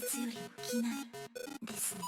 説よりも機内ですね。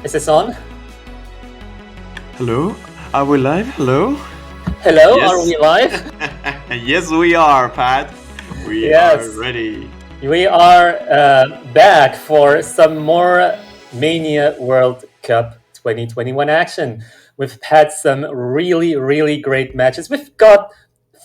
Is this on? Hello? Are we live? Hello? Hello, Yes. are we live? Yes, we are, Pat. We Yes. are ready. We are back for some more Mania World Cup 2021 action. We've had some really, really great matches. We've got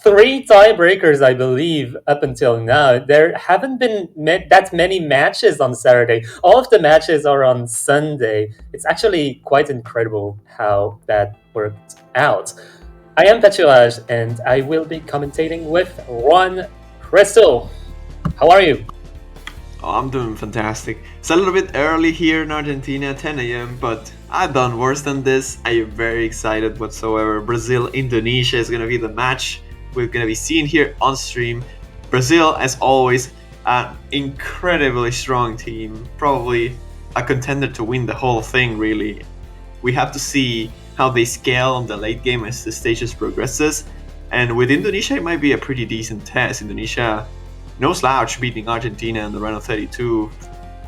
3 tiebreakers, I believe, up until now. There haven't been that many matches on Saturday. All of the matches are on Sunday. It's actually quite incredible how that worked out. I am Petuage, and I will be commentating with Ron Crystal. How are you? Oh, I'm doing fantastic. It's a little bit early here in Argentina, 10 a.m., but I've done worse than this. I am very excited whatsoever. Brazil-Indonesia is going to be the match we're going to be seeing here on stream. Brazil, as always, an incredibly strong team. Probably a contender to win the whole thing, really. We have to see how they scale on the late game as the stages progresses. And with Indonesia, it might be a pretty decent test. Indonesia, no slouch, beating Argentina in the round of 32,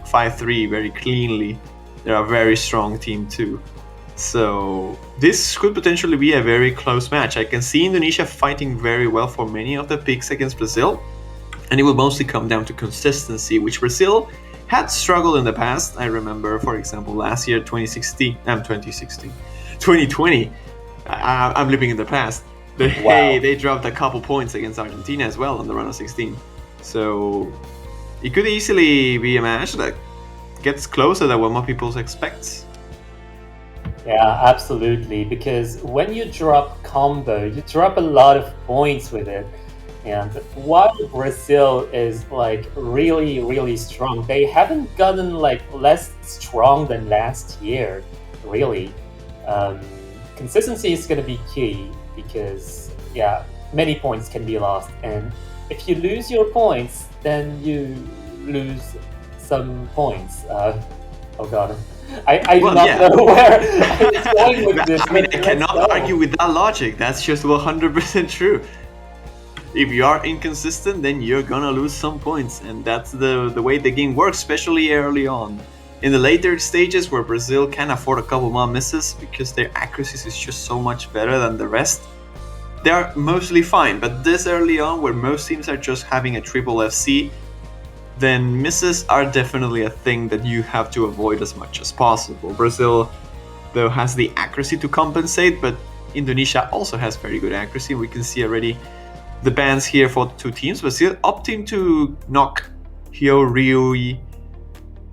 5-3 very cleanly. They're a very strong team too. So this could potentially be a very close match. I can see Indonesia fighting very well for many of the picks against Brazil. And it will mostly come down to consistency, which Brazil had struggled in the past. I remember, for example, last year, 2020. I'm living in the past. They dropped a couple points against Argentina as well in the round of 16. So it could easily be a match that gets closer than what most people expect. Yeah, absolutely. Because when you drop combo, you drop a lot of points with it. And while Brazil is like really, really strong, they haven't gotten like less strong than last year, really. Consistency is going to be key because, yeah, many points can be lost. And if you lose your points, then you lose some points. Oh god. I do not know where I'm going with this. I cannot argue with that logic. That's just 100% true. If you are inconsistent, then you're gonna lose some points, and that's the way the game works, especially early on. In the later stages, where Brazil can afford a couple more misses because their accuracy is just so much better than the rest, they're mostly fine. But this early on, where most teams are just having a triple FC, then misses are definitely a thing that you have to avoid as much as possible. Brazil, though, has the accuracy to compensate, but Indonesia also has very good accuracy. We can see already the bans here for the two teams. Brazil opting to knock Hyo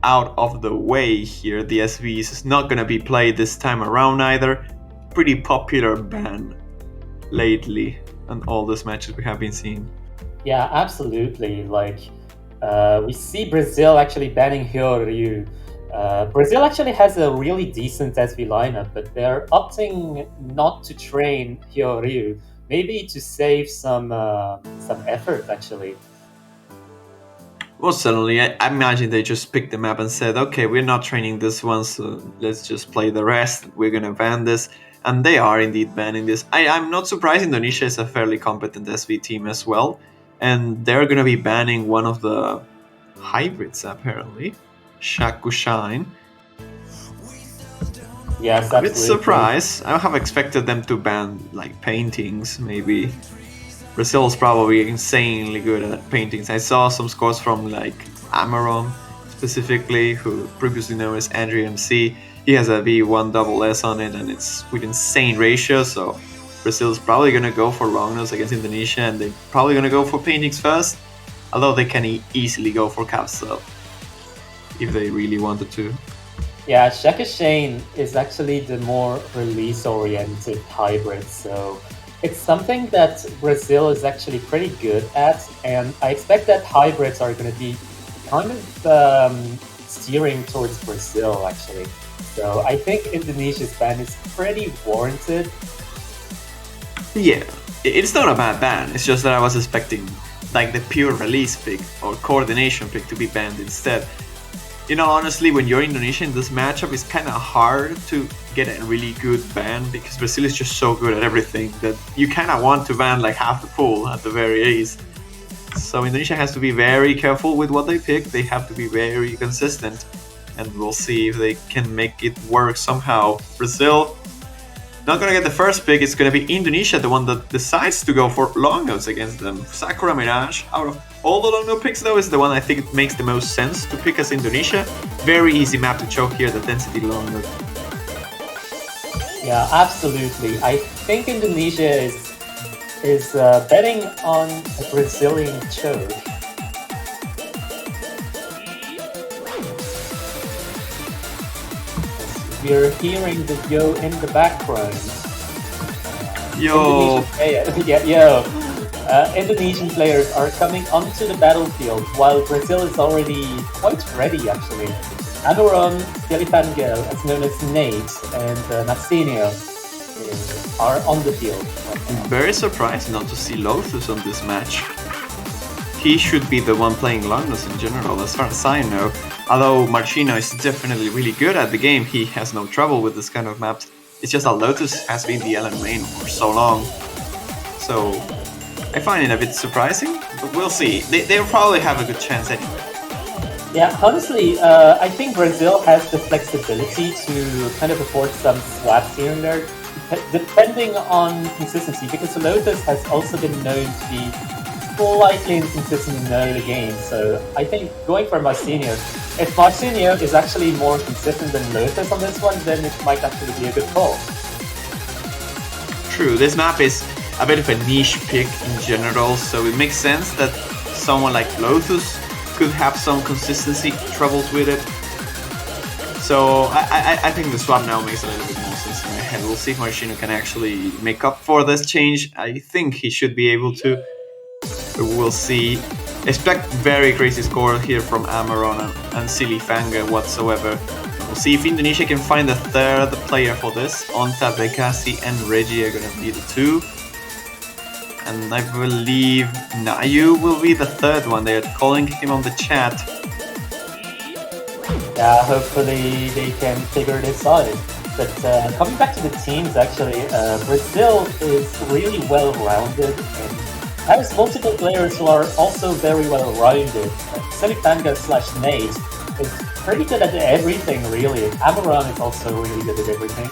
out of the way here. The SVs is not going to be played this time around either. Pretty popular ban lately on all those matches we have been seeing. Yeah, absolutely. Like, we see Brazil actually banning Hyo. Brazil actually has a really decent SV lineup, but they're opting not to train Hyo, maybe to save some effort actually. Well, suddenly, I imagine they just picked the map and said, okay, we're not training this one, so let's just play the rest. We're going to ban this. And they are indeed banning this. I'm not surprised. Indonesia is a fairly competent SV team as well. And they're going to be banning one of the hybrids, apparently. Shaku Shine. Yes, absolutely. A bit surprised. I have expected them to ban, like, paintings, maybe. Brazil's probably insanely good at paintings. I saw some scores from, like, Amaron, specifically, who previously known as Andrew MC. He has a V1SS on it, and it's with insane ratios, so Brazil's probably going to go for wrongness against Indonesia, and they're probably going to go for paintings first, although they can easily go for capsule if they really wanted to. Yeah, Shaka Shane is actually the more release-oriented hybrid, so it's something that Brazil is actually pretty good at, and I expect that hybrids are going to be kind of steering towards Brazil, actually. So I think Indonesia's ban is pretty warranted. Yeah, it's not a bad ban. It's just that I was expecting like the pure release pick or coordination pick to be banned instead. You know, honestly, when you're Indonesian, this matchup is kind of hard to get a really good ban because Brazil is just so good at everything that you kind of want to ban like half the pool at the very least. So Indonesia has to be very careful with what they pick. They have to be very consistent. and we'll see if they can make it work somehow. Brazil not gonna get the first pick. It's gonna be Indonesia, the one that decides to go for long notes against them. Sakura Mirage, out of all the long note picks though, is the one I think it makes the most sense to pick as Indonesia. Very easy map to choke here, the density long note. Yeah, absolutely. I think Indonesia is betting on a Brazilian choke. We're hearing the yo in the background. Yo! Indonesian players are coming onto the battlefield while Brazil is already quite ready actually. Amaron, Stelifangel, as known as Nate, and Nassinio are on the field right now. Very surprised not to see Lotus on this match. He should be the one playing Langnus in general, as far as I know. Although Marcino is definitely really good at the game, he has no trouble with this kind of maps. It's just that Lotus has been the LN main for so long. So I find it a bit surprising, but we'll see. They'll probably have a good chance anyway. Yeah, honestly, I think Brazil has the flexibility to kind of afford some swaps here and there, depending on consistency, because Lotus has also been known to be slightly inconsistent in early games. So I think going for Marcinio, if Marcinio is actually more consistent than Lotus on this one, then it might actually be a good call. True, this map is a bit of a niche pick in general, so it makes sense that someone like Lotus could have some consistency troubles with it. So I think the swap now makes a little bit more sense in my head. We'll see if Marcino can actually make up for this change. I think he should be able to. We'll see. Expect very crazy score here from Amaron and Silly Fanga whatsoever. We'll see if Indonesia can find a third player for this. Onta, Bekasi, and Reggie are gonna be the two. And I believe Nayu will be the third one. They're calling him on the chat. Yeah, hopefully they can figure this out. But coming back to the teams, actually, Brazil is really well-rounded and has multiple players who are also very well-rounded. Selifanga / Nate is pretty good at everything, really. Amaron is also really good at everything.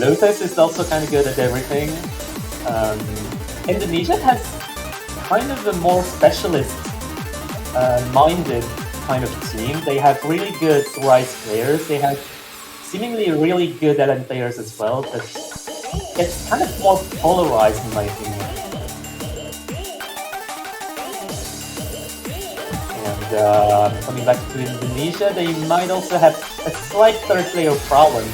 Lotus is also kind of good at everything. Indonesia has kind of a more specialist-minded kind of team. They have really good Rise players. They have seemingly really good LN players as well, but it's kind of more polarized in my opinion. And coming back to Indonesia, they might also have a slight third player problem.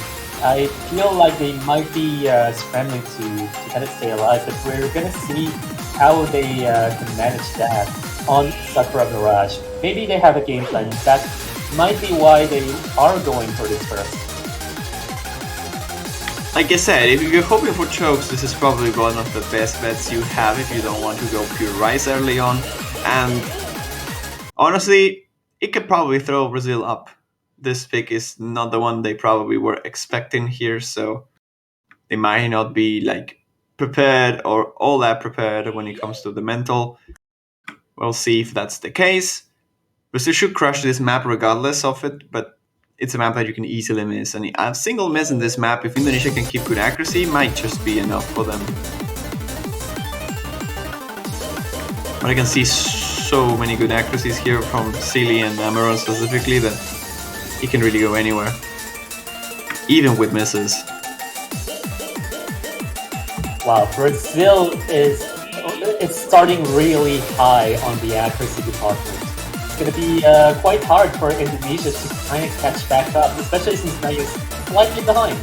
I feel like they might be scrambling to kind of stay alive, but we're gonna see how they can manage that on Sakura Mirage. Maybe they have a game plan. That might be why they are going for this first. Like I said, if you're hoping for chokes, this is probably one of the best bets you have if you don't want to go pure Rise early on. And honestly, it could probably throw Brazil up. This pick is not the one they probably were expecting here, so they might not be like prepared or all that prepared when it comes to the mental. We'll see if that's the case. Brazil should crush this map regardless of it, but it's a map that you can easily miss. And a single miss in this map, if Indonesia can keep good accuracy, might just be enough for them. But I can see so many good accuracies here from Silly and Amaron specifically that he can really go anywhere, even with misses. Wow, Brazil is starting really high on the accuracy department. It's going to be quite hard for Indonesia to kind of catch back up, especially since now you're slightly behind.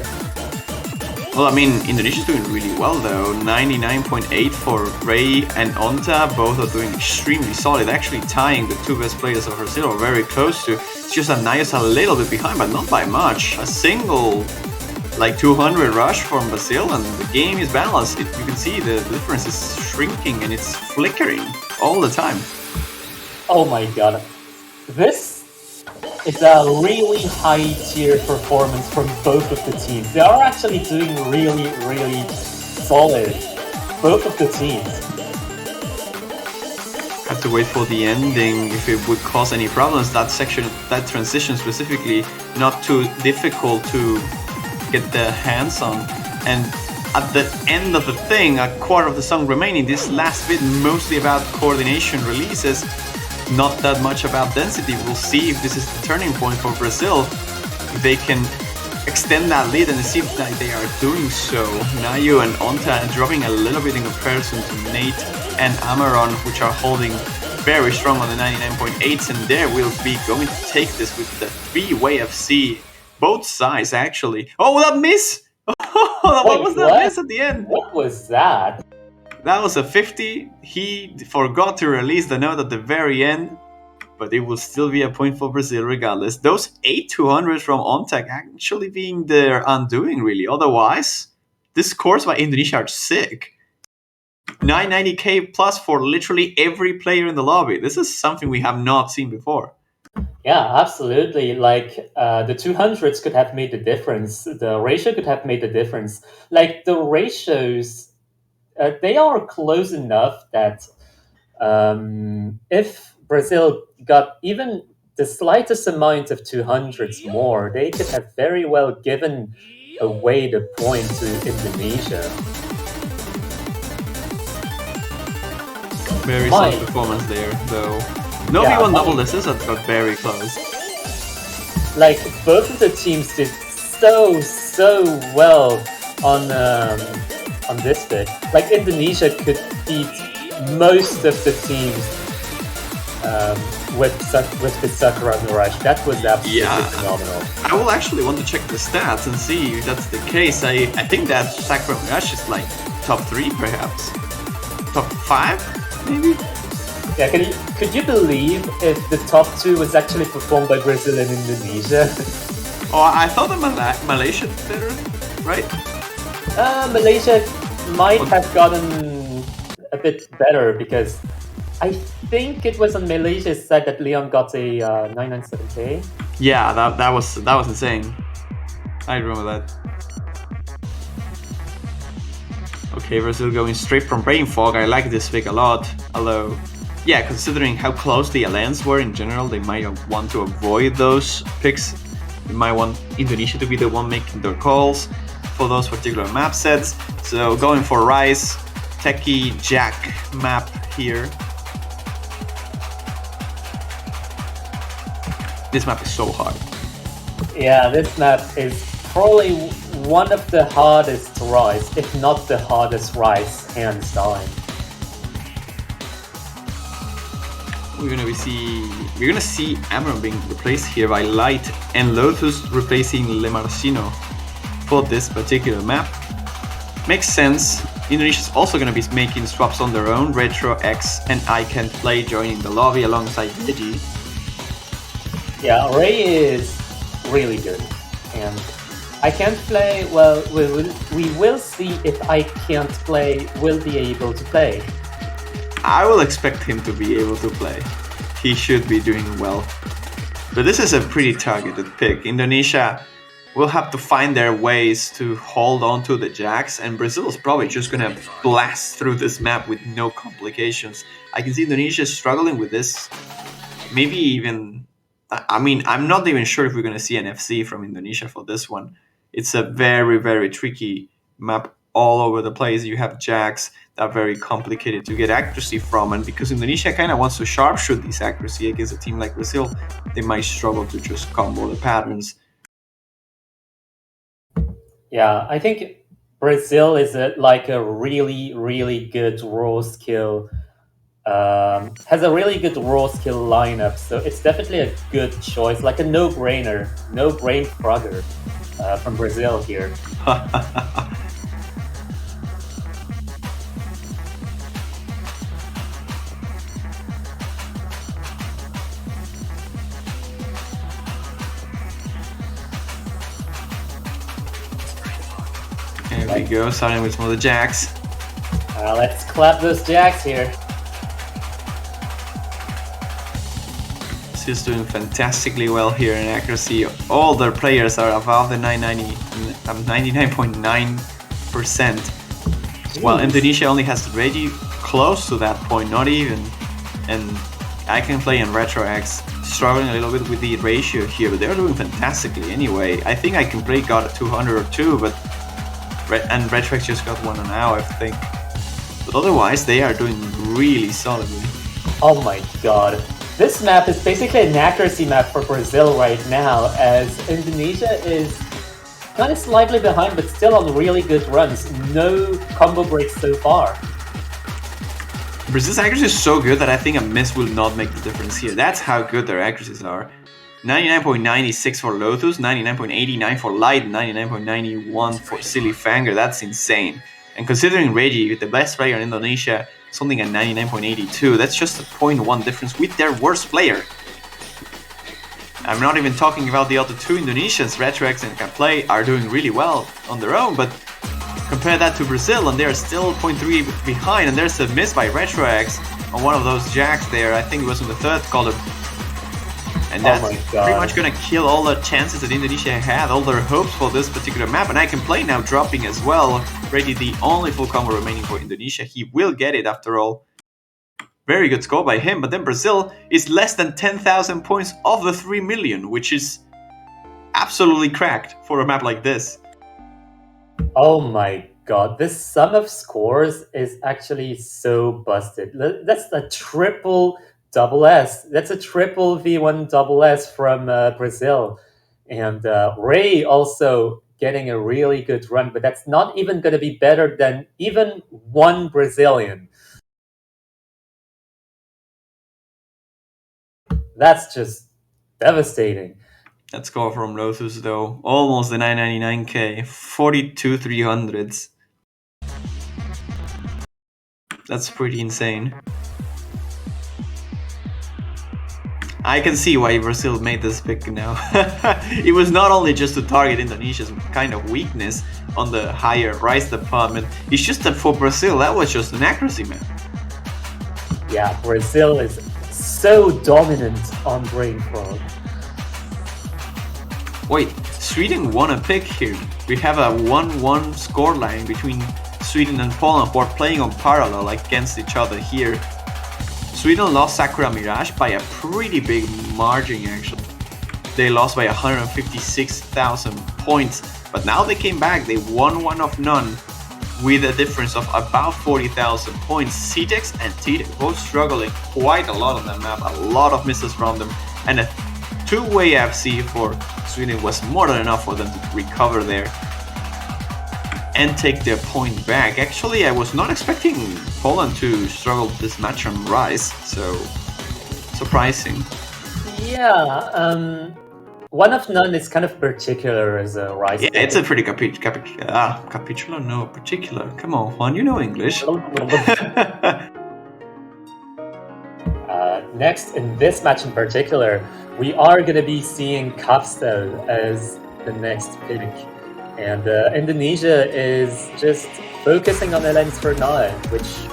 Well, I mean, Indonesia's doing really well though. 99.8 for Ray and Onta, both are doing extremely solid, actually tying the two best players of Brazil, or very close to. It's just that Naya's a little bit behind, but not by much. A single, like 200 rush from Brazil, and the game is balanced. You can see the difference is shrinking and it's flickering all the time. Oh my god. This is a really high tier performance from both of the teams. They are actually doing really, really solid. Both of the teams. Have to wait for the ending if it would cause any problems. That section, that transition specifically, not too difficult to get the hands on. And at the end of the thing, a quarter of the song remaining, this last bit mostly about coordination releases, not that much about density. We'll see if this is the turning point for Brazil, if they can extend that lead, and it seems like they are doing so. Nayu and Onta dropping a little bit in comparison to Nate and Amaron, which are holding very strong on the 99.8s, and there will be going to take this with the three-way FC. Both sides, actually. Oh, that miss! What was that miss at the end? What was that? That was a 50. He forgot to release the note at the very end, but it will still be a point for Brazil regardless. Those 8-200s from Ontag actually being their undoing, really. Otherwise, the scores by Indonesia are sick. 990k plus for literally every player in the lobby. This is something we have not seen before. Yeah, absolutely. Like the 200s could have made the difference. The ratio could have made the difference. Like the ratios, they are close enough that if Brazil got even the slightest amount of 200s more, they could have very well given away the point to Indonesia. Very solid performance there, though. No V1 double assists got very close. Like both of the teams did so well on this bit. Like Indonesia could beat most of the teams with the Sakura Mirage. That was absolutely phenomenal. I will actually want to check the stats and see if that's the case. I think that Sakura Mirage is like top 3 perhaps. Top 5 maybe? Yeah, could you believe if the top 2 was actually performed by Brazil and Indonesia? Oh, I thought that Malaysia did better, right? Malaysia might have gotten a bit better because I think it was on Malaysia's side that Leon got a 997k. Yeah, that was insane. I remember that. Okay, Brazil going straight from Brain Fog. I like this pick a lot. Although, yeah, considering how close the alliance were in general, they might want to avoid those picks. They might want Indonesia to be the one making their calls for those particular map sets. So going for Rice, Techie, Jack map here. This map is so hard. Yeah, this map is probably one of the hardest to rise, if not the hardest rise, hands down. We're gonna see Amaron being replaced here by Light and Lotus replacing Lemarcino for this particular map. Makes sense. Indonesia's also gonna be making swaps on their own. Retro, X, and I Can Play joining the lobby alongside Veggie. Yeah, Ray is really good, and I Can't Play. Well, we will see if I Can't Play will be able to play. I will expect him to be able to play. He should be doing well. But this is a pretty targeted pick. Indonesia will have to find their ways to hold on to the Jacks, and Brazil is probably just gonna blast through this map with no complications. I can see Indonesia struggling with this. Maybe even, I mean, I'm not even sure if we're gonna see an FC from Indonesia for this one. It's a very, very tricky map all over the place. You have Jacks that are very complicated to get accuracy from, and because Indonesia kind of wants to sharpshoot this accuracy against a team like Brazil, they might struggle to just combo the patterns. Yeah, I think Brazil is like a really, really good raw skill. Has a really good raw skill lineup, so it's definitely a good choice, like a no-brainer, no-brain frogger from Brazil here. There we go, starting with some of the Jacks. Let's clap those Jacks here. He's doing fantastically well here in accuracy. All their players are above the 99.9%. While Indonesia only has Reggie close to that point, not even. and I can play in Retro X, struggling a little bit with the ratio here, but they're doing fantastically anyway. I think I can play God at 200 or 2, but and Retro X just got one now, I think. But otherwise, they are doing really solidly. Oh my god. This map is basically an accuracy map for Brazil right now, as Indonesia is kind of slightly behind, but still on really good runs. No combo breaks so far. Brazil's accuracy is so good that I think a miss will not make the difference here. That's how good their accuracies are. 99.96 for Lotus, 99.89 for Light, 99.91 for Silly Fanger. That's insane. And considering Reggie, the best player in Indonesia, something at 99.82, that's just a 0.1 difference with their worst player. I'm not even talking about the other two Indonesians, Retrox and Caplay, are doing really well on their own, but compare that to Brazil and they're still 0.3 behind, and there's a miss by Retrox on one of those jacks there, I think it was in the third column. And that's pretty much gonna kill all the chances that Indonesia had, all their hopes for this particular map. And I can play now dropping as well. Ready, the only full combo remaining for Indonesia. He will get it after all. Very good score by him, but then Brazil is less than 10,000 points of the 3 million, which is absolutely cracked for a map like this. Oh my god, this sum of scores is actually so busted. That's a triple double S. That's a triple V1SS from Brazil. And Ray also getting a really good run, but that's not even going to be better than even one Brazilian. That's just devastating. That score from Lotus though, almost the 999k, 42 300s. That's pretty insane. I can see why Brazil made this pick now. It was not only just to target Indonesia's kind of weakness on the higher rise department, it's just that for Brazil that was just an accuracy map. Yeah, Brazil is so dominant on Brain Frog. Wait, Sweden won a pick here. We have a 1-1 scoreline between Sweden and Poland who are playing on parallel against each other here. Sweden lost Sakura Mirage by a pretty big margin actually. They lost by 156,000 points, but now they came back, they won one of none with a difference of about 40,000 points. CTEX and TTEX both struggling quite a lot on that map, a lot of misses from them, and a two-way FC for Sweden was more than enough for them to recover there and take their point back. Actually, I was not expecting Poland to struggle this match on Rise, so surprising. Yeah, one of none is kind of particular as a Rise. Yeah, it's a pretty capitular? No, particular. Come on, Juan, you know English. Next, in this match in particular, we are going to be seeing Kapsel as the next pick. And Indonesia is just focusing on Elens for now, which,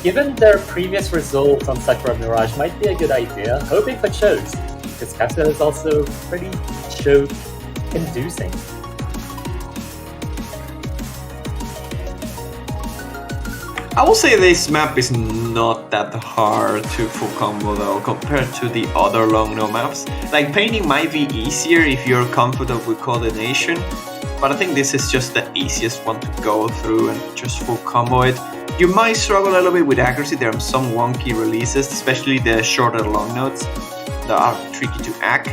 given their previous result on Sakura Mirage, might be a good idea. Hoping for chokes, because Kapsel is also pretty choke-inducing. I will say this map is not that hard to full combo though, compared to the other long no maps. Like painting might be easier if you're comfortable with coordination, but I think this is just the easiest one to go through and just full combo it. You might struggle a little bit with accuracy, there are some wonky releases, especially the shorter long notes that are tricky to act.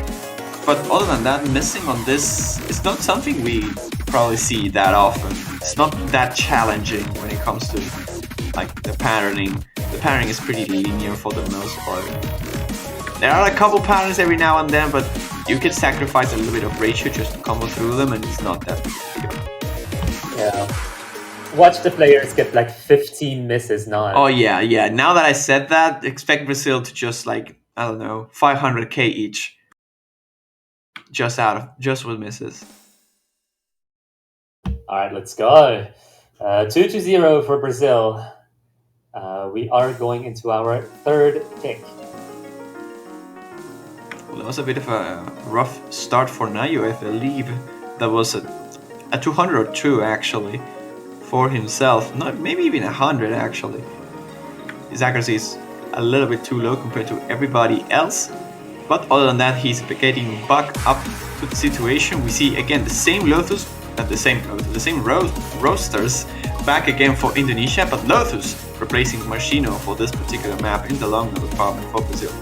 But other than that, missing on this is not something we probably see that often. It's not that challenging when it comes to like the patterning. The patterning is pretty linear for the most part. There are a couple patterns every now and then, but you can sacrifice a little bit of ratio just to combo through them, and it's not that big. Yeah. Watch the players get like 15 misses now. Oh yeah. Now that I said that, expect Brazil to just like, I don't know, 500k each. Just with misses. Alright, let's go. 2-0 for Brazil. We are going into our third pick. Well, that was a bit of a rough start for Nayo, I believe. That was a 200 or 2 actually for himself. Not maybe even 100 actually. His accuracy is a little bit too low compared to everybody else. But other than that, he's getting back up to the situation. We see again the same Lotus, the same roasters back again for Indonesia, but Lotus replacing Marchino for this particular map in the long note department for Brazil.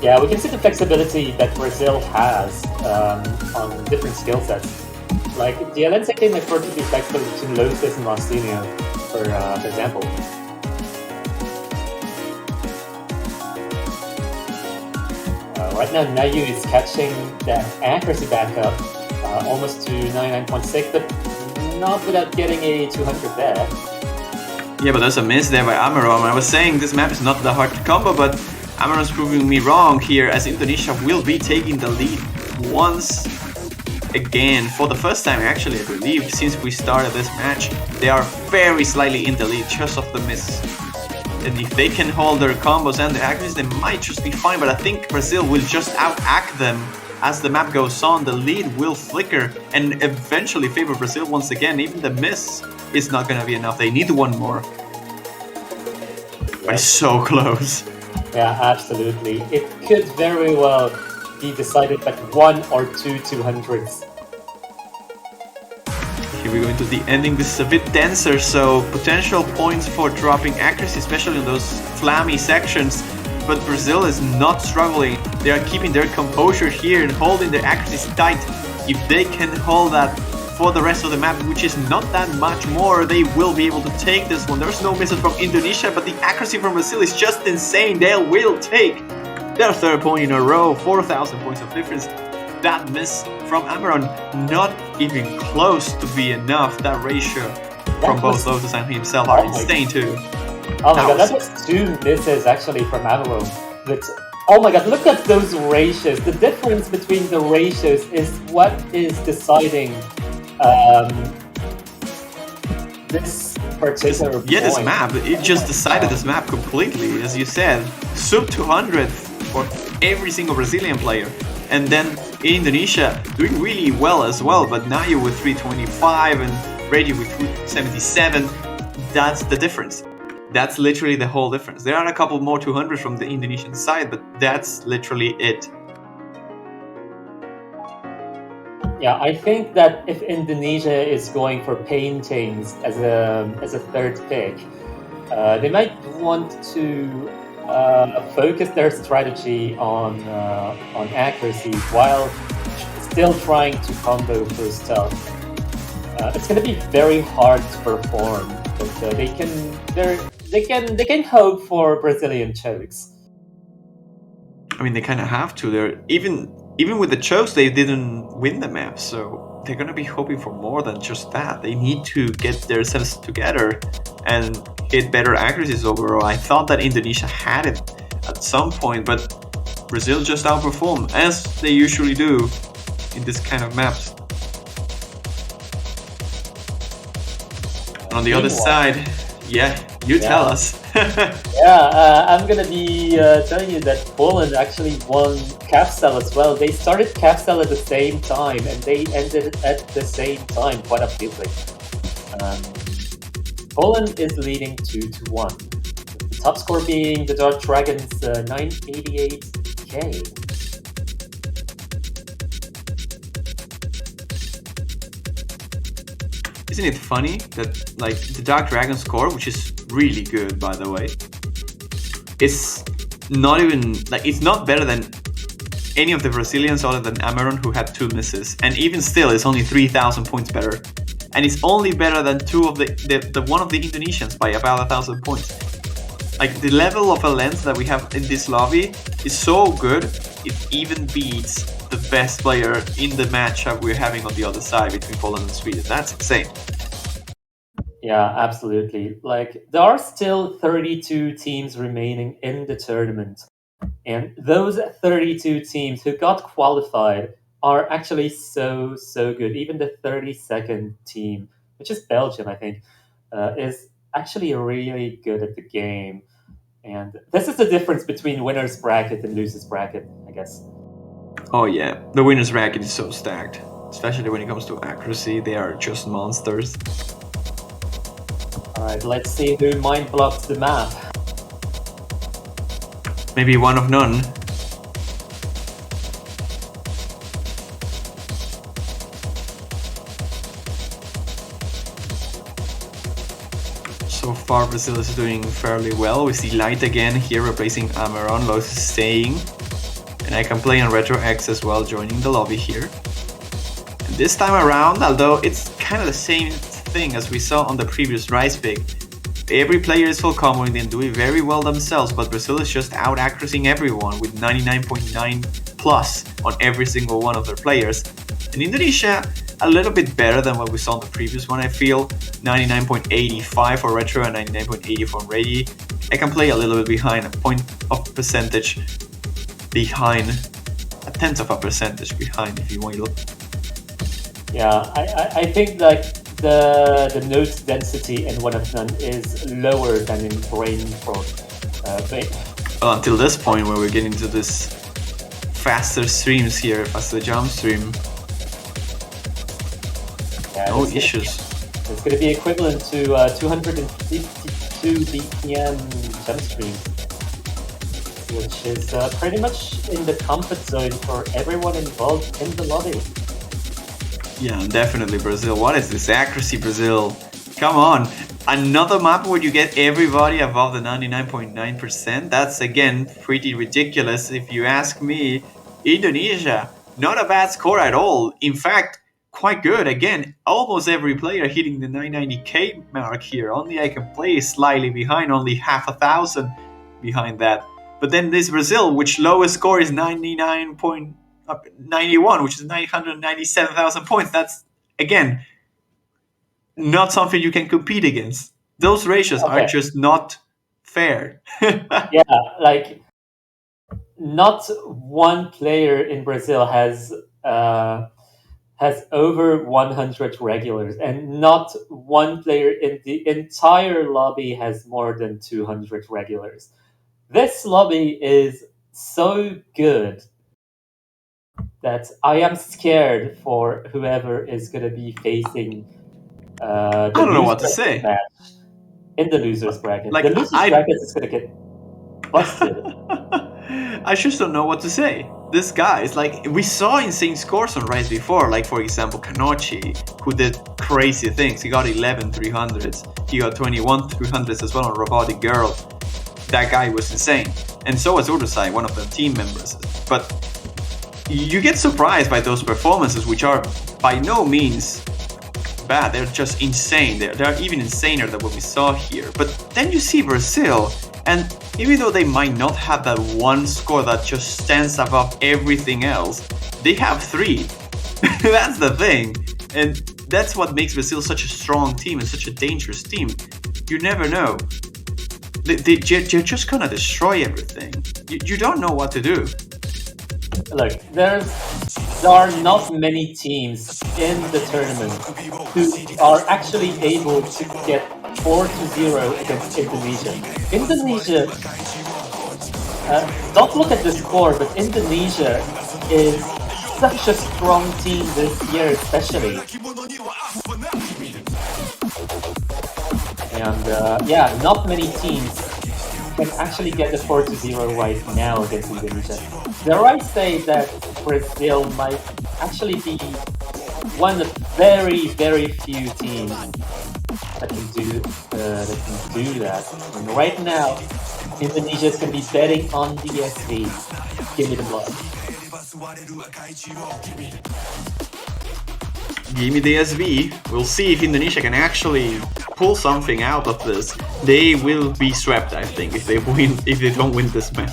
Yeah, we can see the flexibility that Brazil has on different skill sets. Like the Alense can afford to be flexible between Lotus and Marcinho, for example. Right now, Nayu is catching that accuracy back up, almost to 99.6, but not without getting a 200 there. Yeah, but there's a miss there by Amaron. I was saying this map is not that hard to combo, but Amaron's proving me wrong here, as Indonesia will be taking the lead once again. For the first time, actually, I believe, since we started this match. They are very slightly in the lead, just off the miss. And if they can hold their combos and their accuracy, they might just be fine. But I think Brazil will just out-act them as the map goes on. The lead will flicker and eventually favor Brazil once again. Even the miss is not going to be enough. They need one more. But it's so close. Yeah, absolutely. It could very well be decided by 1 or 2 200s. Here we go into the ending. This is a bit denser, so potential points for dropping accuracy, especially in those flammy sections. But Brazil is not struggling. They are keeping their composure here and holding their accuracy tight. If they can hold that for the rest of the map, which is not that much more, they will be able to take this one. There's no misses from Indonesia, but the accuracy from Brazil is just insane. They will take their third point in a row, 4,000 points of difference. That miss from Amaron, not even close to be enough. That ratio from both Lotus and himself are insane too. Oh my god, that was 2 misses actually from Amaron. But oh my god, look at those ratios. The difference between the ratios is what is deciding this particular point. Yeah, this map, it just decided this map completely, as you said. Sub 200 for every single Brazilian player. And then Indonesia doing really well as well, but Nayu with 325 and Reggie with 377, that's the difference. That's literally the whole difference. There are a couple more 200s from the Indonesian side, but that's literally it. Yeah, I think that if Indonesia is going for paintings as a third pick, they might want to focus their strategy on accuracy while still trying to combo for stealth. It's going to be very hard to perform, but they can hope for Brazilian chokes. I mean, they kind of have to. They're even with the chokes, they didn't win the map, so they're gonna be hoping for more than just that. They need to get themselves together and hit better accuracies overall. I thought that Indonesia had it at some point, but Brazil just outperformed, as they usually do in this kind of maps. On the other side, yeah, you tell us. I'm gonna be telling you that Poland actually won Capsule as well. They started Capsule at the same time and they ended at the same time, quite obviously. Poland is leading 2-1. The top score being the Dark Dragons 988k. Isn't it funny that like the Dark Dragon score, which is really good by the way, is not even like it's not better than any of the Brazilians other than Amaron, who had 2 misses, and even still it's only 3,000 points better, and it's only better than 2 of the one of the Indonesians by about 1,000 points. Like the level of Alense that we have in this lobby is so good, it even beats the best player in the matchup we're having on the other side between Poland and Sweden. That's insane. Yeah, absolutely. Like, there are still 32 teams remaining in the tournament. And those 32 teams who got qualified are actually so good. Even the 32nd team, which is Belgium, I think, is actually really good at the game. And this is the difference between winner's bracket and loser's bracket, I guess. Oh yeah, the winner's bracket is so stacked. Especially when it comes to accuracy, they are just monsters. Alright, let's see who mind blocks the map. Maybe one of none. So far, Brazil is doing fairly well. We see Light again here replacing Amaron. Lois is staying. And I can play on Retro X as well, joining the lobby here. And this time around, although it's kind of the same thing as we saw on the previous Rise pick, every player is full comboing and doing very well themselves, but Brazil is just out-accuracying everyone with 99.9 plus on every single one of their players. And Indonesia, a little bit better than what we saw on the previous one, I feel. 99.85 for Retro and 99.80 for Ready. I can play a little bit behind, a point of percentage behind, a tenth of a percentage behind, if you will. Yeah, I think like the node density in one of none is lower than in brain fog. Well, until this point where we're getting to this faster streams here, faster jump stream. Yeah, no issues. It's going to be equivalent to 252 BPM jump stream, which is pretty much in the comfort zone for everyone involved in the lobby. Yeah, definitely Brazil. What is this accuracy, Brazil? Come on. Another map where you get everybody above the 99.9%? That's, again, pretty ridiculous if you ask me. Indonesia, not a bad score at all. In fact, quite good. Again, almost every player hitting the 990k mark here. Only I can play slightly behind, only half a thousand behind that. But then there's Brazil, which lowest score is 99.91, which is 997,000 points. That's, again, not something you can compete against. Those ratios are just not fair. Yeah, like not one player in Brazil has over 100 regulars, and not one player in the entire lobby has more than 200 regulars. This lobby is so good that I am scared for whoever is going to be facing I don't know what to say. In the losers bracket. Like, the losers bracket is going to get busted. I just don't know what to say. This guy is like, we saw insane scores on Rise before, like for example Kanochi, who did crazy things. He got 11 300s, he got 21 300s as well on Robotic Girl. That guy was insane. And so was Urusai, one of the team members. But you get surprised by those performances, which are by no means bad. They're just insane. They're even insaner than what we saw here. But then you see Brazil, and even though they might not have that one score that just stands above everything else, they have three. That's the thing. And that's what makes Brazil such a strong team and such a dangerous team. You never know. You're just gonna destroy everything. You don't know what to do. Look, there are not many teams in the tournament who are actually able to get 4-0 against Indonesia. Indonesia, don't look at the score, but Indonesia is such a strong team this year especially. And yeah, not many teams can actually get the 4-0 right now against Indonesia. Dare I say that Brazil might actually be one of very, very few teams that can do that. And right now, Indonesia is going to be betting on the SV. Give me the blood. Give me the SV. We'll see if Indonesia can actually pull something out of this. They will be swept, I think, if they don't win this match.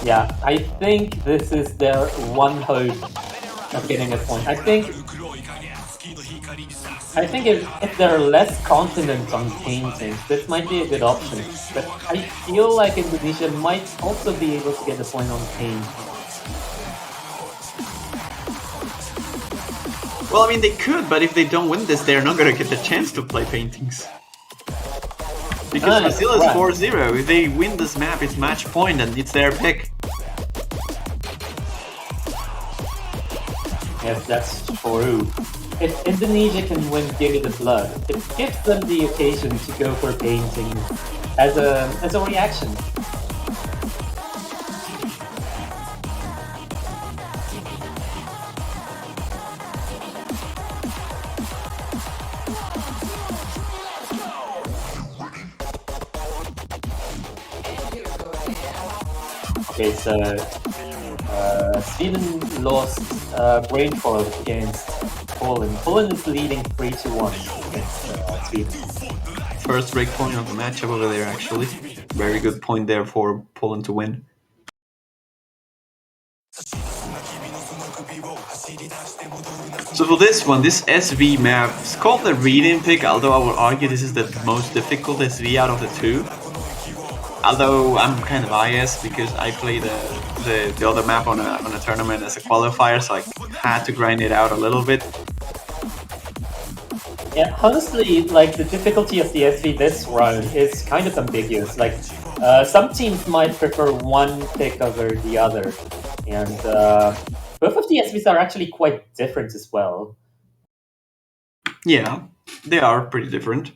Yeah, I think this is their one hope of getting a point. I think if they're less confident on painting, this might be a good option. But I feel like Indonesia might also be able to get a point on paint. Well, I mean, they could, but if they don't win this, they're not going to get the chance to play paintings. Because Brazil is 4-0. If they win this map, it's match point and it's their pick. Yes, that's true. If Indonesia can win Give Me the Blood, it gives them the occasion to go for painting as a reaction. Okay, so Sweden lost brain fog against Poland. Poland is leading 3-1 against Sweden. First break point of the matchup over there, actually. Very good point there for Poland to win. So for this one, this SV map is called the reading pick, although I would argue this is the most difficult SV out of the two. Although I'm kind of biased because I played the other map on a tournament as a qualifier, so I had to grind it out a little bit. Yeah, honestly, like the difficulty of the SV this round is kind of ambiguous. Like some teams might prefer one pick over the other, and both of the SVs are actually quite different as well. Yeah, they are pretty different.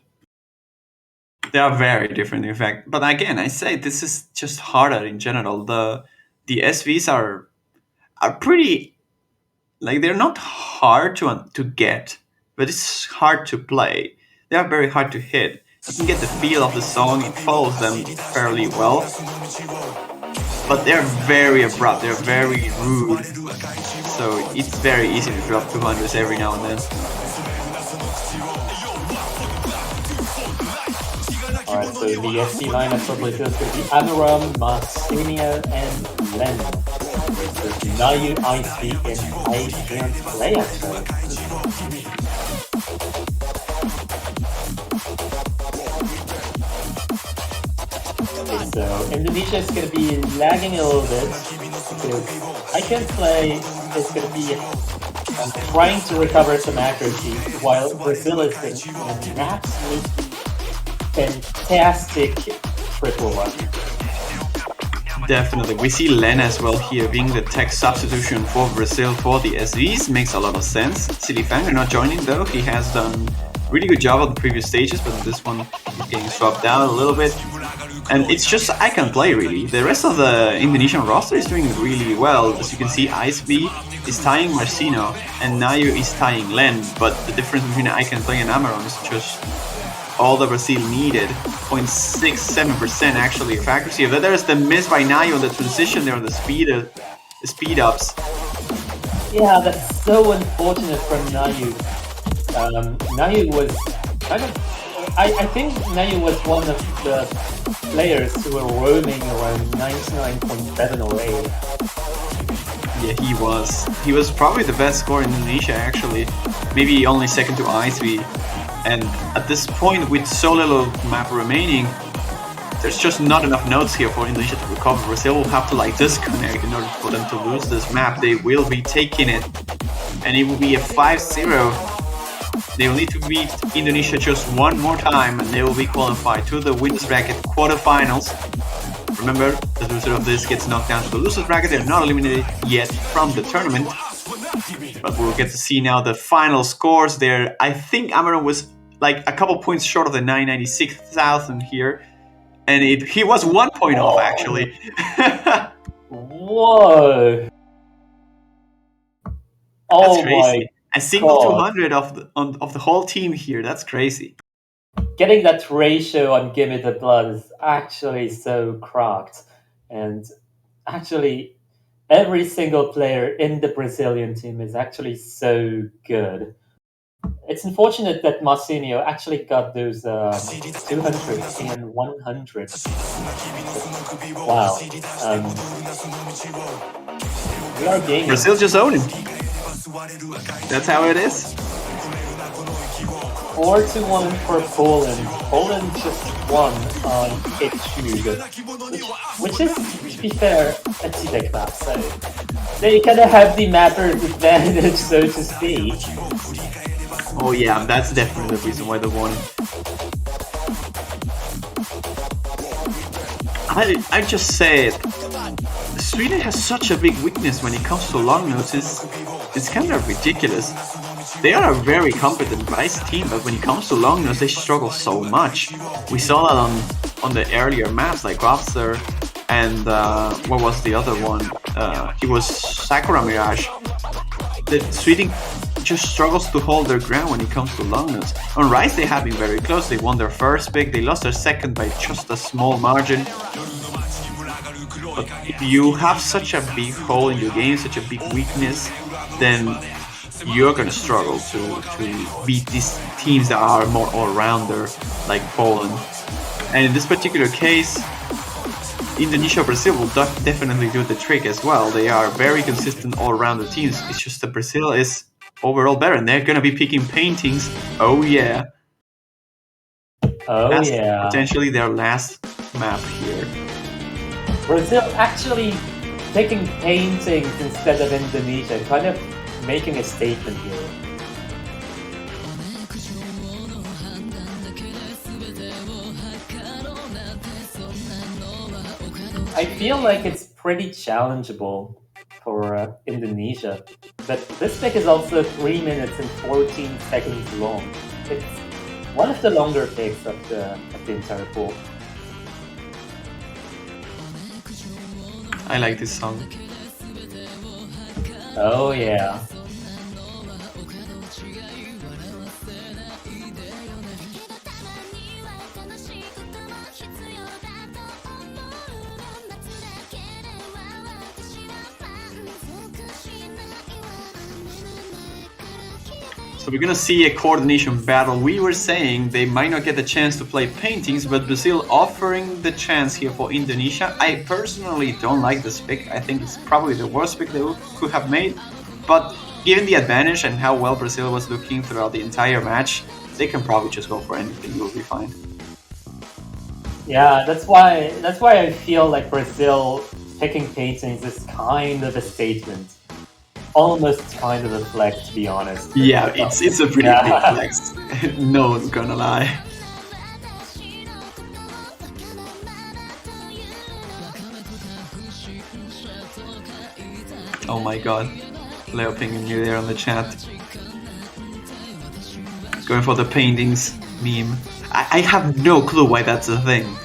They are very different, in fact. But again, I say this is just harder in general. The SVs are pretty, like, they're not hard to get, but it's hard to play. They are very hard to hit. You can get the feel of the song. It follows them fairly well. But they're very abrupt. They're very rude. So it's very easy to drop 200s every now and then. Alright, so the SV lineup for Brazil is going to be Amaram, Marcinho, and Len. Versus Nayu, Ice and I Can't Play actually. Okay, so Indonesia is going to be lagging a little bit because I Can't Play is going to be trying to recover some accuracy while Brazil is going to be an absolute fantastic triple one. Definitely. We see Len as well here being the tech substitution for Brazil for the SVs. Makes a lot of sense. Silly Fang not joining though. He has done really good job on the previous stages, but this one is getting swapped down a little bit. And it's just I Can Play really. The rest of the Indonesian roster is doing really well. As you can see, Iceby is tying Marcino and Nayu is tying Len, but the difference between I Can Play and Amaron is just all the Brazil needed, 0.67% actually of accuracy. But there's the miss by Nayu on the transition there on the speed ups. Yeah, that's so unfortunate from Nayu. Nayu was kind of... I think Nayu was one of the players who were roaming around 99.7 or 8. Yeah, he was. He was probably the best scorer in Indonesia actually. Maybe only second to Iceby. And at this point, with so little map remaining, there's just not enough nodes here for Indonesia to recover. Brazil will have to like disconnect in order for them to lose this map. They will be taking it, and it will be a 5-0. They will need to beat Indonesia just one more time, and they will be qualified to the winners bracket quarterfinals. Remember, the loser of this gets knocked down to the losers bracket. They're not eliminated yet from the tournament. But we'll get to see now the final scores there. I think Amaron was like a couple points short of the 996,000 here. And he was 1 point off actually. Whoa! Oh, that's crazy. my A single God. 200 of the whole team here. That's crazy. Getting that ratio on Gimme the Blood is actually so cracked. And actually, every single player in the Brazilian team is actually so good. It's unfortunate that Marcinho actually got those 200 and 100. Wow. We are gaming. Brazil just owned him. That's how it is. 4-1 for Poland. Poland just won on Etude, which is, to be fair, a T-deck map, so they kind of have the mapper's advantage, so to speak. Oh yeah, that's definitely the reason why they won. I just said, Sweden has such a big weakness when it comes to long notes. It's kind of ridiculous. They are a very competent Vice team, but when it comes to long notes, they struggle so much. We saw that on the earlier maps like Lobster and what was the other one? It was Sakura Mirage. The Sweden just struggles to hold their ground when it comes to long notes. On Rise, they have been very close. They won their first pick. They lost their second by just a small margin. But if you have such a big hole in your game, such a big weakness, then you're gonna struggle to beat these teams that are more all-rounder, like Poland. And in this particular case, Indonesia, Brazil will definitely do the trick as well. They are very consistent all-rounder teams. It's just that Brazil is overall better, and they're gonna be picking paintings. Oh yeah. Oh That's yeah. potentially their last map here. Brazil actually picking paintings instead of Indonesia, kind of making a statement here. I feel like it's pretty challengeable for Indonesia, but this pick is also 3 minutes and 14 seconds long. It's one of the longer picks of the entire pool. I like this song. Oh yeah. So we're gonna see a coordination battle. We were saying they might not get the chance to play paintings, but Brazil offering the chance here for Indonesia. I personally don't like this pick. I think it's probably the worst pick they could have made. But given the advantage and how well Brazil was looking throughout the entire match, they can probably just go for anything. You'll be fine. Yeah, that's why I feel like Brazil picking paintings is kind of a statement. Almost kind of a flex, to be honest. Yeah, it's a pretty big flex. No one's gonna lie. Oh my god. Leo pinging you there on the chat. Going for the paintings meme. I have no clue why that's a thing.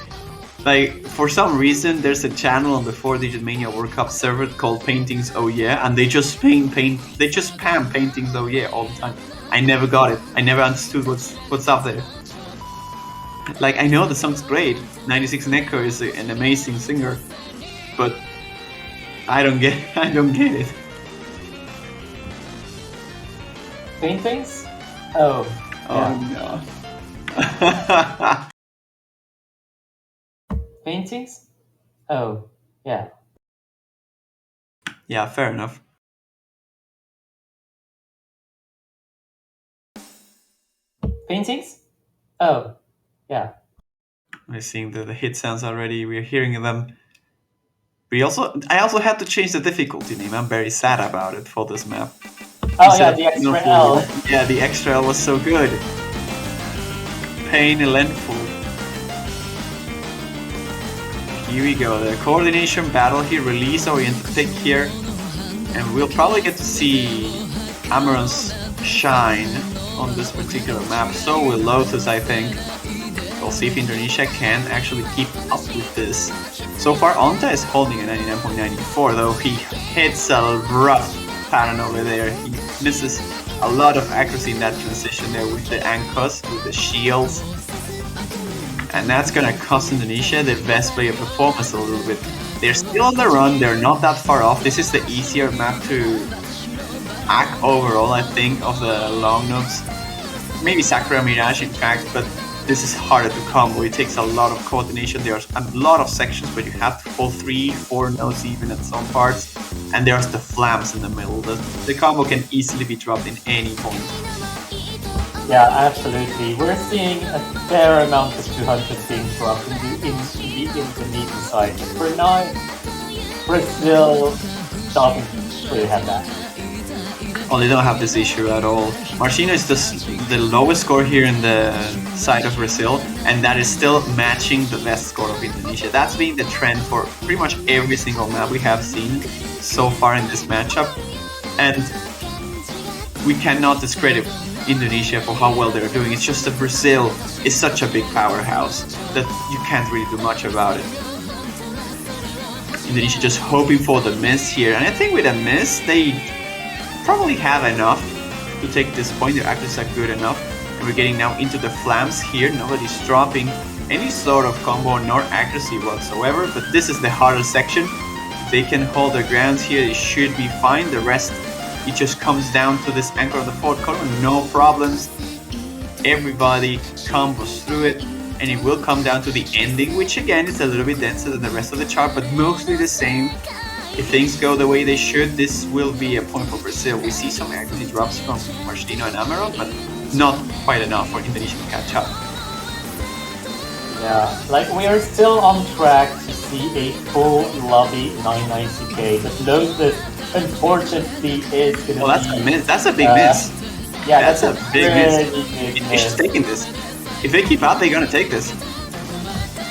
Like, for some reason, there's a channel on the 4-Digit Mania World Cup server called Paintings Oh Yeah, and they just they just spam Paintings Oh Yeah all the time. I never got it. I never understood what's up there. Like, I know the song's great. 96 Neko is an amazing singer, but I don't get it. Paintings? Oh. Oh Yeah. no. Paintings? Oh, yeah. Yeah, fair enough. Paintings? Oh, yeah. We're seeing the hit sounds already. We're hearing them. I also had to change the difficulty name. I'm very sad about it for this map. Oh yeah, the extra L. Yeah, the extra L was so good. Painful. Here we go, the coordination battle here, release oriented pick here, and we'll probably get to see Amaron's shine on this particular map. So will Lotus, I think. We'll see if Indonesia can actually keep up with this. So far, Onta is holding a 99.94, though he hits a rough pattern over there. He misses a lot of accuracy in that transition there with the Ankos, with the shields. And that's gonna cost Indonesia the best player performance a little bit. They're still on the run, they're not that far off. This is the easier map to hack overall, I think, of the long notes. Maybe Sakura Mirage, in fact, but this is harder to combo. It takes a lot of coordination. There's a lot of sections where you have to hold 3-4 notes even at some parts. And there's the flams in the middle. The combo can easily be dropped in any point. Yeah, absolutely. We're seeing a fair amount of 200 being dropped in the Indonesian side. For now, Brazil doesn't really have that. Oh, they don't have this issue at all. Marcino is the lowest score here in the side of Brazil, and that is still matching the best score of Indonesia. That's been the trend for pretty much every single map we have seen so far in this matchup, and we cannot discredit Indonesia for how well they're doing. It's just that Brazil is such a big powerhouse that you can't really do much about it. Indonesia just hoping for the miss here, and I think with a miss they probably have enough to take this point. Their accuracy are good enough, and we're getting now into the flams here. Nobody's dropping any sort of combo nor accuracy whatsoever, but this is the harder section. If they can hold their grounds here, they should be fine. The rest, it just comes down to this anchor of the fourth column, no problems. Everybody combos through it, and it will come down to the ending, which again is a little bit denser than the rest of the chart, but mostly the same. If things go the way they should, this will be a point for Brazil. We see some accuracy drops from Marcelino and Amaron, but not quite enough for Indonesia to catch up. Yeah, like we are still on track to see a full lobby 990k, but Lotus unfortunately is gonna Well, that's a miss. That's a big miss. Yeah, that's a big miss. Indonesia's taking this. If they keep out, they're gonna take this.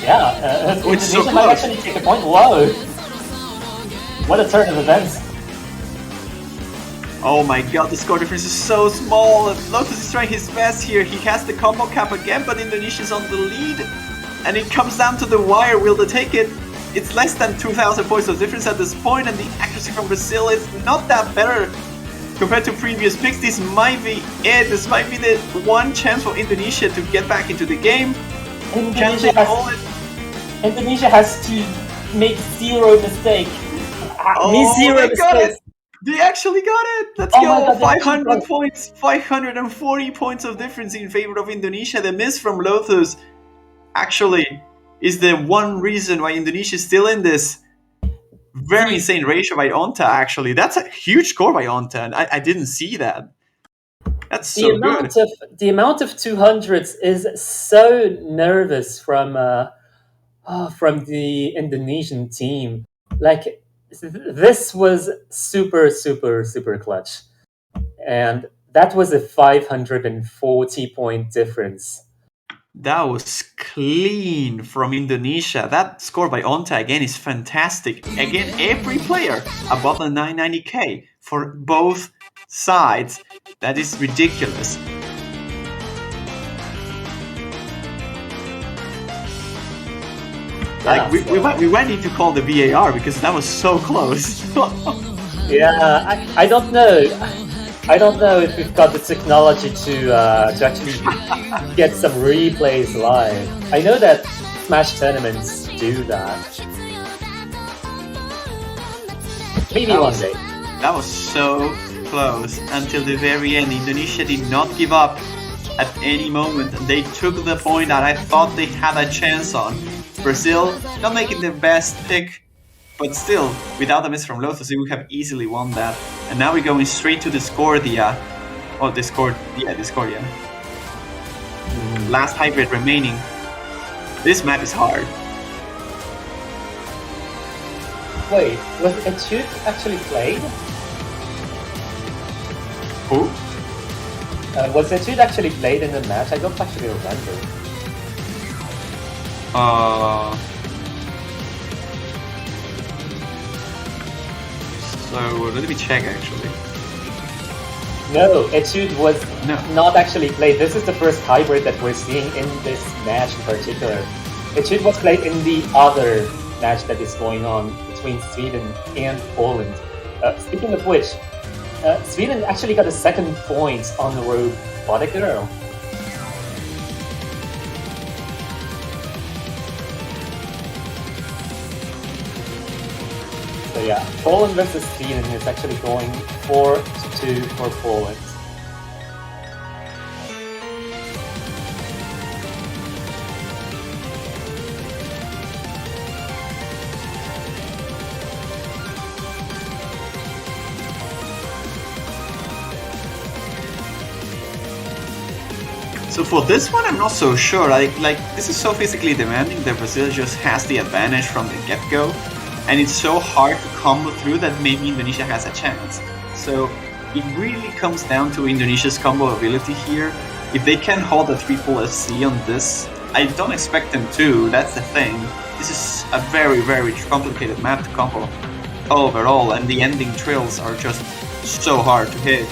Yeah, It's so Indonesia might close. actually take a point. Whoa! What a turn of events. Oh my god, the score difference is so small. Lotus is trying his best here. He has the combo cap again, but Indonesia's on the lead. And it comes down to the wire. Will they take it? It's less than 2,000 points of difference at this point, and the accuracy from Brazil is not that better compared to previous picks. This might be it. This might be the one chance for Indonesia to get back into the game. Can they hold it? Indonesia has to make zero mistake. They got it! They actually got it! Let's go! God, 500 points! 540 points of difference in favor of Indonesia. The miss from Lotus actually is the one reason why Indonesia is still in this. Very insane ratio by Onta, actually. That's a huge score by Onta, and I didn't see that. That's so good. The amount of 200s is so nervous from the Indonesian team. Like, this was super clutch. And that was a 540 point difference. That was clean from Indonesia. That score by Onta again is fantastic. Again, every player above the 990k for both sides. That is ridiculous. Like we might need to call the VAR because that was so close. Yeah, I don't know. I don't know if we've got the technology to actually get some replays live. I know that Smash tournaments do that. Maybe one day. That was so close until the very end. Indonesia did not give up at any moment. They took the point that I thought they had a chance on. Brazil not making their best pick, but still, without a miss from Lotus, we would have easily won that. And now we're going straight to Discordia. Oh, Discordia. Last hybrid remaining. This map is hard. Wait, was Etude actually played? Who? Was Etude actually played in the match? I don't actually remember. So let me check actually. No, Etude was not actually played. This is the first hybrid that we're seeing in this match in particular. Etude was played in the other match that is going on between Sweden and Poland. Speaking of which, Sweden actually got a second point on the Robotic Girl. So yeah, Poland versus Sweden is actually going 4-2 for Poland. So for this one, I'm not so sure. Like this is so physically demanding that Brazil just has the advantage from the get-go, and it's so hard to combo through that maybe Indonesia has a chance. So it really comes down to Indonesia's combo ability here. If they can hold a triple FC on this, I don't expect them to. That's the thing. This is a very complicated map to combo overall, and the ending trills are just so hard to hit.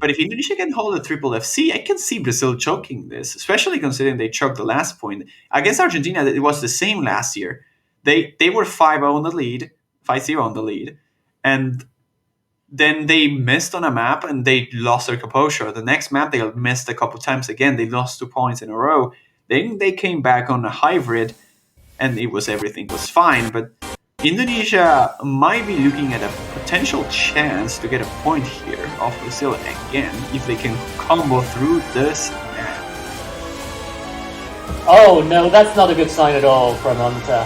But if Indonesia can hold a triple FC, I can see Brazil choking this, especially considering they choked the last point. Against Argentina, it was the same last year. They were 5-0 on the lead, 5-0 on the lead, and then they missed on a map and they lost their composure. The next map they missed a couple times again. They lost 2 points in a row. Then they came back on a hybrid, and everything was fine. But Indonesia might be looking at a potential chance to get a point here off Brazil again if they can combo through this map. Oh no, that's not a good sign at all from Onta.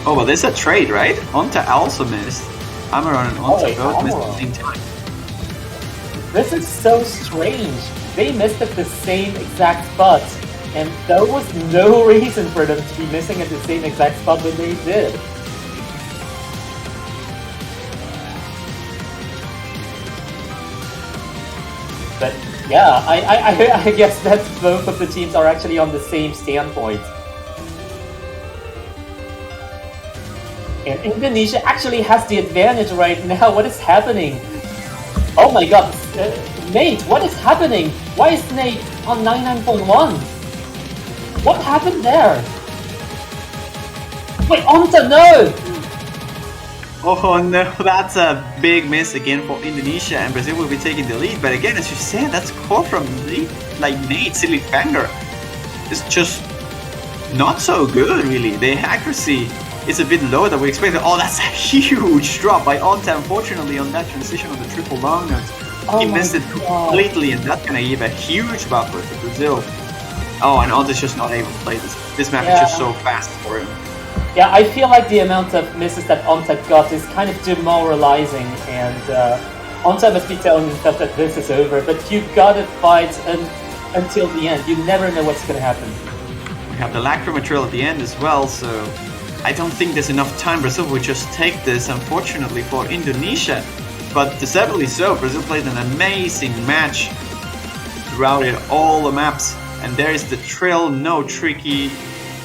Oh, but there's a trade, right? Onta also missed. Amaron and Onta both missed at the same time. This is so strange. They missed at the same exact spot, and there was no reason for them to be missing at the same exact spot when they did. But yeah, I guess that both of the teams are actually on the same standpoint. And Indonesia actually has the advantage right now. What is happening? Oh my god, Nate, what is happening? Why is Nate on 99.1? What happened there? Wait, Onta, no! Oh no, that's a big miss again for Indonesia, and Brazil will be taking the lead. But again, as you said, that score from Nate Silly Fanger is just not so good, really. The accuracy is a bit lower than we expected. Oh, that's a huge drop by Onta, unfortunately, on that transition on the triple long note. He missed it completely, and that's going to give a huge buffer to Brazil. Oh, and Onta's just not able to play this. This map is just so fast for him. Yeah, I feel like the amount of misses that Onta got is kind of demoralizing, and Onta must be telling himself that this is over, but you gotta fight until the end. You never know what's gonna happen. We have the Lacrima Trail at the end as well, so I don't think there's enough time. Brazil will just take this, unfortunately, for Indonesia. But deservedly so, Brazil played an amazing match throughout all the maps. And there is the trail, no tricky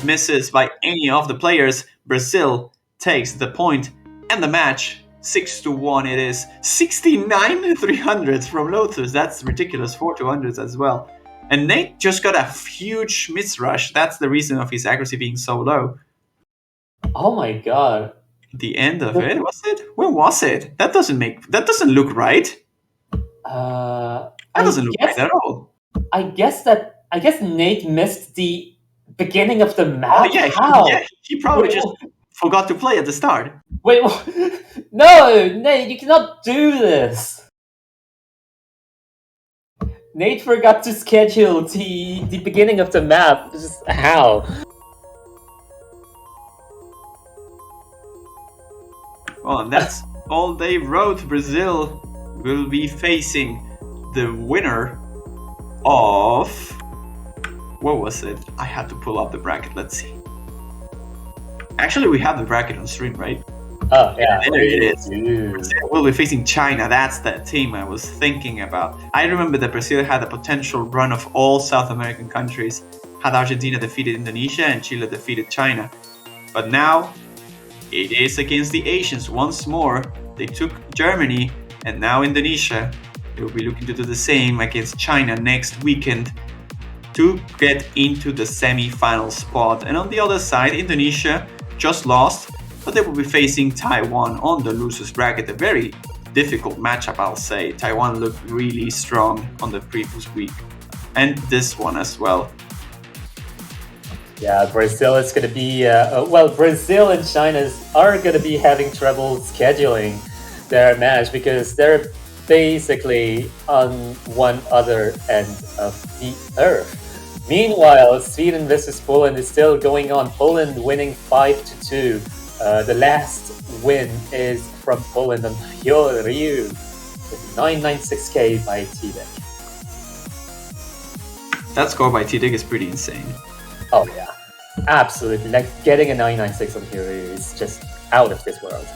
misses by any of the players. Brazil takes the point and the match 6-1 it is. 69 300s from Lotus, that's ridiculous. 4 200s as well. And Nate just got a huge miss rush. That's the reason of his accuracy being so low. Oh my god. The end of it, was it? Where was it? That doesn't look right. That doesn't look right at all. I guess Nate missed the beginning of the map. Oh yeah, how? He probably just forgot to play at the start. Wait, no, Nate, you cannot do this. Nate forgot to schedule the beginning of the map. Just how? Well, and that's all they wrote. Brazil will be facing the winner of... What was it? I had to pull up the bracket. Let's see. Actually, we have the bracket on stream, right? Oh, yeah. There it is. Brazil will be facing China. That's the team I was thinking about. I remember that Brazil had a potential run of all South American countries. Had Argentina defeated Indonesia and Chile defeated China. But now, it is against the Asians once more. They took Germany, and now Indonesia. They will be looking to do the same against China next weekend to get into the semi-final spot. And on the other side, Indonesia just lost, but they will be facing Taiwan on the losers bracket. A very difficult matchup, I'll say. Taiwan looked really strong on the previous week, and this one as well. Yeah, Brazil is going to be... Brazil and China are going to be having trouble scheduling their match because they're basically on one other end of the earth. Meanwhile, Sweden versus Poland is still going on. Poland winning 5-2. The last win is from Poland on Ryu with 996k by T-Deck. That score by T-Deck is pretty insane. Oh yeah, absolutely. Like getting a 996 on Ryu is just out of this world.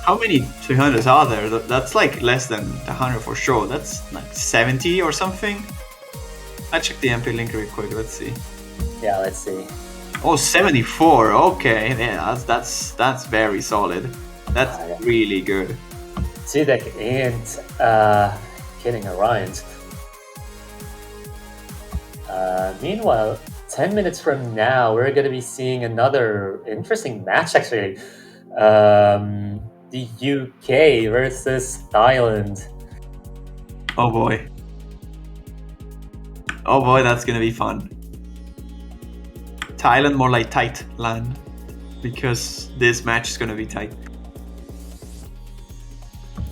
How many 300s are there? That's like less than 100 for sure. That's like 70 or something. I check the MP link real quick. Let's see. Yeah, let's see. Oh, 74. Okay, yeah, that's very solid. That's really good. Tudek ain't kidding around. Meanwhile, 10 minutes from now, we're going to be seeing another interesting match, actually. The UK versus Thailand. Oh boy. Oh boy, that's gonna be fun. Thailand more like tight land, because this match is gonna be tight.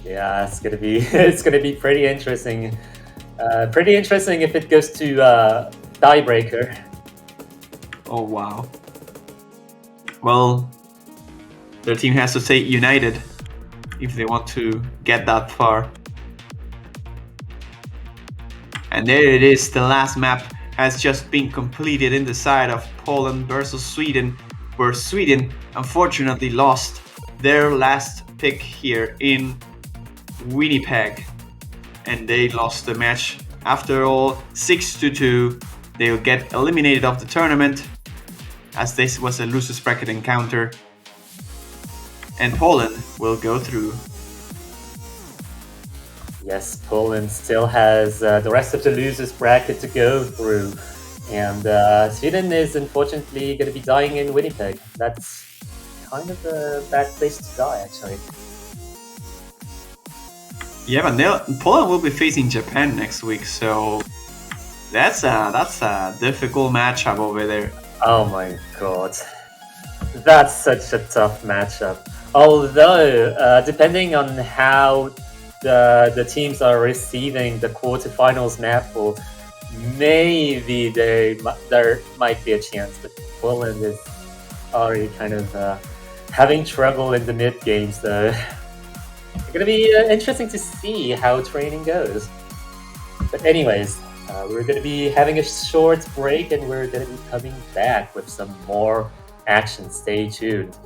Yeah, it's gonna be it's gonna be pretty interesting. Pretty interesting if it goes to tiebreaker. Oh wow. Well, their team has to stay united if they want to get that far. And there it is, the last map has just been completed in the side of Poland versus Sweden, where Sweden unfortunately lost their last pick here in Winnipeg. And they lost the match after all 6-2. They'll get eliminated of the tournament, as this was a losers bracket encounter. And Poland will go through. Yes, Poland still has the rest of the losers bracket to go through. And Sweden is unfortunately going to be dying in Winnipeg. That's kind of a bad place to die, actually. Yeah, but Poland will be facing Japan next week, so that's a difficult matchup over there. Oh my god. That's such a tough matchup. Although, depending on how the teams are receiving the quarterfinals map, or maybe there might be a chance, but Poland is already kind of having trouble in the mid games, though. It's gonna be interesting to see how training goes. But anyways, we're gonna be having a short break, and we're gonna be coming back with some more action. Stay tuned.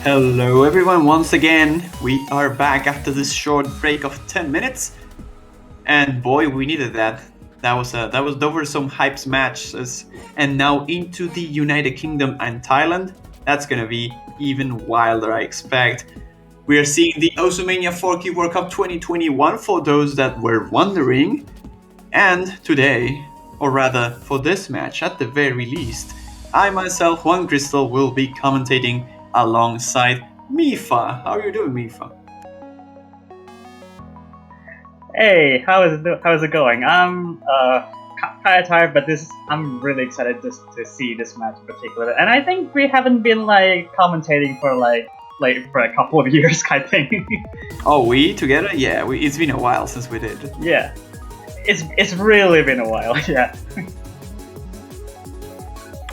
Hello everyone, once again, we are back after this short break of 10 minutes. And boy, we needed that. Those were some hypes matches. And now into the United Kingdom and Thailand. That's gonna be even wilder, I expect. We are seeing the Osumania 4K World Cup 2021 for those that were wondering. And today, or rather for this match at the very least, I myself, Juan Crystal, will be commentating alongside Mifa. How are you doing, Mifa? Hey, how's it going? I'm kind of tired, but I'm really excited just to see this match in particular. And I think we haven't been commentating for for a couple of years, I think. Oh, we together? Yeah, it's been a while since we did. Yeah, it's really been a while. Yeah.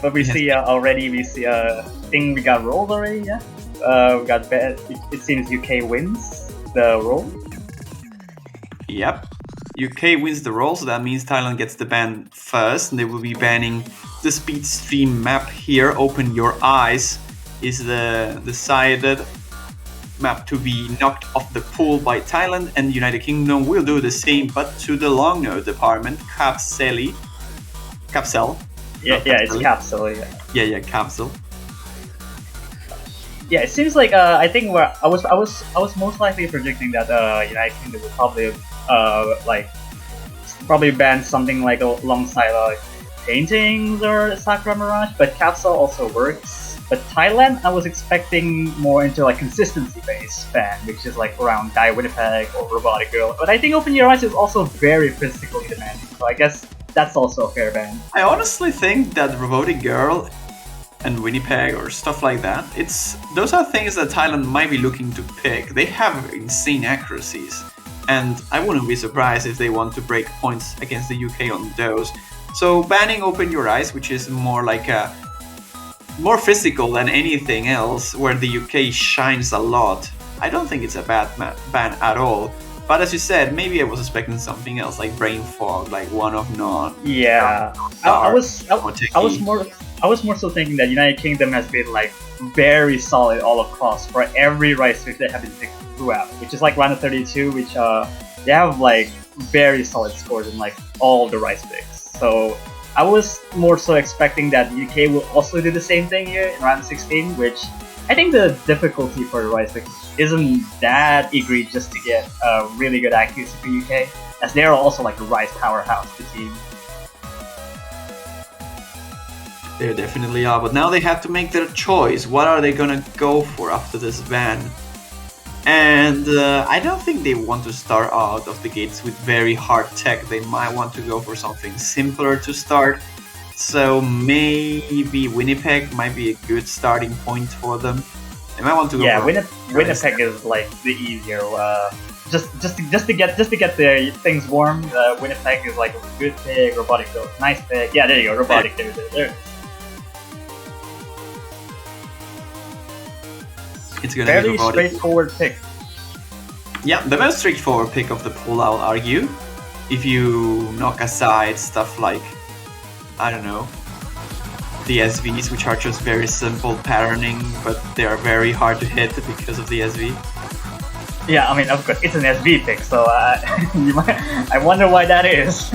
But we see already. We see I think we got rolled already. Yeah. We got bet. It seems UK wins the roll. Yep. UK wins the roll, so that means Thailand gets the ban first, and they will be banning the speed stream map here. Open Your Eyes is the decided map to be knocked off the pool by Thailand, and the United Kingdom will do the same, but to the long node department, Capsel. Yeah, it's Capsule. Yeah, Capsule. Yeah, it seems like I think I was most likely predicting that United Kingdom would probably probably ban something alongside paintings or Sakura Mirage, but Capsule also works. But Thailand, I was expecting more into consistency based ban, which is around Die Winnipeg or Robotic Girl. But I think Open Your Eyes is also very physically demanding, so I guess that's also a fair ban. I honestly think that Robotic Girl and Winnipeg or stuff like that, those are things that Thailand might be looking to pick. They have insane accuracies, and I wouldn't be surprised if they want to break points against the UK on those. So banning Open Your Eyes, which is more more physical than anything else, where the UK shines a lot, I don't think it's a bad ban at all. But as you said, maybe I was expecting something else, like Brain Fog, like One of None. Yeah, I was more so thinking that United Kingdom has been very solid all across for every rice pick that have been picked throughout, which is round of 32, which they have very solid scores in all the rice picks. So I was more so expecting that the UK will also do the same thing here in round 16, which I think the difficulty for the rice picks isn't that egregious to get really good accuracy for UK, as they are also the rice powerhouse, the team. They definitely are, but now they have to make their choice. What are they gonna go for after this ban? And I don't think they want to start out of the gates with very hard tech. They might want to go for something simpler to start. So maybe Winnipeg might be a good starting point for them. They might want to go. Yeah, Winnipeg is the easier. Just to get their things warm. Winnipeg is a good pick. Robotic Girl, nice pick. Yeah, there you go. Robotic. There. It's gonna Fairly be straightforward pick. Yeah, the most straightforward pick of the pool, I'll argue. If you knock aside stuff like, I don't know, the SVs, which are just very simple patterning, but they are very hard to hit because of the SV. Yeah, I mean, of course, it's an SV pick, so I wonder why that is.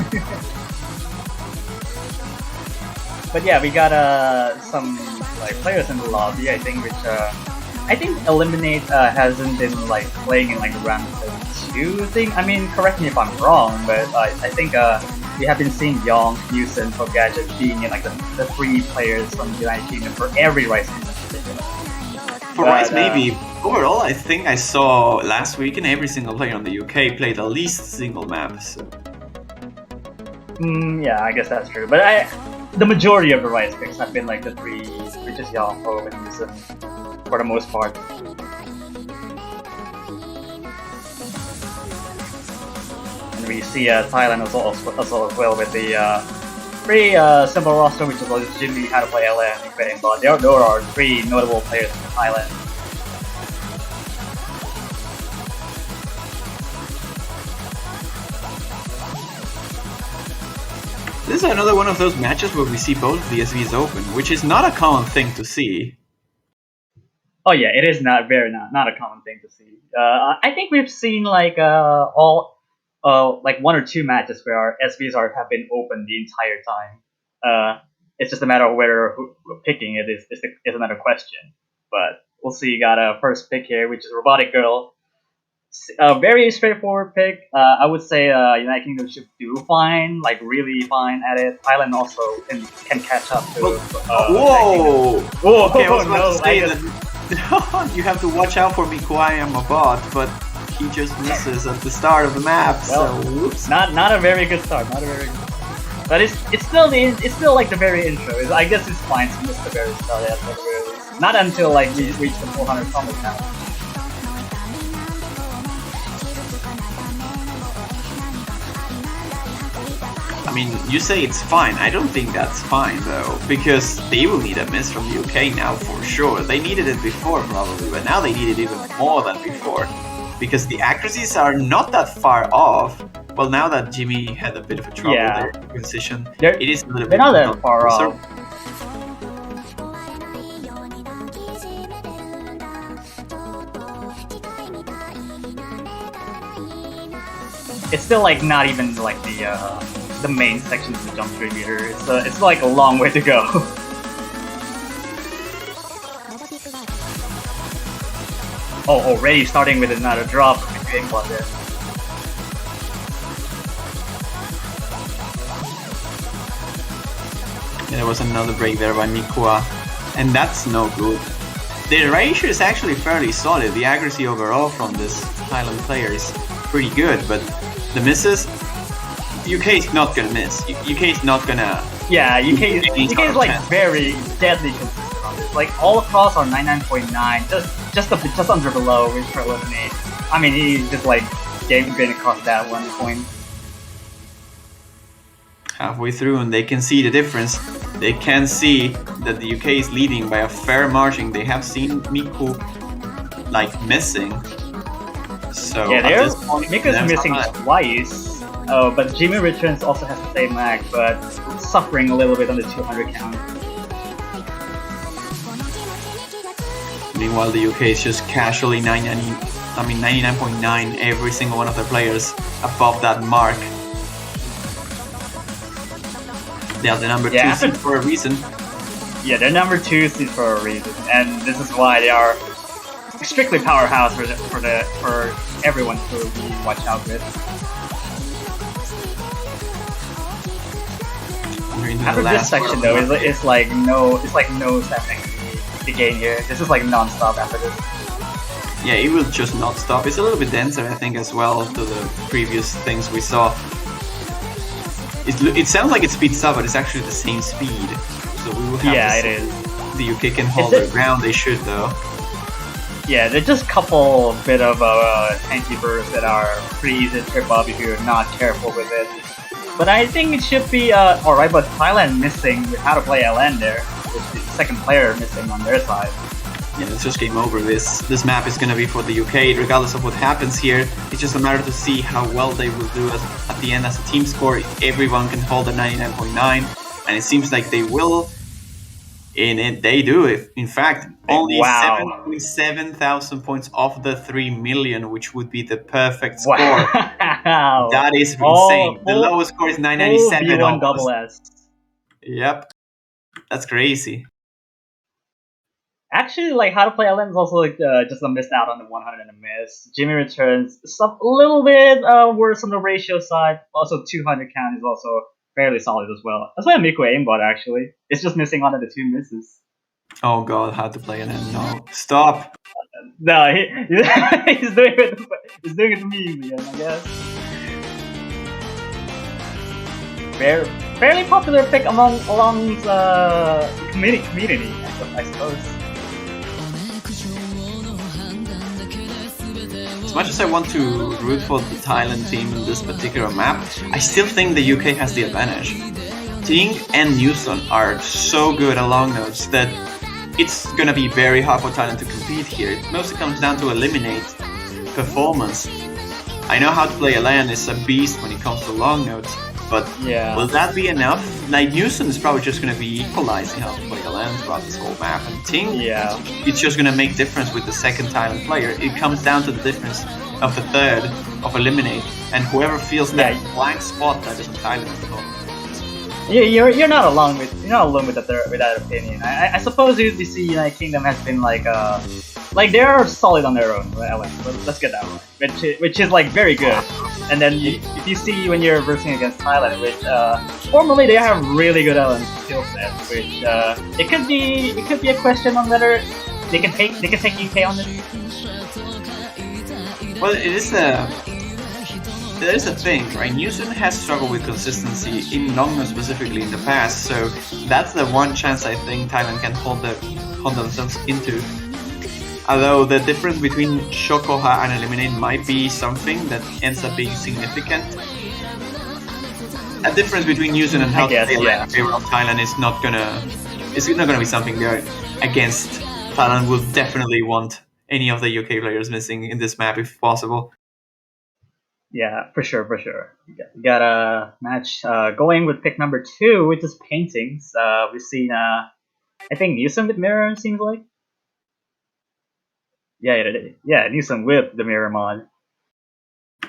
But yeah, we got some players in the lobby, I think, which I think Eliminate hasn't been playing in round 32 thing. I mean, correct me if I'm wrong, but I think we have been seeing Young, Houston, Gadget being in the three players from the United Kingdom for every Rice Kingdom. For Rise, maybe. Overall, I think I saw last weekend every single player on the UK played at least a single map. So. Yeah, I guess that's true. But the majority of the Rise picks have been like the three, which is Yahoo and Yusuf, for the most part. And we see Thailand as well with the pretty simple roster, which is Jimmy, how to play LN, and Ukraine, but there are three notable players in Thailand. This is another one of those matches where we see both of the SVs open, which is not a common thing to see. Oh yeah, it is not a common thing to see. I think we've seen like like one or two matches where our SVs have been open the entire time. It's just a matter of whether picking it is another question. But we'll see. Got a first pick here, which is Robotic Girl. A very straightforward pick. I would say United Kingdom should do fine, like really fine at it. Thailand also can catch up to. Whoa! Okay, I was about to say that. You have to watch out for Mikuai and Mabot, but he just misses at the start of the map. Well, so whoops. Not a very good start. Not a very good start. But it's still like the very intro. I guess it's fine to miss the very start at the very least. Not until like we reach the 400 combo count. I mean, you say it's fine. I don't think that's fine, though, because they will need a miss from the UK now for sure. They needed it before, probably, but now they need it even more than before, because the accuracies are not that far off. Well, now that Jimmy had a bit of a trouble there in position, it is a little bit not that far off. It's still like not even like the main section of the jump 3 meter. It's like a long way to go. Oh, already starting with another drop from the game bot there. There was another break there by Mikua, and that's no good. The ratio is actually fairly solid. The accuracy overall from this Thailand player is pretty good, but the misses, UK is not gonna miss. UK is not gonna. Yeah, UK is like very deadly consistent on this. Like all across are 99.9, just under below with per eliminate. I mean, he's just like getting across that 1 point. Halfway through, and they can see the difference. They can see that the UK is leading by a fair margin. They have seen Miku like missing. So yeah, Miku's missing twice. Oh, but Jimmy Returns also has the same mag, but suffering a little bit on the 200 count. Meanwhile, the UK is just casually 99.9 every single one of their players above that mark. They are the number 2 seed for a reason. Yeah, they're number 2 seed for a reason, and this is why they are strictly powerhouse for everyone to watch out with. After this section though, it's like no stopping the game here. This is like non-stop after this. Yeah, it will just not stop. It's a little bit denser, I think, as well to the previous things we saw. It sounds like it speeds up, but it's actually the same speed. So we will have it is. The UK can hold their ground. They should though. Yeah, there's just a couple bit of tanky bursts that are pretty easy to trip up if you're not careful with it. But I think it should be alright, but Thailand missing with how to play LN there, with the second player missing on their side. Yeah, it's just game over. This map is gonna be for the UK, regardless of what happens here. It's just a matter to see how well they will do at the end as a team score. Everyone can hold a 99.9, and it seems like they will. And they do it. In fact, only 7,700 points off the 3 million, which would be the perfect score. Wow. That is insane. The lowest score is 997. vv1126262347. Yep, that's crazy. Actually, like how to play LN is also like just a missed out on the 100 and a miss. Jimmy Returns a little bit worse on the ratio side. Also, 200 count is also fairly solid as well. That's why Miku aimbot actually. It's just missing one of the 2 misses. Oh god, how to play an end? No, stop. No, he's doing it. He's doing it to me again, I guess. Fairly popular pick among the community, I suppose. As much as I want to root for the Thailand team in this particular map, I still think the UK has the advantage. Ting and Newson are so good at long notes that it's gonna be very hard for Thailand to compete here. It mostly comes down to eliminate performance. I know how to play Alan is a beast when it comes to long notes, but will that be enough? Like Newson is probably just gonna be equalizing how to play Alan throughout this whole map, and Ting, it's just gonna make difference with the second Thailand player. It comes down to the difference of the third of eliminate, and whoever feels that blank spot that is on Thailand. You're not alone with that opinion. I suppose you see United Kingdom has been like they're solid on their own. Let's get that right. Which is like very good. And then if you see when you're versing against Thailand, which formally they have really good skill sets, which it could be a question on whether they can take UK on this. Well, there is a thing, right? Newson has struggled with consistency in long notes specifically in the past, so that's the one chance I think Thailand can hold themselves into. Although the difference between Shokoha and Eliminate might be something that ends up being significant. A difference between Newson and how they in favor of Thailand is not gonna be something they're against. Thailand will definitely want any of the UK players missing in this map if possible. Yeah, for sure. We got a match going with pick number 2, which is paintings. We've seen, I think Newsom with mirror, seems like. Yeah, Newsom with the mirror mod.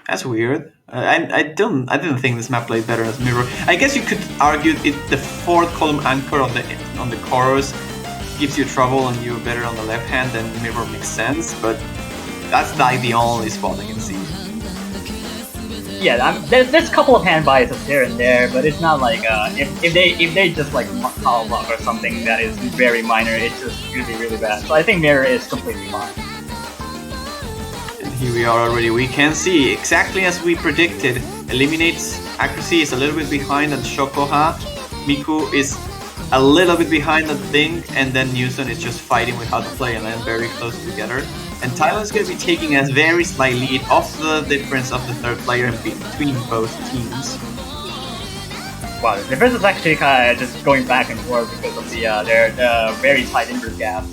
That's weird. I didn't think this map played better as mirror. I guess you could argue the 4th column anchor on the chorus gives you trouble and you're better on the left hand, then mirror makes sense, but that's like the only spot I can see. Yeah, there's a couple of hand biases here and there, but it's not like if they just like call block or something that is very minor, it's just gonna be really bad. So I think mirror is completely fine. And here we are already. We can see exactly as we predicted. Eliminates accuracy is a little bit behind on Shokoha. Miku is a little bit behind on Thing, and then Newson is just fighting with how to play and then very close together. And Thailand's going to be taking a very slight lead off the difference of the third player between both teams. Wow, the difference is actually kind of just going back and forth because of their very tight inverse gaps.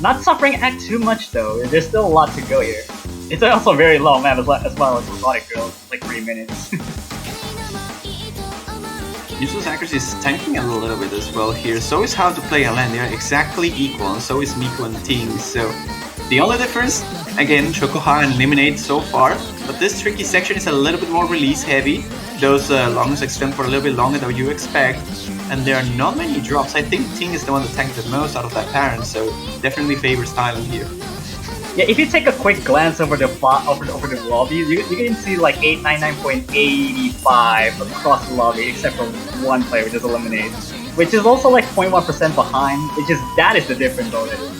Not suffering act too much though. There's still a lot to go here. It's also a very long map as well as robotic girl, like 3 minutes. Newson's accuracy is tanking a little bit as well here. So is how to play Alan. They are exactly equal, and so is Miku and Ting. So the only difference, again, Shokoha and Eliminate so far, but this tricky section is a little bit more release heavy. Those longs extend for a little bit longer than you expect, and there are not many drops. I think Ting is the one that tanked the most out of that parent, so definitely favors Thailand here. Yeah, if you take a quick glance over the lobby, you can see like 899.85 across the lobby, except for one player, which is Eliminate, which is also like 0.1% behind. That is the difference already.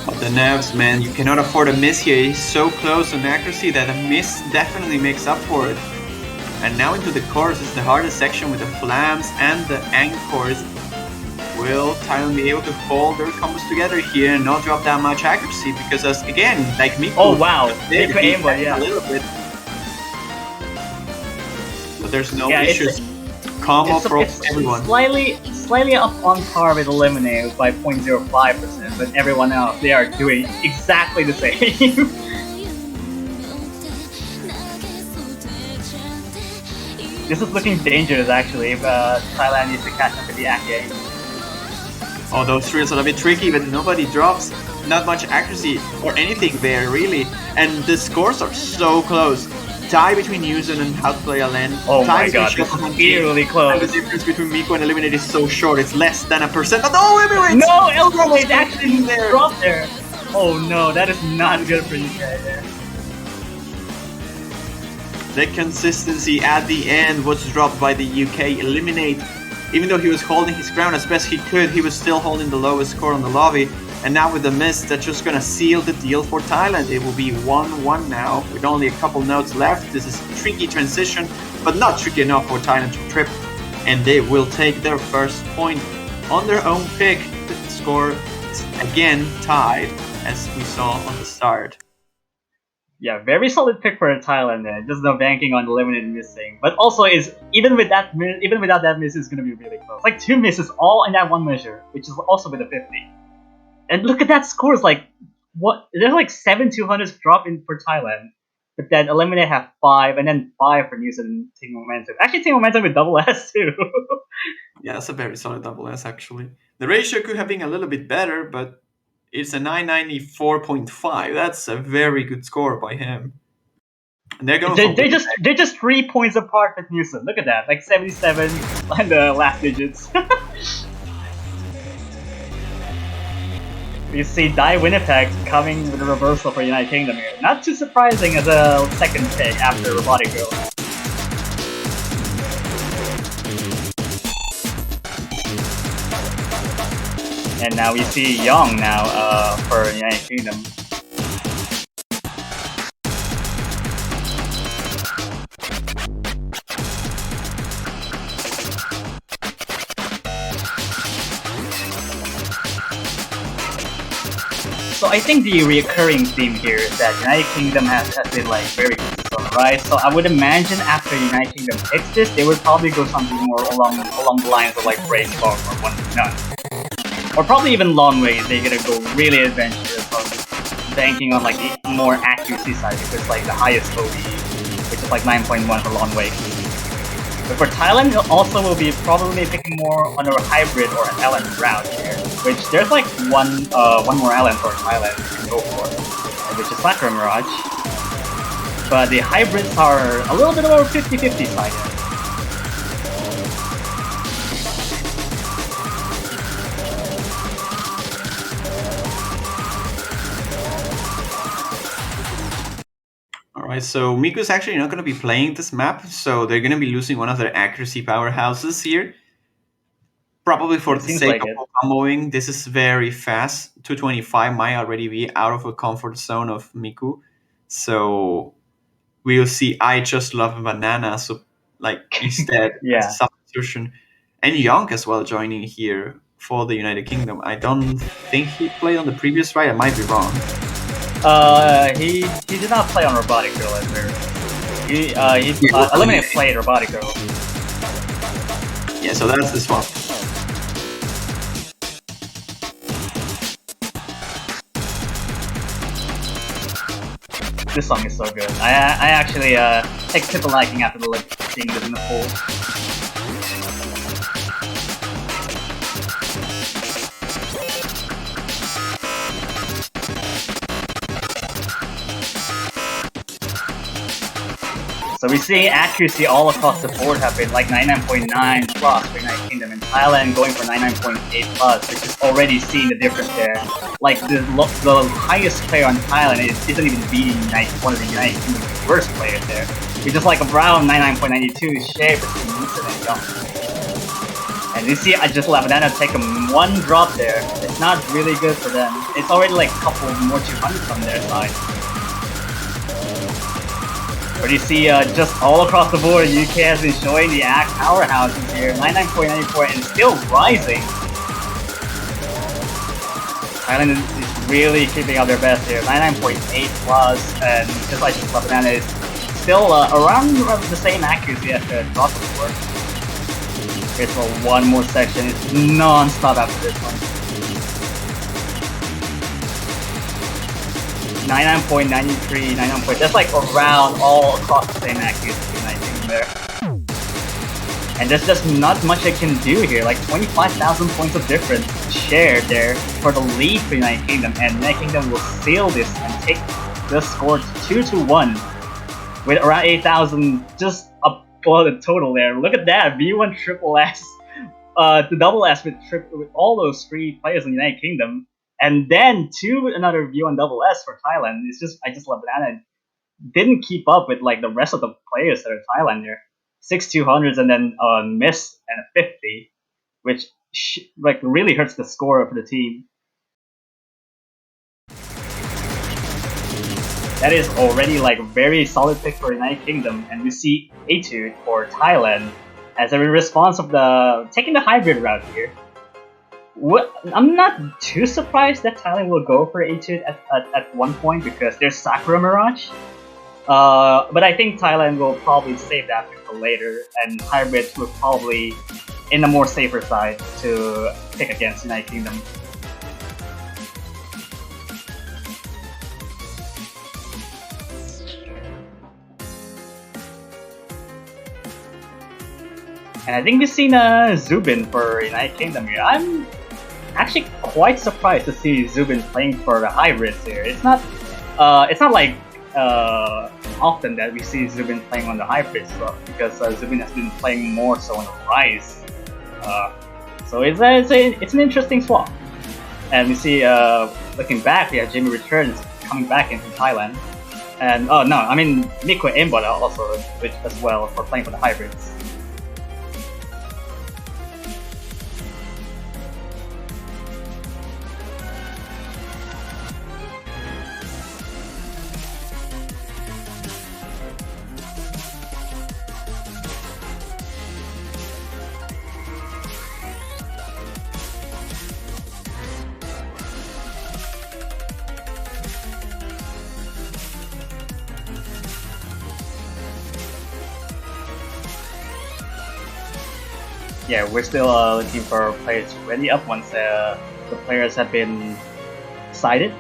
But the nerves, man, you cannot afford a miss here. He's so close on accuracy that a miss definitely makes up for it. And now into the chorus is the hardest section with the flams and the anchors. Will Thailand be able to hold their combos together here and not drop that much accuracy? Because as again, like Miku, oh wow, Miku aimbot, a little bit. But there's no issues. Combo for everyone. Slightly up on par with Eliminate by 0.05%, but everyone else, they are doing exactly the same. This is looking dangerous actually if Thailand needs to catch up with the Ake. Oh, those drills are a bit tricky, but nobody drops. Not much accuracy or anything there, really. And the scores are so close. Tie between Newson and how to play Alan. Oh my god, this is eerily close. And the difference between Miku and Eliminate is so short, it's less than 1%. But no, Eliminate! No, Eliminate actually dropped there. Oh no, that is not good for you guys there. The consistency at the end was dropped by the UK. Eliminate Even though he was holding his ground as best he could, he was still holding the lowest score on the lobby. And now with the miss, that's just going to seal the deal for Thailand. It will be 1-1 now, with only a couple notes left. This is a tricky transition, but not tricky enough for Thailand to trip. And they will take their first point on their own pick. The score is again tied, as we saw on the start. Yeah, very solid pick for Thailand there. Just no banking on the limited missing. But also, is even without that miss, it's gonna be really close. Like 2 misses all in that one measure, which is also with a 50. And look at that score! It's like what? There's like 7 200s drop in for Thailand, but then Eliminate have 5, and then 5 for New Zealand Team Momentum. Actually, Team Momentum with double S too. Yeah, that's a very solid double S actually. The ratio could have been a little bit better, but it's a 994.5. That's a very good score by him. And they're going they're just 3 points apart with New Zealand. Look at that, like 77 on the last digits. You see Die Winnipeg coming with a reversal for United Kingdom here. Not too surprising as a second pick after Robotic Girl. And now we see Young now for United Kingdom. So I think the recurring theme here is that United Kingdom has been like very consistent on the rise. So I would imagine after United Kingdom picks this, they would probably go something more along the lines of like Brainstorm or One to None. Or probably even Long Way, they're gonna go really adventurous on banking on like the more accuracy side because like the highest OE, which is like 9.1 for Long Way. But for Thailand, it also will be probably picking more on a hybrid or an LN route here, which there's like one more LN for Thailand you can go for, which is Slacker Mirage. But the hybrids are a little bit over 50-50 side. Alright, so Miku's actually not going to be playing this map, so they're going to be losing one of their accuracy powerhouses here. Probably for the sake of comboing. This is very fast. 225 might already be out of a comfort zone of Miku. So we'll see I Just Love Banana, so like instead as a substitution. And Young as well joining here for the United Kingdom. I don't think he played on the previous ride, I might be wrong. He did not play on Robotic Girl as well. He Eliminate played Robotic Girl. Yeah, so that's the swap. This song is so good. I actually take tip of liking after seeing this in the pool. So we see accuracy all across the board have been like 99.9 plus for United Kingdom, and Thailand going for 99.8 plus, which is already seeing the difference there. Like the highest player on Thailand isn't even beating one of the United Kingdom's worst players there. It's just like around 99.92 share between Newton and Young. And you see I Just Love Banana take one drop there. It's not really good for them. It's already like a couple more 200s on their side. But you see, just all across the board, UK has been showing the powerhouses here. 99.94 and still rising. Thailand is really keeping up their best here. 99.8 plus, and Just Love Banana is still around the same accuracy as the drop before. Here's for one more section. It's non-stop after this one. 99.93, 99. That's like around all across the same accuracy, I think there. And there's just not much I can do here. Like 25,000 points of difference shared there for the lead for United Kingdom, and United Kingdom will seal this and take the score to 2-1 with around 8,000 just above the total there. Look at that, V1 triple S, the double S with all those 3 players in the United Kingdom. And then another V1 double S for Thailand. It's just I Just Love Banana didn't keep up with like the rest of the players that are Thailand there. 6 200s and then a miss and a 50. which like really hurts the score for the team. That is already like a very solid pick for United Kingdom, and we see Etude for Thailand as a response of the taking the hybrid route here. I'm not too surprised that Thailand will go for Etude at one point because there's Sakura Mirage. But I think Thailand will probably save that for later, and hybrids will probably in the more safer side to pick against United Kingdom. And I think we've seen Zubin for United Kingdom here. I'm actually quite surprised to see Zubin playing for the hybrids here. It's not like often that we see Zubin playing on the hybrids, because Zubin has been playing more so on the Rise. So it's an interesting swap. And we see, looking back, we have Jimmy Returns coming back into Thailand. And oh no, I mean Miko Aimbot also as well for playing for the hybrids. Yeah, we're still looking for players ready up once the players have been decided.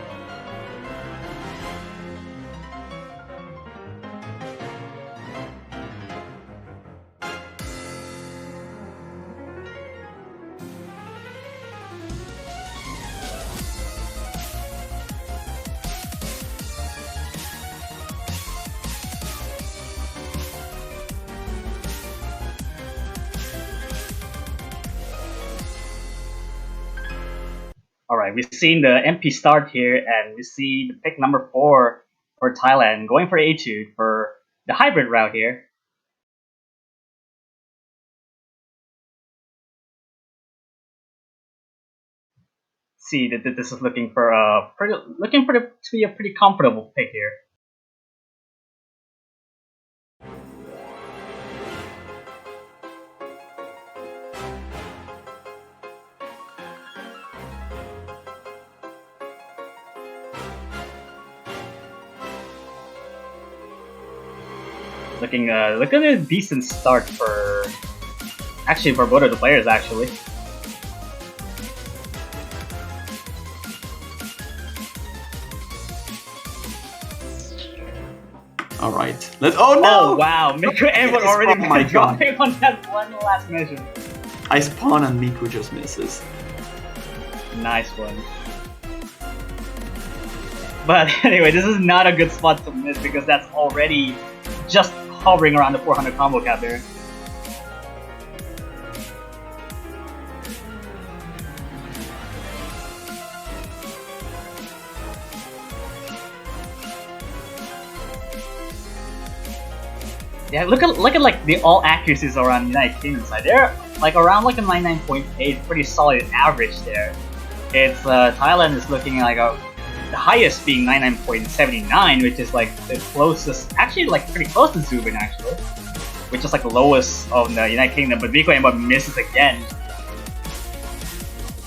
Alright, we've seen the MP start here, and we see the pick number 4 for Thailand going for Etude for the hybrid route here. See that this is looking for to be a pretty comfortable pick here. Looking at a decent start for both of the players actually. All right, let's. Oh no! Oh wow, Miku Aimbot already dropping on that one last mission. I spawn and Miku just misses. Nice one. But anyway, this is not a good spot to miss because that's already just hovering around the 400 combo cap there. Yeah, look at like the all accuracies around United Kingdom side. They're like around like a 99.8, pretty solid average there. It's Thailand is looking like the highest being 99.79, which is like the closest, actually like pretty close to Zubin actually, which is like the lowest of the United Kingdom. But Miko Aimbot misses again.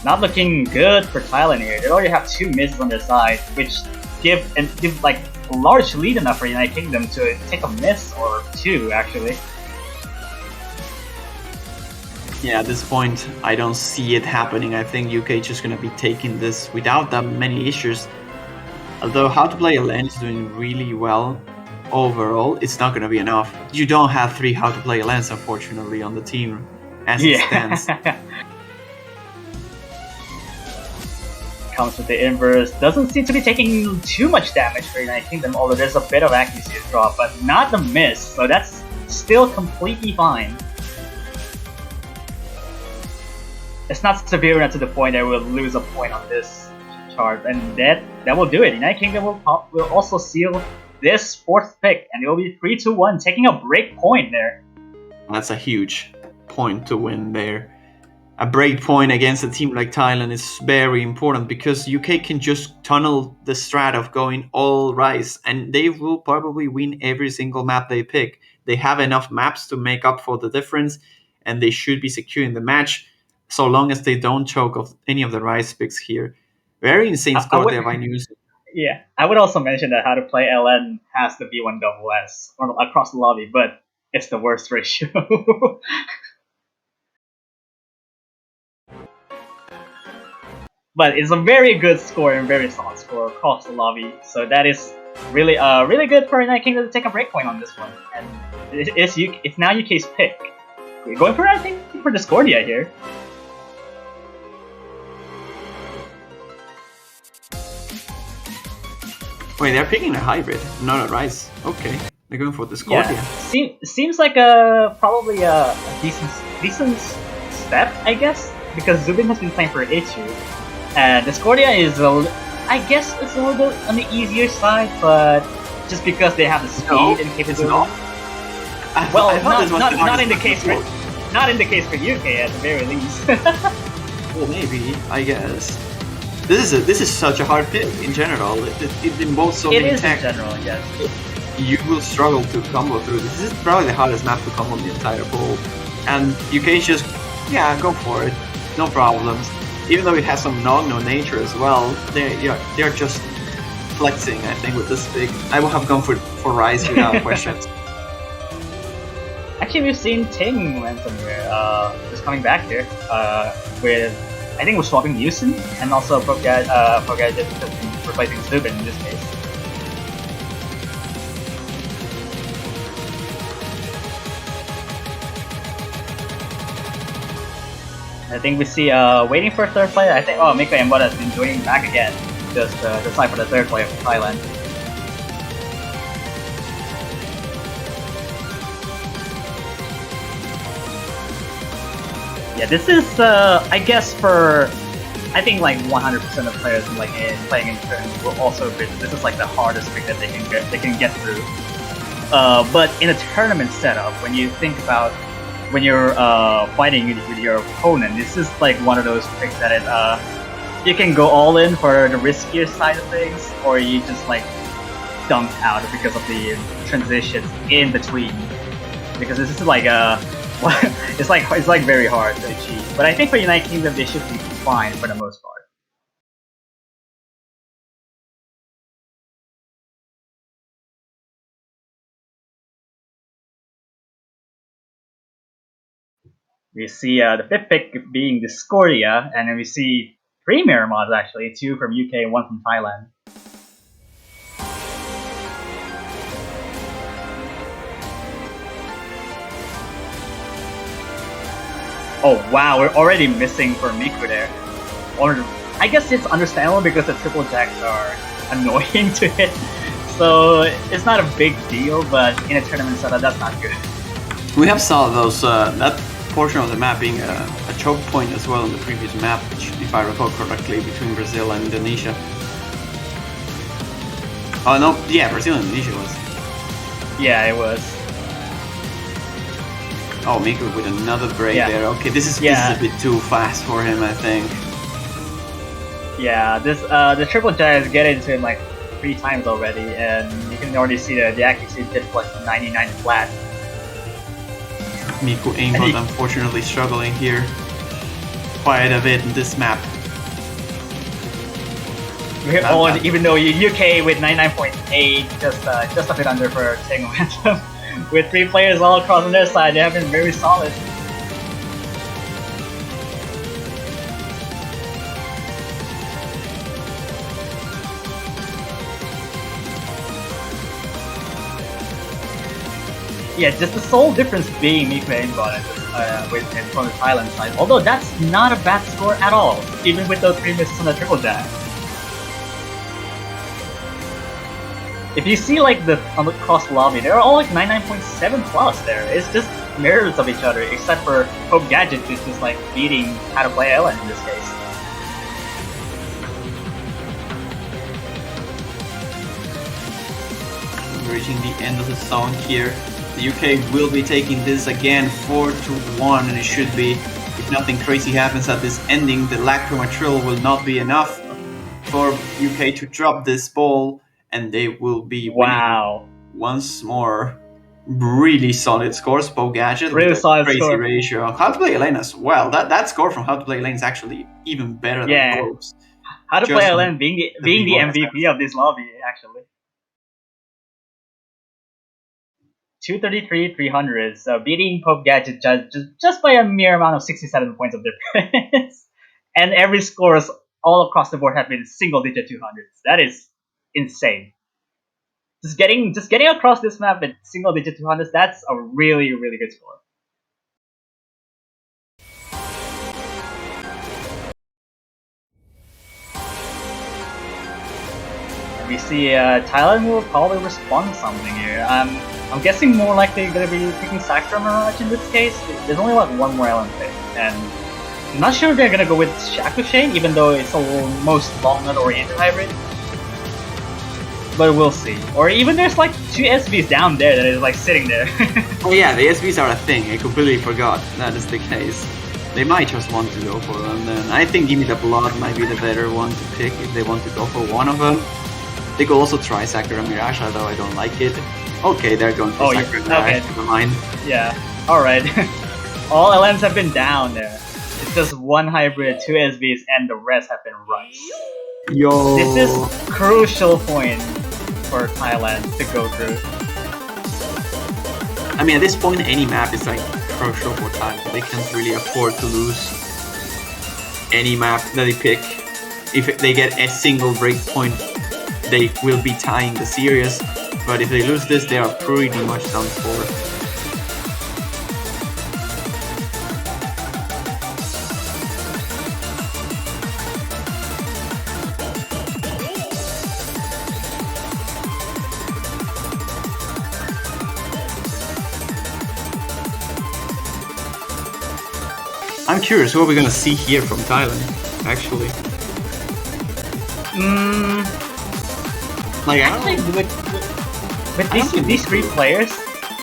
Not looking good for Thailand here. They already have 2 misses on their side, which give like a large lead enough for United Kingdom to take a miss or 2 actually. Yeah, at this point, I don't see it happening. I think UK just gonna be taking this without that many issues. Although How to Play a Lane is doing really well overall, it's not gonna be enough. You don't have 3 How to Play a Lens, unfortunately, on the team as it stands. Comes with the inverse. Doesn't seem to be taking too much damage for United Kingdom, although there's a bit of accuracy drop, but not the miss, so that's still completely fine. It's not severe enough to the point that we'll lose a point on this chart, and that will do it. United Kingdom will also seal this 4th pick, and it will be 3-1, taking a break point there. That's a huge point to win there. a break point against a team like Thailand is very important, because UK can just tunnel the strat of going all Rise, and they will probably win every single map they pick. They have enough maps to make up for the difference, and they should be securing the match so long as they don't choke off any of the Rise picks here. Very insane score there by News. Yeah, I would also mention that how to play LN has the v1SS across the lobby, but it's the worst ratio. But it's a very good score and very solid score across the lobby, so that is really really good for United Kingdom to take a breakpoint on this one. And it's now UK's pick. We're going for, I think, for Discordia here. Wait, they're picking a hybrid, not a Rise. Okay, they're going for Discordia. Yeah, seems like probably a decent step, I guess, because Zubin has been playing for Ichu, and Discordia is I guess it's a little bit on the easier side, but just because they have the speed and capability. Well, not in the case for UK at the very least. Well, maybe, I guess. This is such a hard pick in general. It involves so many tech. In general, yes. You will struggle to combo through this. This is probably the hardest map to combo in the entire pool. And UK just, yeah, go for it. No problems. Even though it has some no nature as well, they're just flexing, I think, with this pick. I will have gone for Rise without questions. Actually, we've seen Ting momentum here, just coming back here, with, I think we're swapping Yusin, and also Progadget replacing Zubin in this case. I think we see, waiting for a third player. I think, Mika and Wada has been joining back again, just decide for the third player for Thailand. Yeah, this is, I guess for, I think like 100% of players playing in tournaments will also agree that this is like the hardest pick that they can get through. But in a tournament setup, when you think about when you're fighting with your opponent, this is like one of those picks that you can go all in for the riskier side of things, or you just like dump out because of the transitions in between. Because this is like it's like very hard to achieve. But I think for United Kingdom they should be fine for the most part. We see the fifth pick being Discordia, and then we see 3 mirror mods actually, 2 from UK and 1 from Thailand. Oh wow, we're already missing for Miku there. Or I guess it's understandable because the triple jacks are annoying to hit, so it's not a big deal. But in a tournament setup, that's not good. We have saw those that portion of the map being a choke point as well in the previous map, which, if I recall correctly, between Brazil and Indonesia. Oh no, yeah, Brazil and Indonesia was. Yeah, it was. Oh, Miku with another break there. Okay, this is a bit too fast for him, I think. Yeah, this the triple jacks get into him like 3 times already, and you can already see the accuracy dip like 99 flat. Miku aimbot unfortunately struggling here quite a bit in this map. Even though UK with 99.8, just a bit under for Ting momentum. With 3 players all across on their side, they have been very solid. Yeah, just the sole difference being Miku aimbot from the Thailand side. Although that's not a bad score at all, even with those 3 misses on the triple jack. If you see like on the cross lobby, they're all like 99.7 plus there. It's just mirrors of each other, except for Hope Gadget, who's just like beating how to play Ellen in this case. Reaching the end of the song here. The UK will be taking this again 4-1, and it should be if nothing crazy happens at this ending, the Lacrima Trill will not be enough for UK to drop this ball, and they will be winning once more. Really solid score, Spoke Gadget really with a solid crazy score. ratio. How to Play Elaine as well. That score from How to Play Elaine is actually even better than Globes. How to Play Elaine being the MVP of this lobby, actually. 233, 300, so beating Pope Gadget just by a mere amount of 67 points of difference. And every scores all across the board have been single-digit 200s. That is insane. Just getting across this map with single-digit 200s, that's a really, really good score. We see Thailand will probably respond to something here. I'm guessing more likely going to be picking Sakura Mirage in this case. There's only like one more element pick, and I'm not sure if they're going to go with Shaku Chain, even though it's a most long nut oriented hybrid. But we'll see. Or even there's like 2 SBs down there that is like sitting there. Oh yeah, the SBs are a thing. I completely forgot that is the case. They might just want to go for them then. I think Gimme the Blood might be the better one to pick if they want to go for one of them. They could also try Sakura Mirage, although I don't like it. Okay, they're going for Sakura Mirage, never mind. Yeah, alright. All LMs have been down there. It's just one hybrid, 2 SBs, and the rest have been rice. Yo! This is crucial point for Thailand to go through. I mean, at this point, any map is like crucial for Thailand. They can't really afford to lose any map that they pick. If they get a single breakpoint, they will be tying the series, but if they lose this, they are pretty much done for. I'm curious, what are we gonna see here from Thailand, actually? Like, actually, with these 3 players,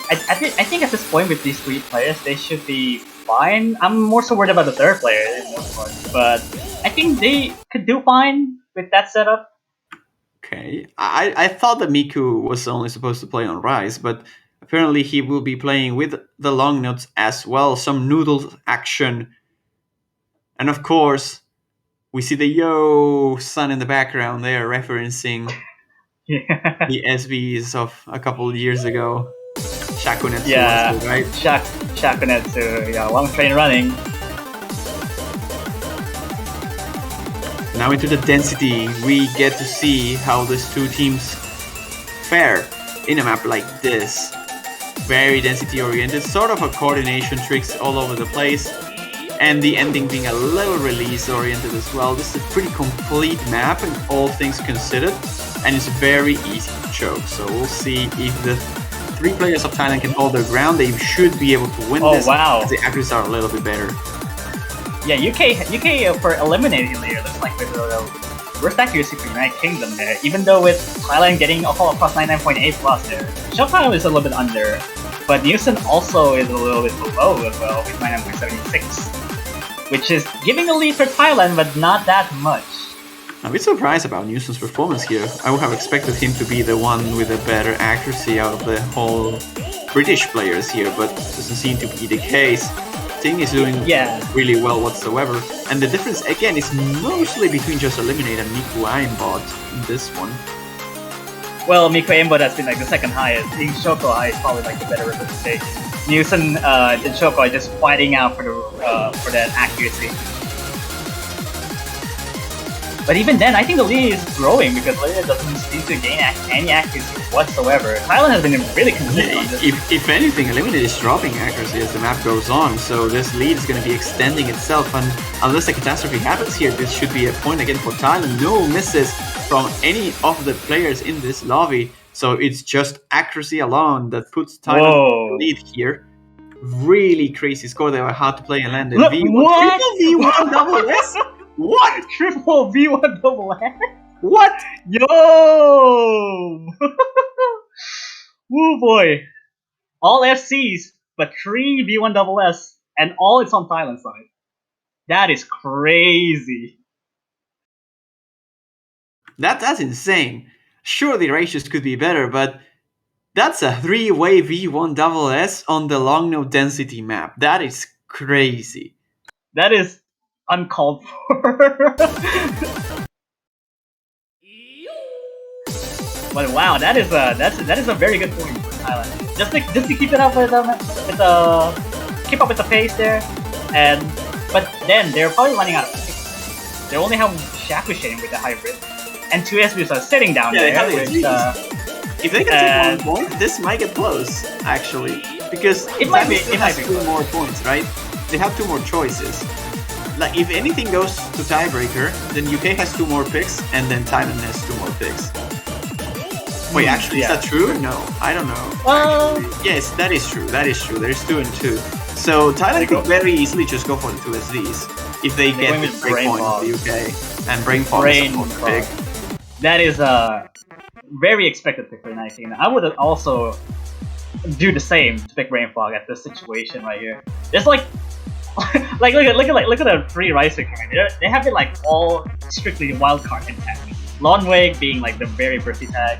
I think at this point with these 3 players, they should be fine. I'm more so worried about the 3rd player in most parts, but I think they could do fine with that setup. Okay, I thought that Miku was only supposed to play on Rise, but apparently he will be playing with the long nuts as well, some noodles action. And of course, we see the Yo sun in the background there referencing the SBs of a couple of years ago. Shakunetsu, right? Shakunetsu, yeah, long train running. Now into the density, we get to see how these 2 teams fare in a map like this. Very density oriented, sort of a coordination tricks all over the place, and the ending being a little release oriented as well. This is a pretty complete map in all things considered, and it's very easy to choke. So we'll see if the 3 players of Thailand can hold their ground. They should be able to win this. Wow. The accuracy are a little bit better. Yeah, UK for eliminating layer looks like with the worst accuracy for United Kingdom there. Even though with Thailand getting a whole across 99.8 plus there, Showtime is a little bit under, but Newson also is a little bit below as well with 99.76, which is giving a lead for Thailand, but not that much. I'm a bit surprised about Newson's performance here. I would have expected him to be the one with a better accuracy out of the whole British players here, but doesn't seem to be the case. Ting is doing really well whatsoever, and the difference again is mostly between just Eliminate and Miku Aimbot in this one. Well, Miku Aimbot has been like the 2nd highest. I think Shoko High is probably like the better representation. Newson and Shoko are just fighting out for that accuracy. But even then, I think the lead is growing because Lydia doesn't seem to gain any accuracy whatsoever. Thailand has been really consistent on this. If anything, Eliminate is dropping accuracy as the map goes on, so this lead is going to be extending itself, and unless a catastrophe happens here, this should be a point again for Thailand. No misses from any of the players in this lobby, so it's just accuracy alone that puts Thailand in the lead here. Really crazy score there. Hard to play and land. What? V1 double S? What? Triple V1 double S? What? Yo! Woo boy. All FCs, but 3 V1 double S, and all it's on Thailand side. That is crazy. That's insane. Sure, the ratios could be better, but that's a three-way v1SS on the long node density map. That is crazy. That is uncalled for. But wow, that is a very good point for Thailand. Just to keep it up keep up with the pace there, but then they're probably running out of picks. They only have Shakushin with the hybrid, and two SBs are sitting down there. If they can take 1 point, this might get close actually, because it might be two more points, right? They have two more choices. Like if anything goes to tiebreaker, then UK has 2 more picks, and then Thailand has 2 more picks. Wait, actually, is that true? No, I don't know. Yes, that is true. That is true. There's 2 and 2. So Thailand could very easily just go for the 2 SDs if they get the break point of the UK, and Brain Fog is a pick. That is a very expected pick for 19. I would also do the same to pick Brain Fog at this situation right here. It's like look at the 3 Rice picks. They have it like all strictly wildcard intact. Lawn Wake being like the very birthday tag.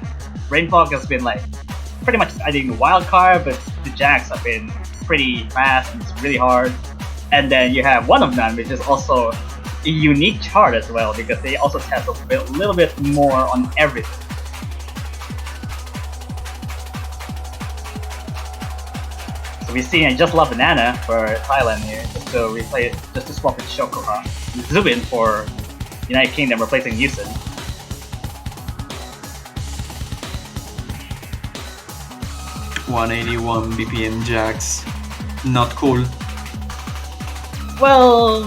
Brain Fog has been like pretty much I think the wild card, but the Jacks have been pretty fast and it's really hard. And then you have One of None, which is also a unique chart as well because they also test a little bit more on everything. So we're seeing I Just Love Banana for Thailand here, just to swap with Shokoha. Zubin for United Kingdom replacing Yusin. $181 BPM Jacks. Not cool. Well,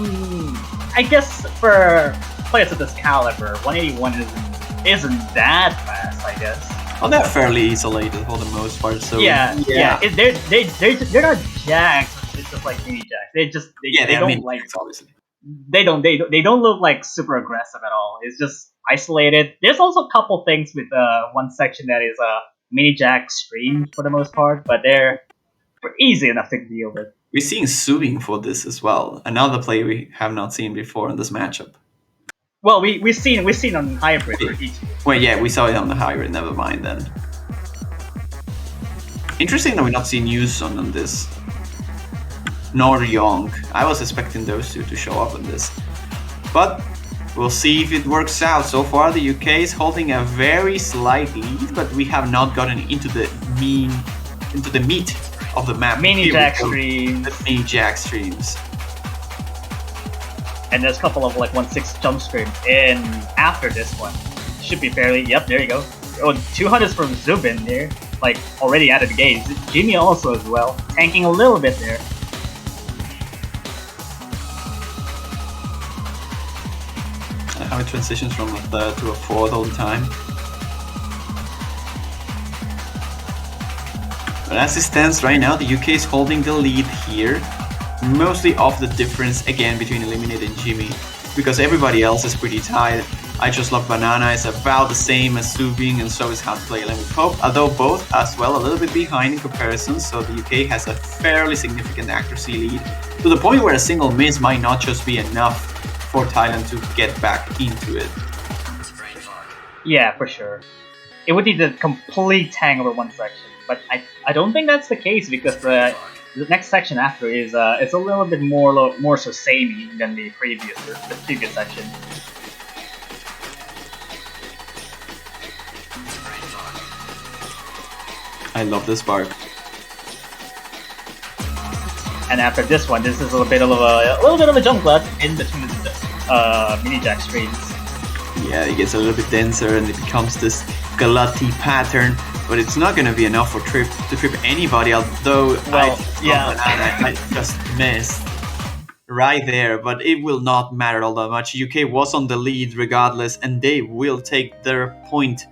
I guess for players of this caliber, 181 isn't that fast, I guess. Oh, they're fairly isolated for the most part. So yeah. They're not jacks. It's just like mini jacks. They don't like jacks, obviously. They don't look like super aggressive at all. It's just isolated. There's also a couple things with one section that is mini jack stream for the most part, but they're easy enough to deal with. We're seeing Subing for this as well. Another play we have not seen before in this matchup. Well, we've seen on hybrid. Well, yeah, we saw it on the hybrid. Never mind then. Interesting that we're not seeing Yusun on this. Nor Young. I was expecting those two to show up in this, but we'll see if it works out. So far, the UK is holding a very slight lead, but we have not gotten into the meat of the map. Mini jack streams. The mini jack streams. And there's a couple of like 1/6 jump streams in after this one. Should be fairly. Yep, there you go. Oh, 200s from Zubin there, like already out of the gate. Jimmy also as well, tanking a little bit there. How it transitions from a 3rd to a 4th all the time. But as it stands right now, the UK is holding the lead here, mostly off the difference again between Eliminate and Jimmy, because everybody else is pretty tight. I Just Love Banana is about the same as Subing, and so is How to Play Alone with Pope, although both as well a little bit behind in comparison, so the UK has a fairly significant accuracy lead, to the point where a single miss might not just be enough for Thailand to get back into it. Yeah, for sure. It would need a complete tank over one section, but I don't think that's the case because the next section after is it's a little bit more so samey than the previous section. I love this spark. And after this one, this is a little bit of a jump glut in between the mini jack streams. Yeah, it gets a little bit denser and it becomes this gluty pattern, but it's not gonna be enough for to trip anybody. Although I just missed right there, but it will not matter all that much. UK was on the lead regardless, and they will take their point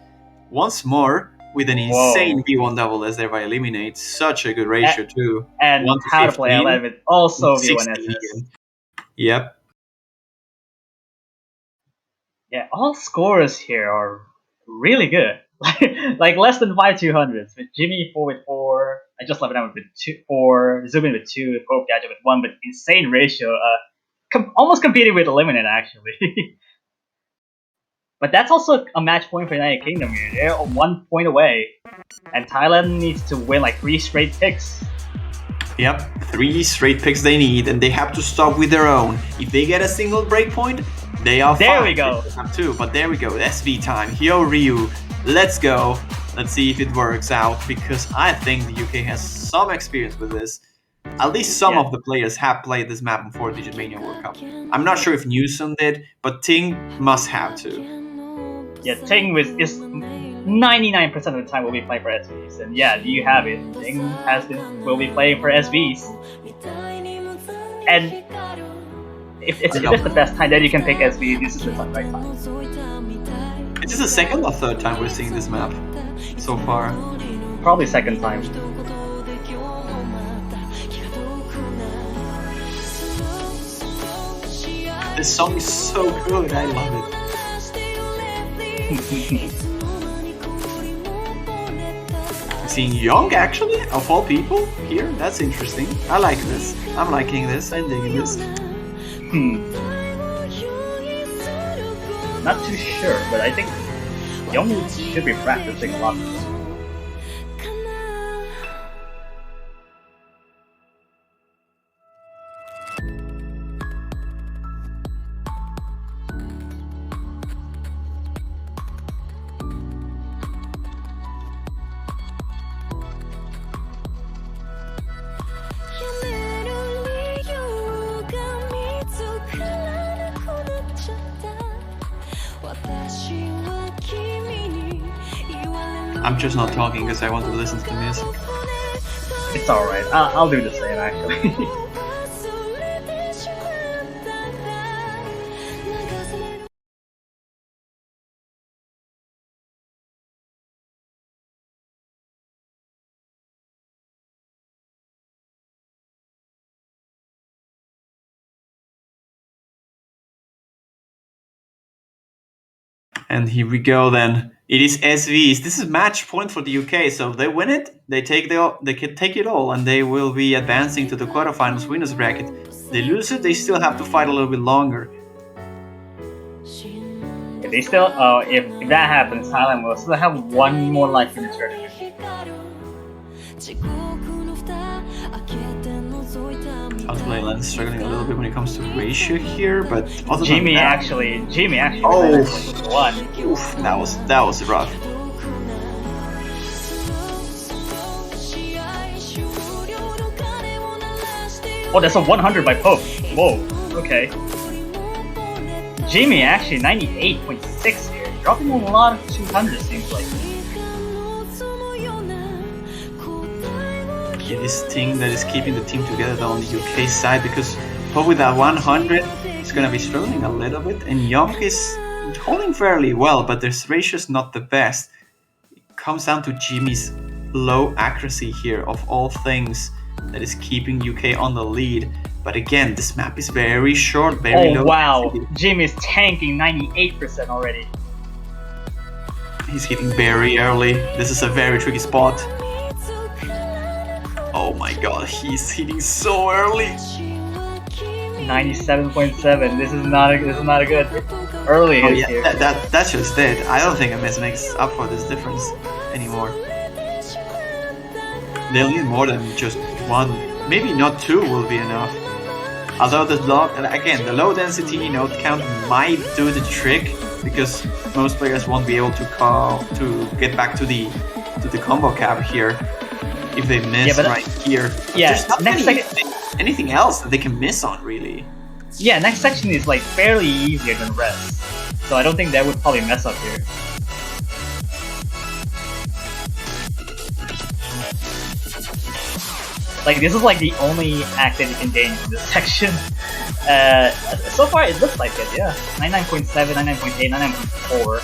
once more. With an insane V1 double as thereby eliminates. Such a good ratio too. And How to Play 11 also V1 SS. Yep. Yeah, all scores here are really good. Like less than 5/200s. With Jimmy 4 with 4, I Just Love It with 4, Zubin with 2, Pope Gadget with 1, but insane ratio. almost competing with Eliminate actually. But that's also a match point for United Kingdom here. They're 1 point away, and Thailand needs to win like 3 straight picks. Yep, 3 straight picks they need, and they have to stop with their own. If they get a single breakpoint, they are there fine. We go. They have 2, but there we go. SV time. Hyo Ryu. Let's go. Let's see if it works out, because I think the UK has some experience with this. At least some of the players have played this map in 4-Digit Mania World Cup. I'm not sure if Newsom did, but Ting must have to. Yeah, Ting is 99% of the time will be playing for SVs, and yeah, you have it. Ting will be playing for SVs, and if it's the best time that you can pick SV, this is the right time. Is this the second or third time we're seeing this map so far? Probably second time. This song is so good, I love it. I'm seeing Young actually, of all people, here. That's interesting. I like this. I'm liking this. I'm digging this. Not too sure, but I think Young should be practicing a lot. I'm just not talking because I want to listen to the music. It's alright, I'll do the same actually. And here we go then. It is SVs. This is match point for the UK. So if they win it, they can take it all, and they will be advancing to the quarterfinals winners bracket. If they lose it, they still have to fight a little bit longer. If they still, if that happens, Thailand will still have 1 more life in the tournament. Outplayland is struggling a little bit when it comes to ratio here, but other Jimmy than that, actually oh, won. Oof, that was rough. Oh, that's a 100 by Pope. Whoa. Okay. Jimmy actually 98.6 here, dropping a lot of 200 seems like. Yeah, this thing that is keeping the team together though on the UK side, because Pope with that 100 is gonna be struggling a little bit, and Young is holding fairly well, but this ratio is not the best. It comes down to Jimmy's low accuracy here of all things that is keeping UK on the lead. But again, this map is very short, very low. Oh wow, Jimmy's tanking 98% already. He's hitting very early. This is a very tricky spot. Oh my god, he's hitting so early. 97.7. This is not a good early hit yeah, here. that's just it. I don't think MS makes up for this difference anymore. They'll need more than just 1, maybe not 2 will be enough. Although the low density node count might do the trick, because most players won't be able to get back to the combo cap here if they miss right here. Yeah, there's not anything else that they can miss on really. Yeah, next section is like fairly easier than the rest, so I don't think that would probably mess up here. Like, this is like the only act that you can gain from this section. So far it looks like it, yeah. 99.7, 99.8, 99.4.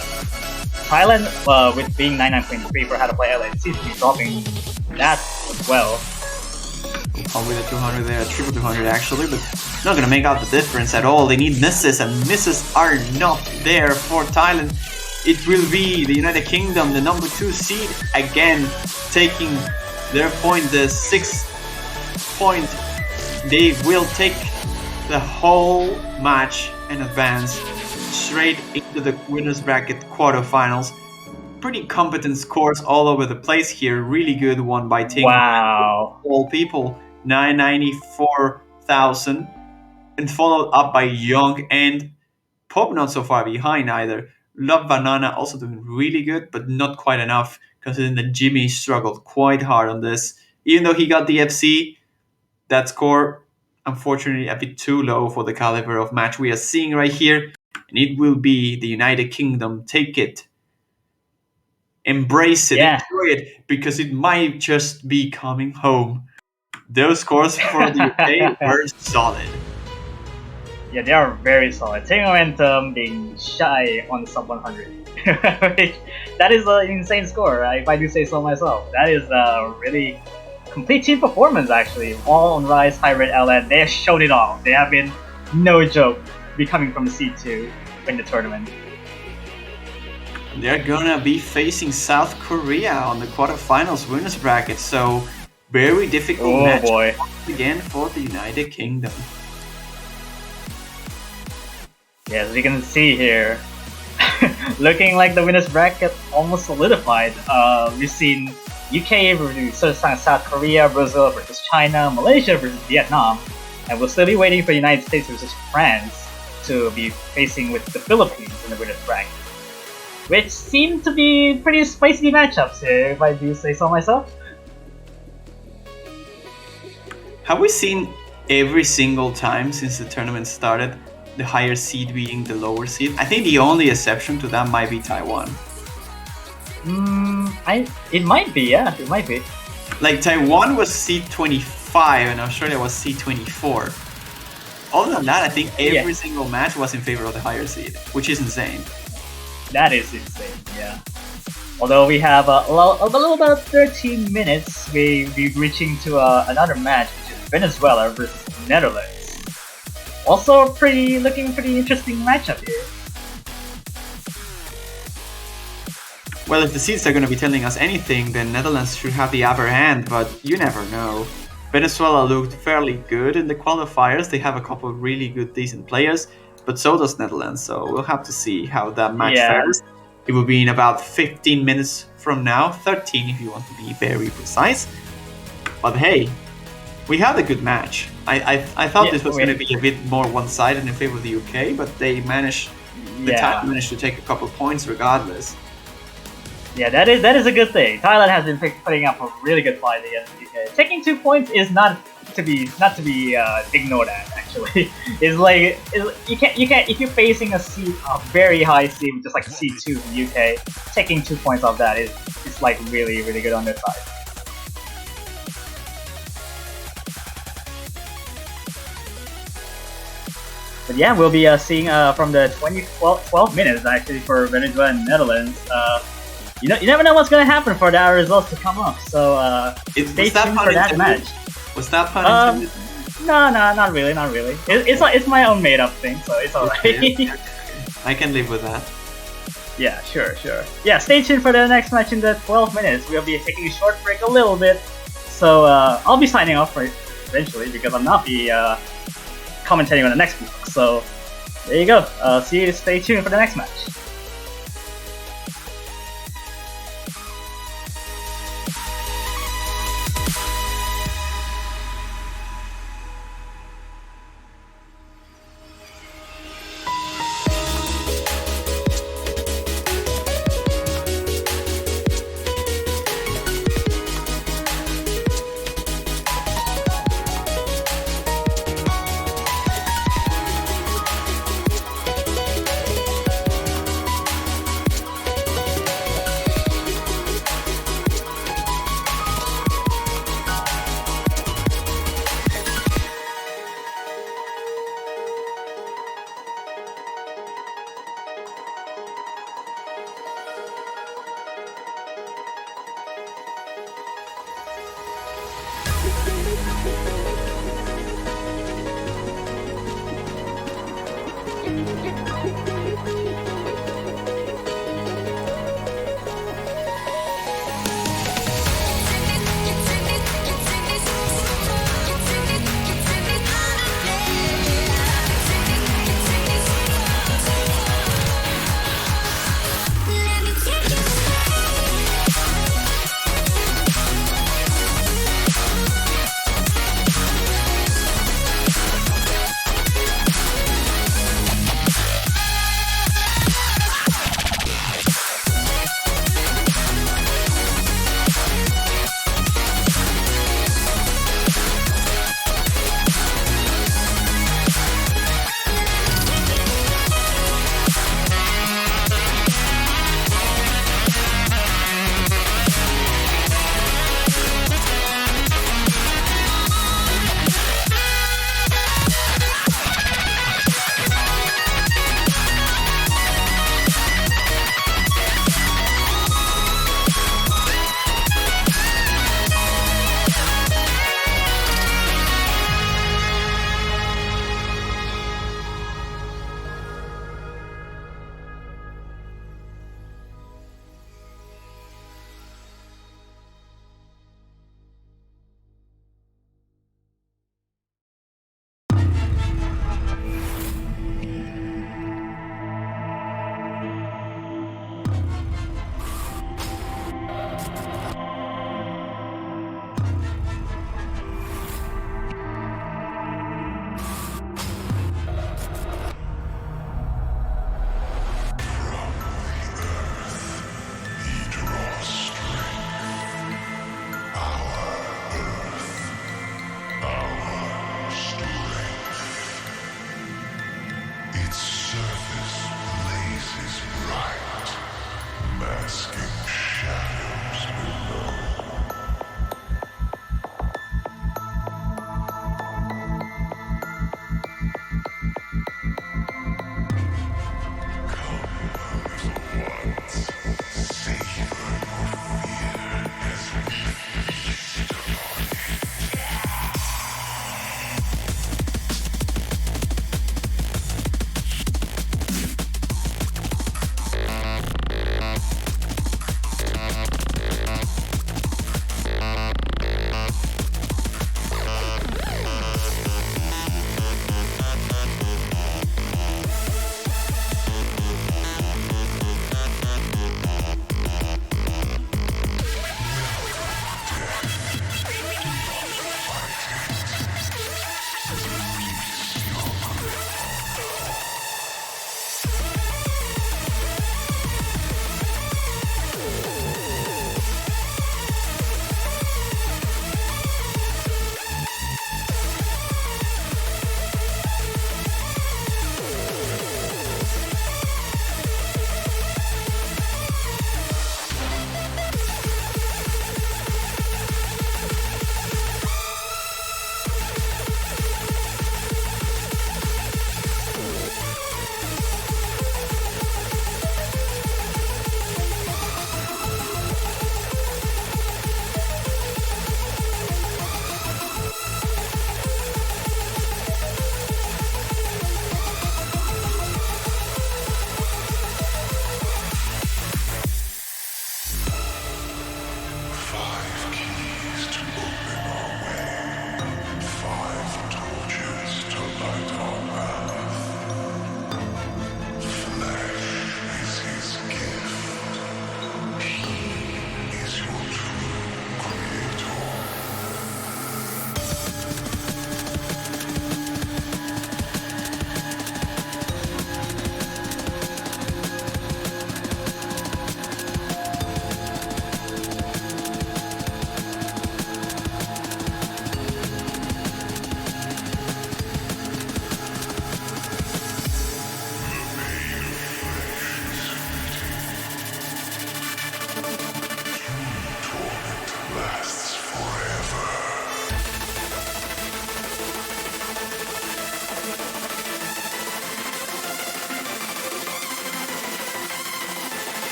Thailand, with being 99.3 for how to play LA, seems to be dropping that as well. Probably the 200 there, triple 200 actually, but not gonna make out the difference at all. They need misses, and misses are not there for Thailand. It will be the United Kingdom, the number 2 seed, again taking their point, the 6th point. They will take the whole match and advance straight into the winners bracket quarterfinals. Pretty competent scores all over the place here. Really good one by Ting. Wow. All people, 994,000, and followed up by Young and Pop, not so far behind either. Love Banana also doing really good, but not quite enough, considering that Jimmy struggled quite hard on this. Even though he got the FC, that score, unfortunately, a bit too low for the caliber of match we are seeing right here. And it will be the United Kingdom. Take it. Embrace it. Yeah. Enjoy it, because it might just be coming home. Those scores for the UK were solid. Yeah, they are very solid. Team momentum being shy on sub 100. That is an insane score, if I do say so myself. That is a really complete team performance, actually. All on Rise, Hybrid, LN. They have shown it all. They have been no joke becoming from C2 in the tournament. They're gonna be facing South Korea on the quarterfinals winners bracket, so very difficult match boy. once again for the United Kingdom. Yeah, as you can see here, looking like the winners bracket almost solidified. We've seen UK versus South Korea, Brazil versus China, Malaysia versus Vietnam, and we'll still be waiting for United States versus France to be facing with the Philippines in the winners bracket, which seem to be pretty spicy matchups here, if I do say so myself. Have we seen every single time since the tournament started the higher seed beating the lower seed? I think the only exception to that might be Taiwan. It might be, yeah, it might be. Like Taiwan was seed 25 and Australia was seed 24. Other than that, I think every single match was in favor of the higher seed, which is insane. That is insane, yeah. Although we have a little about 13 minutes, we'll be reaching to another match, which is Venezuela versus Netherlands. Also, looking pretty interesting matchup here. Well, if the seeds are going to be telling us anything, then Netherlands should have the upper hand, but you never know. Venezuela looked fairly good in the qualifiers. They have a couple of really good, decent players, but so does Netherlands, so we'll have to see how that match fares. It will be in about 15 minutes from now, 13 if you want to be very precise. But hey, we had a good match. I thought this was going to be a bit more one-sided in favor of the UK, but they managed to take a couple points regardless. Yeah, that is a good thing. Thailand has been putting up a really good fight against the UK. Taking 2 points is not to be ignored at. Actually, you can't if you're facing a very high seed, just like a C2 in the UK. Taking 2 points off that is like really good on their side. But yeah, we'll be seeing from the 12 minutes actually for Venezuela and Netherlands. You never know what's gonna happen for our results to come up. So stay tuned for that match. Was that pun intended? No, not really. It's my own made up thing, so it's alright. Okay. I can live with that. Yeah, sure. Yeah, stay tuned for the next match in the 12 minutes. We'll be taking a short break a little bit. So I'll be signing off for it eventually because I'll not be commentating on the next week. So there you go. Stay tuned for the next match.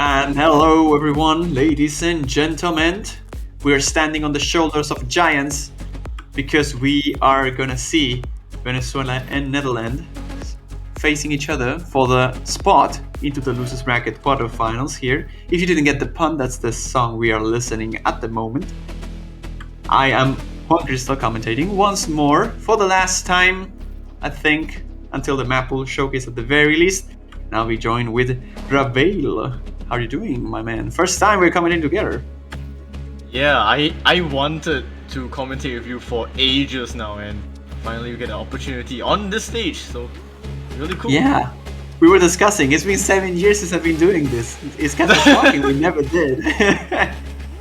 And hello, everyone, ladies and gentlemen. We are standing on the shoulders of giants because we are gonna see Venezuela and Netherlands facing each other for the spot into the losers bracket quarterfinals here. If you didn't get the pun, that's the song we are listening at the moment. I am Juan Crystal commentating once more for the last time, I think, until the map will showcase at the very least. Now we join with Ravel. How are you doing, my man? First time we're coming in together. Yeah, I wanted to commentate with you for ages now, and finally we get an opportunity on this stage, so really cool. Yeah, we were discussing, it's been 7 years since I've been doing this. It's kind of shocking we never did.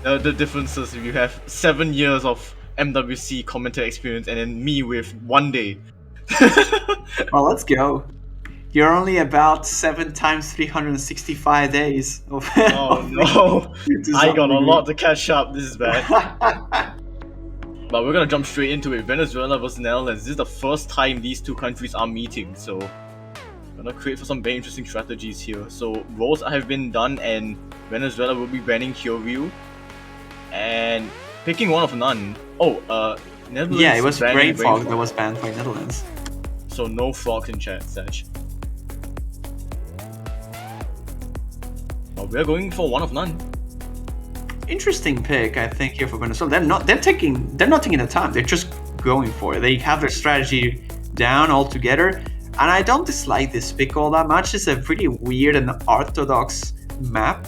The differences, you have 7 years of MWC commentator experience and then me with 1 day. Well, let's go. You're only about 7 times 365 days of. Oh no, I got a lot to catch up. This is bad. But we're gonna jump straight into it. Venezuela versus Netherlands. This is the first time these two countries are meeting, so we're gonna create for some very interesting strategies here. So roles have been done, and Venezuela will be banning Kyoryu and picking one of none. Netherlands. Yeah, it was Brain Fog that was banned by Netherlands. So no frogs in chat, Saj. We're going for one of none. Interesting pick, I think, here for Venezuela. They're not taking the time. They're just going for it. They have their strategy down altogether, and I don't dislike this pick all that much. It's a pretty weird and orthodox map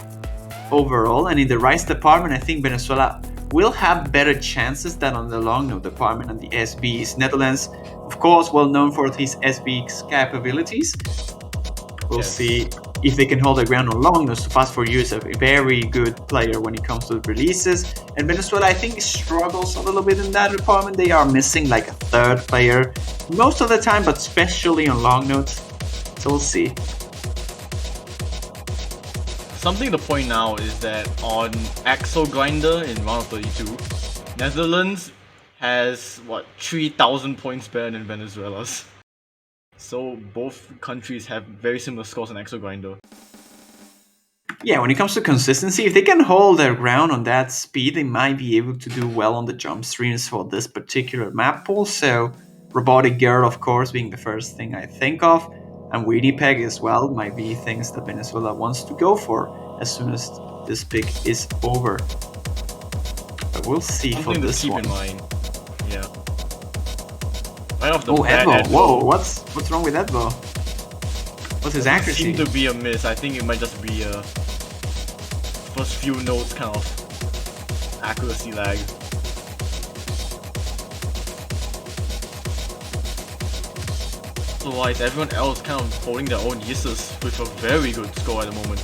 overall, and in the Rice department, I think Venezuela will have better chances than on the long note department and the SBs. Netherlands, of course, well known for his SB's capabilities. We'll see if they can hold their ground on long notes. Fast for You is a very good player when it comes to releases. And Venezuela, I think, struggles a little bit in that department. They are missing like a third player most of the time, but especially on long notes. So we'll see. Something to point out is that on Axel Grinder in round of 32, Netherlands has 3,000 points better than Venezuela's. So both countries have very similar scores on Axel Grinder. Yeah, when it comes to consistency, if they can hold their ground on that speed, they might be able to do well on the jump streams for this particular map pool. So Robotic Girl, of course, being the first thing I think of, and Weedy Peg as well might be things that Venezuela wants to go for as soon as this pick is over. But we'll see for this one. Something to keep in mind. Yeah. Right off the bat, Edvo. Whoa, what's wrong with Edvo? What's his accuracy? Seemed to be a miss. I think it might just be a first few notes kind of accuracy lag. Otherwise, everyone else kind of holding their own yeses with a very good score at the moment.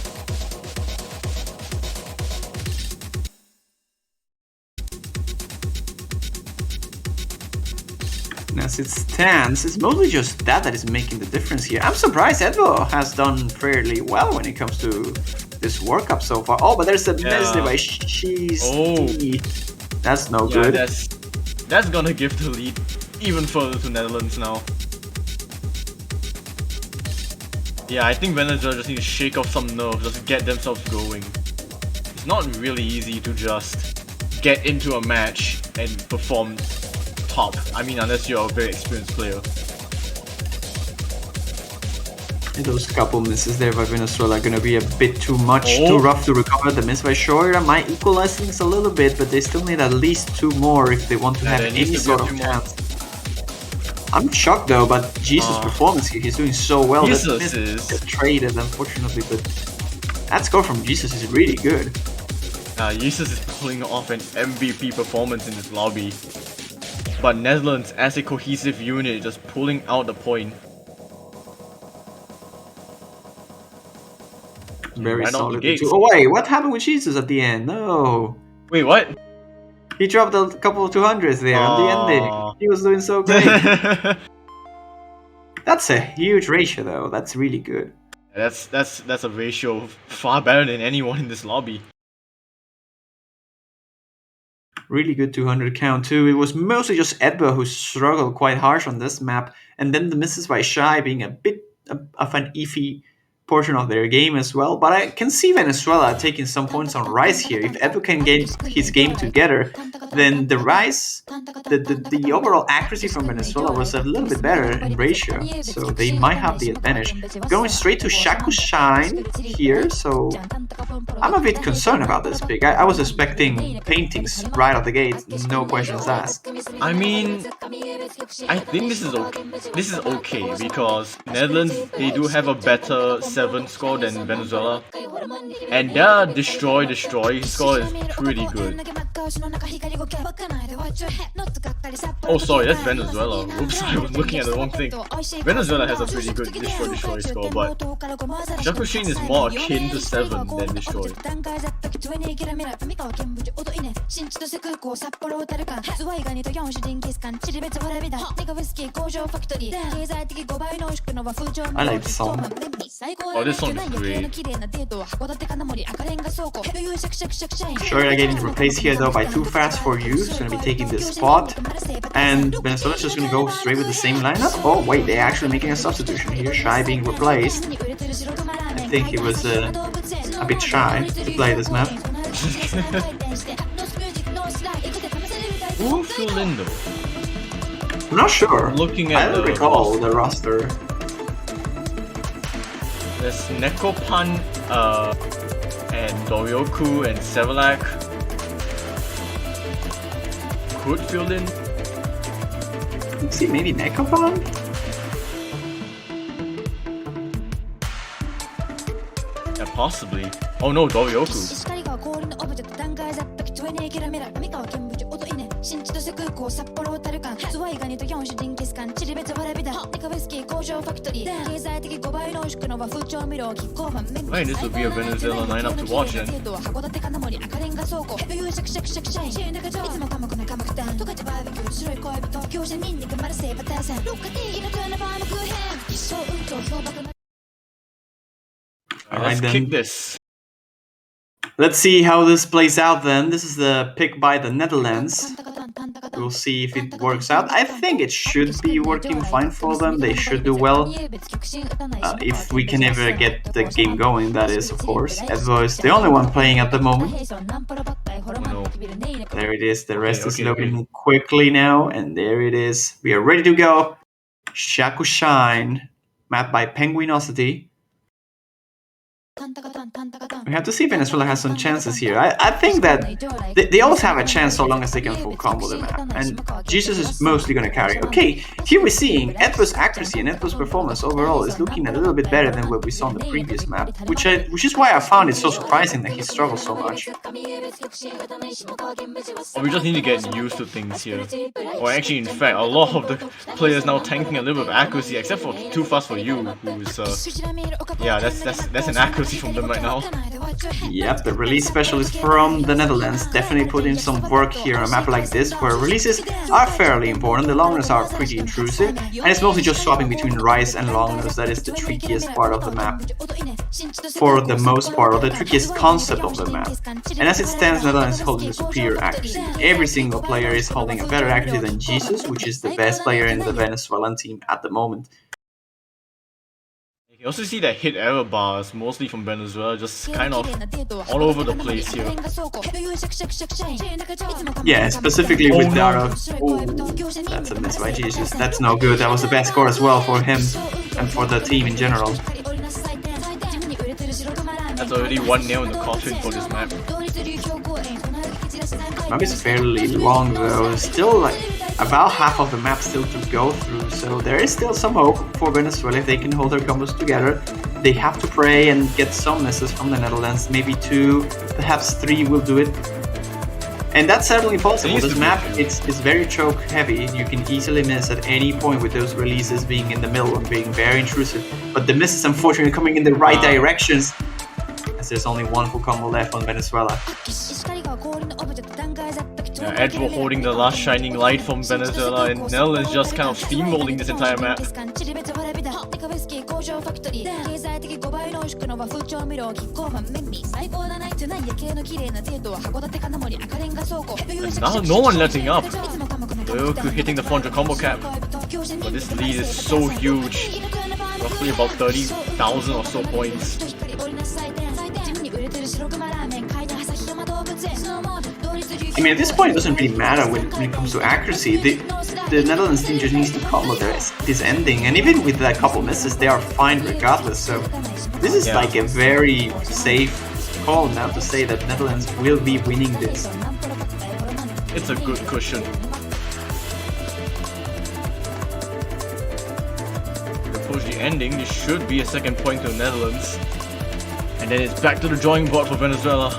As it stands, it's mostly just that is making the difference here. I'm surprised Edvo has done fairly well when it comes to this World Cup so far. Oh, but there's a miss there by Cheese. Oh, that's no good. That's gonna give the lead even further to Netherlands now. Yeah, I think Venezuela just need to shake off some nerves, just get themselves going. It's not really easy to just get into a match and perform top. I mean, unless you're a very experienced player. And those couple misses there by Venezuela are gonna be a bit too much, too rough to recover. The miss by Shoira might equalize things a little bit, but they still need at least 2 more if they want to have any sort of chance. I'm shocked though about Jesus' performance here. He's doing so well. Jesus is traded, unfortunately, but that score from Jesus is really good. Jesus is pulling off an MVP performance in this lobby. But Netherlands, as a cohesive unit, just pulling out the point. Very solid. Oh wait, what happened with Jesus at the end? No. Wait, what? He dropped a couple of 200s there on the ending. He was doing so great. That's a huge ratio though. That's really good. That's a ratio far better than anyone in this lobby. Really good 200 count too. It was mostly just Edba who struggled quite harsh on this map, and then the misses by Shy being a bit of an iffy portion of their game as well. But I can see Venezuela taking some points on Rice here. If Edu can get his game together, then the Rice, the overall accuracy from Venezuela was a little bit better in ratio, so they might have the advantage. Going straight to Shaku Shine here, so I'm a bit concerned about this pick. I was expecting paintings right out the gate, no questions asked. I mean, I think this is okay. This is okay because Netherlands, they do have a better 7 score than Venezuela, and their destroy score is pretty good. Oh, sorry, that's Venezuela. Oops, I was looking at the wrong thing. Venezuela has a pretty good destroy score, but Shakushin is more akin to 7 than destroy. I like the song. Oh, this song is great. Shoya getting replaced here though by Too Fast For You. He's going to be taking this spot. And Venezuela's just going to go straight with the same lineup. Oh wait, they're actually making a substitution here. Shy being replaced. I think he was a bit shy to play this map. Who will fill in though? I'm not sure. Looking at I don't recall the roster. There's Nekopan, and Doryoku and Sevalak could fill in. Let's see, maybe Nekopan? Yeah, possibly. Oh no, Doryoku. Right, this would be a Venezuela lineup to watch then. Let's kick this. Let's see how this plays out then. This is the pick by the Netherlands. We'll see if it works out. I think it should be working fine for them. They should do well. If we can ever get the game going, that is, of course. Evo is the only one playing at the moment. No. There it is. The rest is loading quickly now. And there it is. We are ready to go. Shaku Shine. Mapped by Penguinosity. We have to see if Venezuela has some chances here. I think that they always have a chance so long as they can full combo the map. And Jesus is mostly going to carry. Okay, here we're seeing Edvo's accuracy and Edvo's performance overall is looking a little bit better than what we saw on the previous map. Which is why I found it so surprising that he struggled so much. Or we just need to get used to things here. Or actually, in fact, a lot of the players now tanking a little bit of accuracy, except for Too Fast For You, who's yeah, that's an accuracy from them right now. Yep, the release specialist from the Netherlands definitely put in some work here on a map like this, where releases are fairly important, the longness are pretty intrusive, and it's mostly just swapping between Rice and longness that is the trickiest part of the map. For the most part, or the trickiest concept of the map. And as it stands, Netherlands is holding the superior accuracy. Every single player is holding a better accuracy than Jesus, which is the best player in the Venezuelan team at the moment. You also see that hit error bars, mostly from Venezuela, just kind of all over the place here. Yeah, specifically with Dara. Oh, that's a miss by Jesus. That's no good. That was the best score as well for him and for the team in general. That's already 1-0 in the coffin for this map. Map is fairly long though. Still like about half of the map still to go through, so there is still some hope for Venezuela if they can hold their combos together. They have to pray and get some misses from the Netherlands. Maybe 2, perhaps 3 will do it. And that's certainly possible. This map it's very choke heavy. You can easily miss at any point with those releases being in the middle and being very intrusive. But the misses unfortunately coming in the right directions, as there's only one full combo left on Venezuela. Yeah, Edvo holding the last shining light from Venezuela, and Netherlands just kind of steamrolling this entire map. And now no one letting up. Doryoku hitting the 400 combo cap. But this lead is so huge. roughly about 30,000 or so points. I mean, at this point, it doesn't really matter when it comes to accuracy. The Netherlands team just needs to combo this ending, and even with a couple misses, they are fine regardless. So this is like a very safe call now to say that Netherlands will be winning this. It's a good cushion. Approach the ending, this should be a second point to the Netherlands. And then it's back to the drawing board for Venezuela.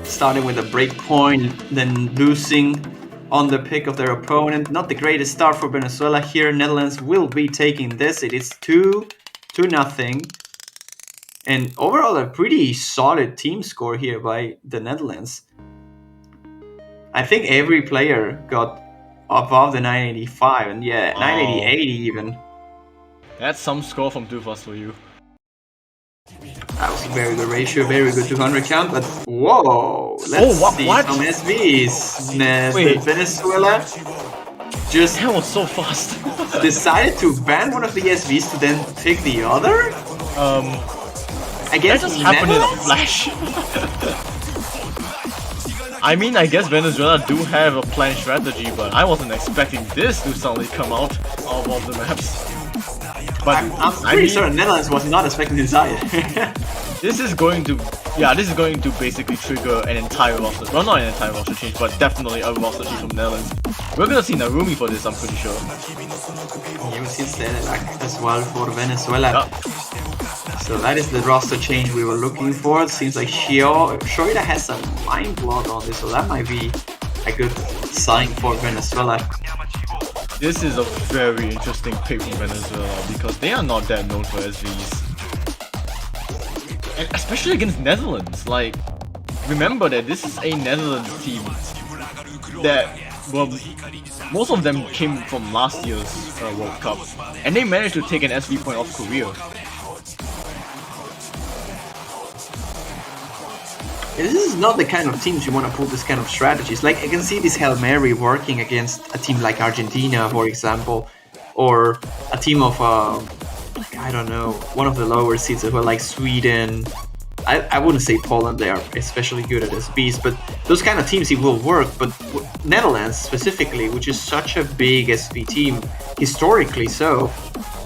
Starting with a break point, then losing on the pick of their opponent. Not the greatest start for Venezuela here. Netherlands will be taking this. It is 2-0. And overall a pretty solid team score here by the Netherlands. I think every player got above the 985 and 988 even. That's some score from Dufas for you. That was a very good ratio, very good 200 count, but whoa! Let's see what? some SVs. Venezuela just That was so fast. decided to ban one of the SVs to then pick the other? I guess That just happened in a Netherlands? flash. I mean, I guess Venezuela do have a planned strategy, but I wasn't expecting this to suddenly come out of all the maps. But I'm pretty sure Netherlands was not expecting this either. this is going to basically trigger an entire roster. Well, not an entire roster change, but definitely a roster change from Netherlands. We're gonna see Narumi for this, I'm pretty sure. You will see Selelak as well for Venezuela. Yeah. So that is the roster change we were looking for. It seems like Shoida has a mind block on this, so that might be a good sign for Venezuela. This is a very interesting pick from Venezuela because they are not that known for SVs. And especially against Netherlands. Like, remember that this is a Netherlands team that, well, most of them came from last year's World Cup. And they managed to take an SV point off Korea. This is not the kind of teams you want to pull this kind of strategies. Like, I can see this Hail Mary working against a team like Argentina, for example, or a team of, I don't know, one of the lower seeds as well, like Sweden. I wouldn't say Poland, they are especially good at SBs, but those kind of teams it will work. But Netherlands specifically, which is such a big SV team, historically so,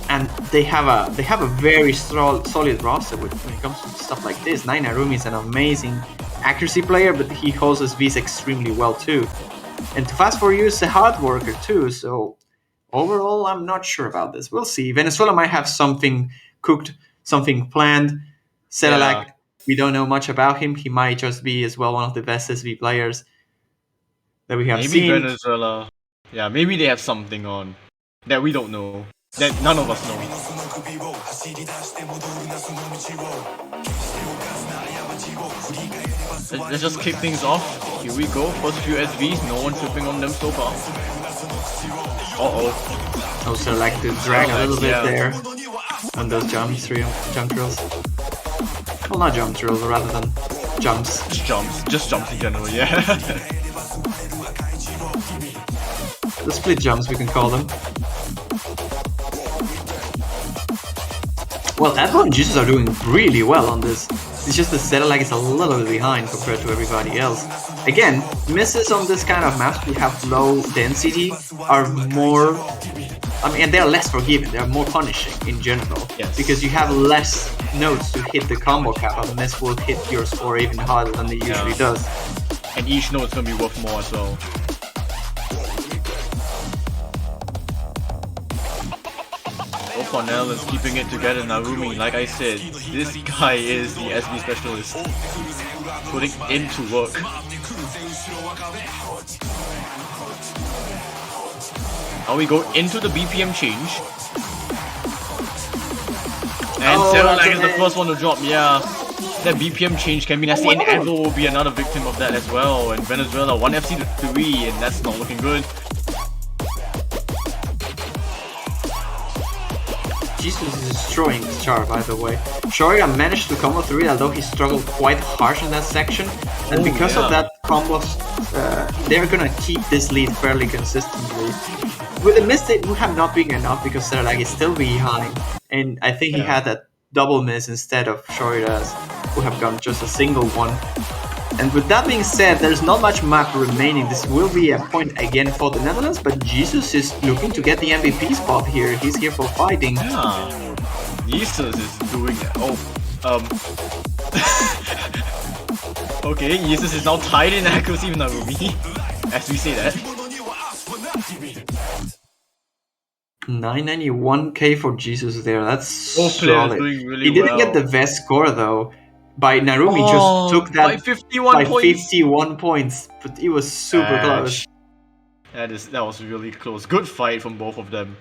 and they have a very solid roster when it comes to stuff like this. Narumi is an amazing accuracy player, but he holds his Vs extremely well too. And to fast for you is a hard worker too, so overall I'm not sure about this. We'll see. Venezuela might have something cooked, something planned. Selelak, we don't know much about him. He might just be as well one of the best SV players that we have seen. Maybe Venezuela, maybe they have something on that we don't know. That none of us know. Let's just kick things off. Here we go. First few SVs. No one tripping on them so far. Uh-oh. Also like to drag a little bit there on those jump drills. Well, not jump drills, rather than jumps. Just jumps in general, yeah. The split jumps, we can call them. Well, Advon and Jesus are doing really well on this. It's just that Selelak is a little bit behind compared to everybody else. Again, misses on this kind of maps we have low density are more... I mean, and they're less forgiving, they're more punishing in general. Yes. Because you have less nodes to hit the combo cap, and this will hit your score even harder than it usually does. And each node is going to be worth more as well. Cornell is keeping it together. Narumi, like I said, this guy is the SB specialist, putting into work. Now we go into the BPM change, and Selelak is the first one to drop. Yeah, that BPM change can be nasty, and Evo will be another victim of that as well. And Venezuela 1 FC to 3, and that's not looking good. Jesus is destroying this char, by the way. Shoria managed to combo through it, although he struggled quite harsh in that section. And because of that combos, they're gonna keep this lead fairly consistently. with the miss, it would have not been enough because Sterlag is still behind, and I think he had that double miss instead of Shoridas, who have gone just a single one. And with that being said, there's not much map remaining. This will be a point again for the Netherlands, but Jesus is looking to get the MVP spot here. He's here for fighting. Yeah. Jesus is doing it. Okay, Jesus is now tied in accuracy with Narumi, as we say that. 991k for Jesus there. That's Both players solid. doing really He didn't well. get the best score though. By Narumi just took that by 51 points. 51 points, but it was super close. That was really close. Good fight from both of them.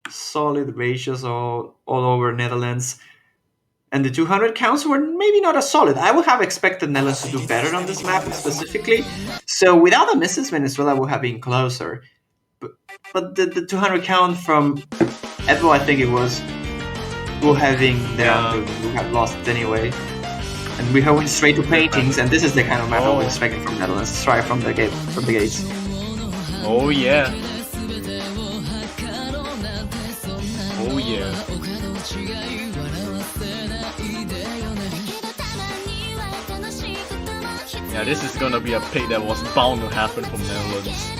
Solid ratios all over Netherlands. And the 200 counts were maybe not as solid. I would have expected Netherlands to do better on this map specifically. So without the misses, Venezuela would have been closer. But the 200 count from Evo, I think it was, would have been there. We would have lost anyway. And we went straight to paintings, and this is the kind of map I was expecting from Netherlands. Straight from the gates. Oh yeah. Oh yeah. Yeah, this is gonna be a pick that was bound to happen from Netherlands.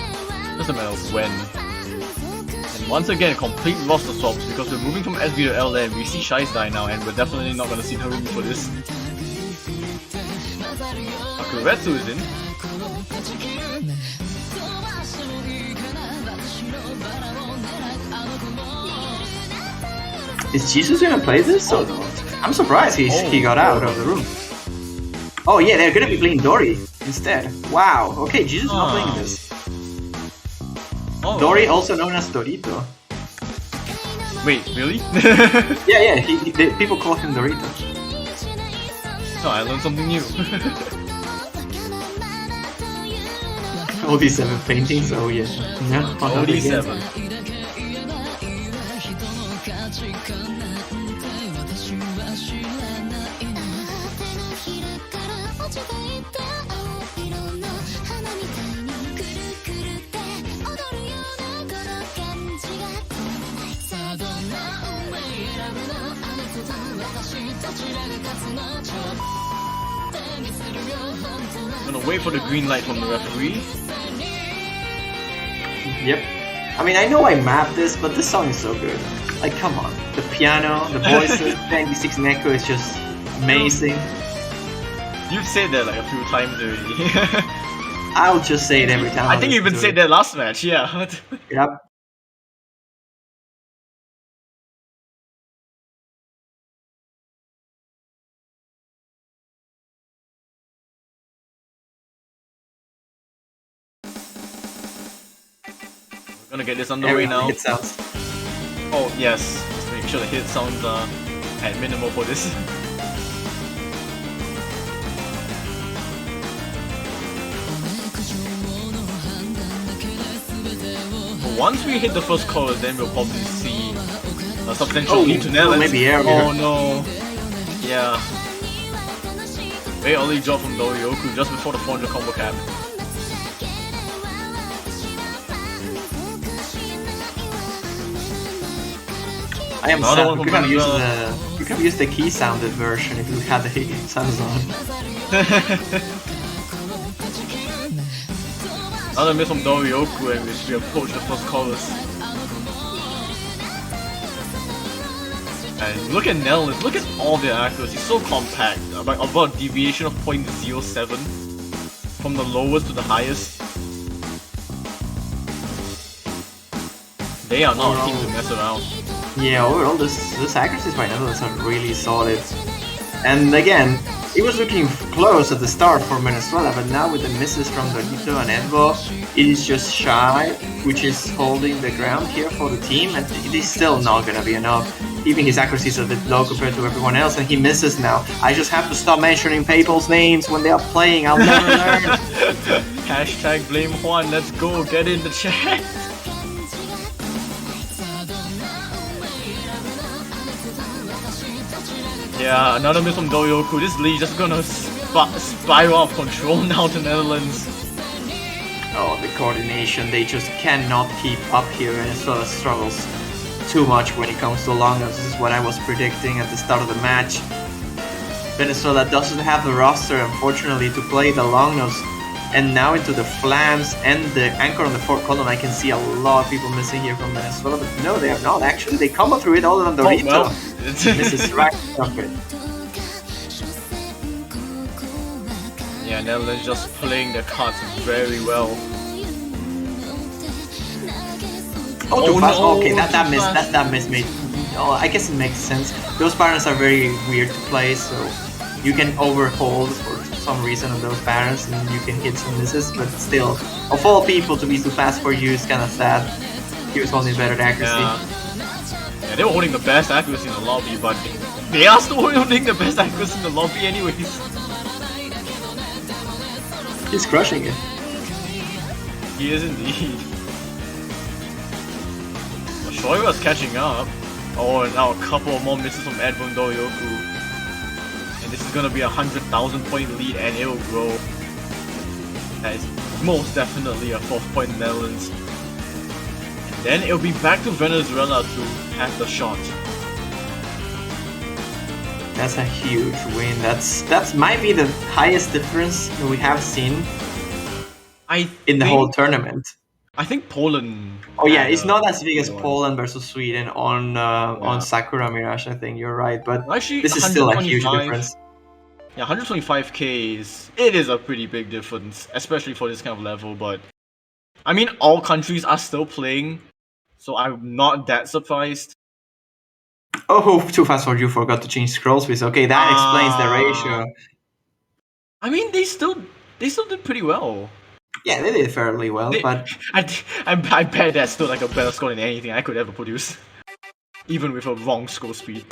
Doesn't matter when. And once again, complete roster swaps because we're moving from SB to LA and we see Shice die now, and we're definitely not gonna see Narumi for this. Akuretsu is in. Is Jesus gonna play this or not? I'm surprised he got out of the room. Oh yeah, they're gonna be playing Dory instead. Wow. Okay, Jesus is not playing this. Dory, also known as Dorito. Wait, really? Yeah. People call him Dorito. Oh, I learned something new. OD7 paintings. Oh yeah. OD7. I'm gonna wait for the green light from the referee. Yep. I mean, I know I mapped this, but this song is so good. Like, come on. The piano, the voices, 96 Neko is just amazing. You've said that like a few times already. I'll just say it every time. I think you even said that last match, yeah. Yep. We're gonna get this underway now. Hit sounds. Oh yes, let's make sure the hit sounds are at minimal for this. But once we hit the first chorus, then we'll probably see a substantial lead to Netherlands. Maybe earlier. Oh no. Yeah. Very early job from Dorioku just before the 400 combo cap. I am sad. We could have used the key sounded version if we had the sounds on. Another miss from Dorioku and we approach the first chorus. And look at Netherlands, look at all their accuracy, so compact, about a deviation of 0.07 from the lowest to the highest. They are not a team to mess around. Yeah, overall this accuracies by Netherlands are really solid. And again, it was looking close at the start for Venezuela, but now with the misses from Dorito and Edvo, it is just Shy, which is holding the ground here for the team, and it is still not gonna be enough. Even his accuracy is a bit low compared to everyone else, and he misses now. I just have to stop mentioning people's names when they are playing, I'll never learn. Hashtag blame Juan, let's go, get in the chat. Yeah, another miss from Dorioku. This lead just gonna spiral out of control now to Netherlands. Oh, the coordination, they just cannot keep up here. Venezuela struggles too much when it comes to long nose. This is what I was predicting at the start of the match. Venezuela doesn't have the roster, unfortunately, to play the long nose. And now into the flams and the anchor on the fourth column, I can see a lot of people missing here from Venezuela. But no, they have not. Actually, they combo through it all on Dorito. Oh, well. This is right off it. Yeah, Netherlands just playing their cards very well. Oh, too fast. no, Okay, that too missed. fast. That miss made. Oh, I guess it makes sense. Those patterns are very weird to play, so you can overhold for some reason on those patterns, and you can hit some misses. But still, of all people to be too fast for you is kind of sad. He was holding better accuracy. Yeah, they were holding the best accuracy in the lobby, but they are still holding the best accuracy in the lobby anyways. He's crushing it. He is indeed. Well, Shoiwa's catching up. Oh, and now a couple more misses from Edwin Doryoku. And this is gonna be a 100,000 point lead, and it'll grow. That is most definitely a 4th point in the Netherlands. And then it'll be back to Venezuela to have the shot. That's a huge win. That's might be the highest difference that we have seen in the whole tournament. I think Poland. Oh yeah, it's not as big as one. Poland versus Sweden on Sakura Mirage. I think you're right, but Actually, this is still a huge 125 difference. Yeah, 125k is a pretty big difference, especially for this kind of level. But I mean, all countries are still playing, so I'm not that surprised. Oh, too fast for you. Forgot to change scroll space. Okay, that explains the ratio. I mean, they still did pretty well. Yeah, they did fairly well, but I bet that's still like a better score than anything I could ever produce, even with a wrong score speed.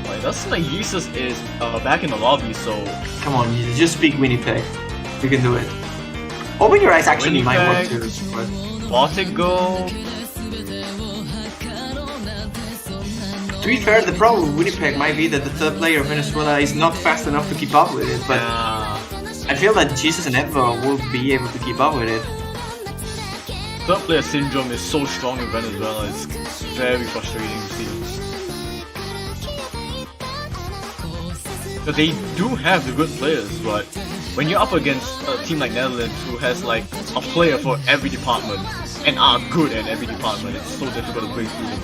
But it does seem like Jesus is back in the lobby, so come on, you just speak Winnipeg. You can do it. Open your eyes actually might work too. But... Portugal. To be fair, the problem with Winnipeg might be that the third player of Venezuela is not fast enough to keep up with it, but I feel that Jesus and Edva will be able to keep up with it. Third player syndrome is so strong in Venezuela, it's very frustrating to see. But they do have the good players, but when you're up against a team like Netherlands who has like a player for every department and are good at every department, it's so difficult to break through them.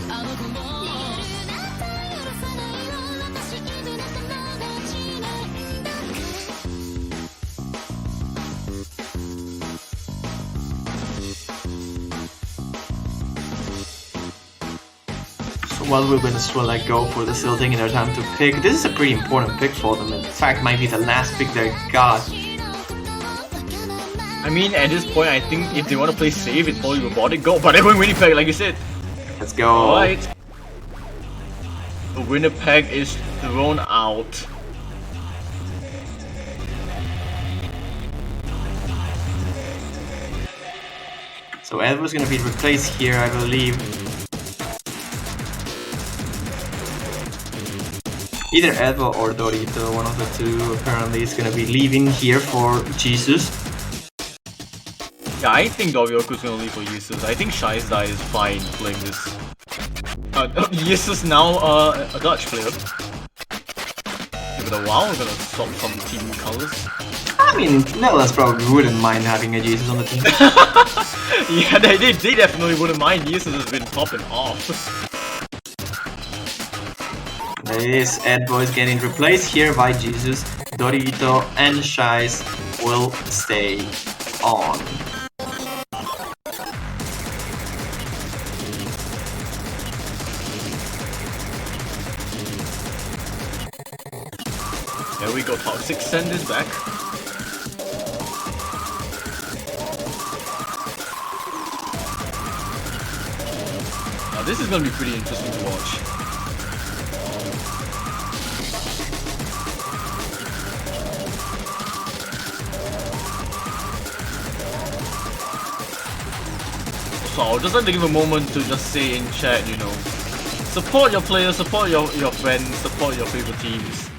What will Venezuela go for? They're still taking their time to pick. This is a pretty important pick for them. In fact, might be the last pick they got. I mean, at this point, I think if they want to play safe, it's probably Robotic Go, but they're going Winnipeg, like you said. Let's go. Alright. The Winnipeg is thrown out. So Edward's gonna be replaced here, I believe. Either Edva or Dorito, one of the two apparently is gonna be leaving here for Jesus. Yeah, I think Doryoku's gonna leave for Jesus. I think Shaizai is fine playing this. Jesus now a Dutch player. Give it a while, we're gonna swap some team colors. I mean, Netherlands probably wouldn't mind having a Jesus on the team. Yeah, they definitely wouldn't mind. Jesus has been popping off. There it is, Edbo is getting replaced here by Jesus. Dorito and Shais will stay on. There we go, Toxic Send is back. Now this is gonna be pretty interesting to watch. So I'll just like to give a moment to just say in chat, you know, support your players, support your friends, support your favorite teams.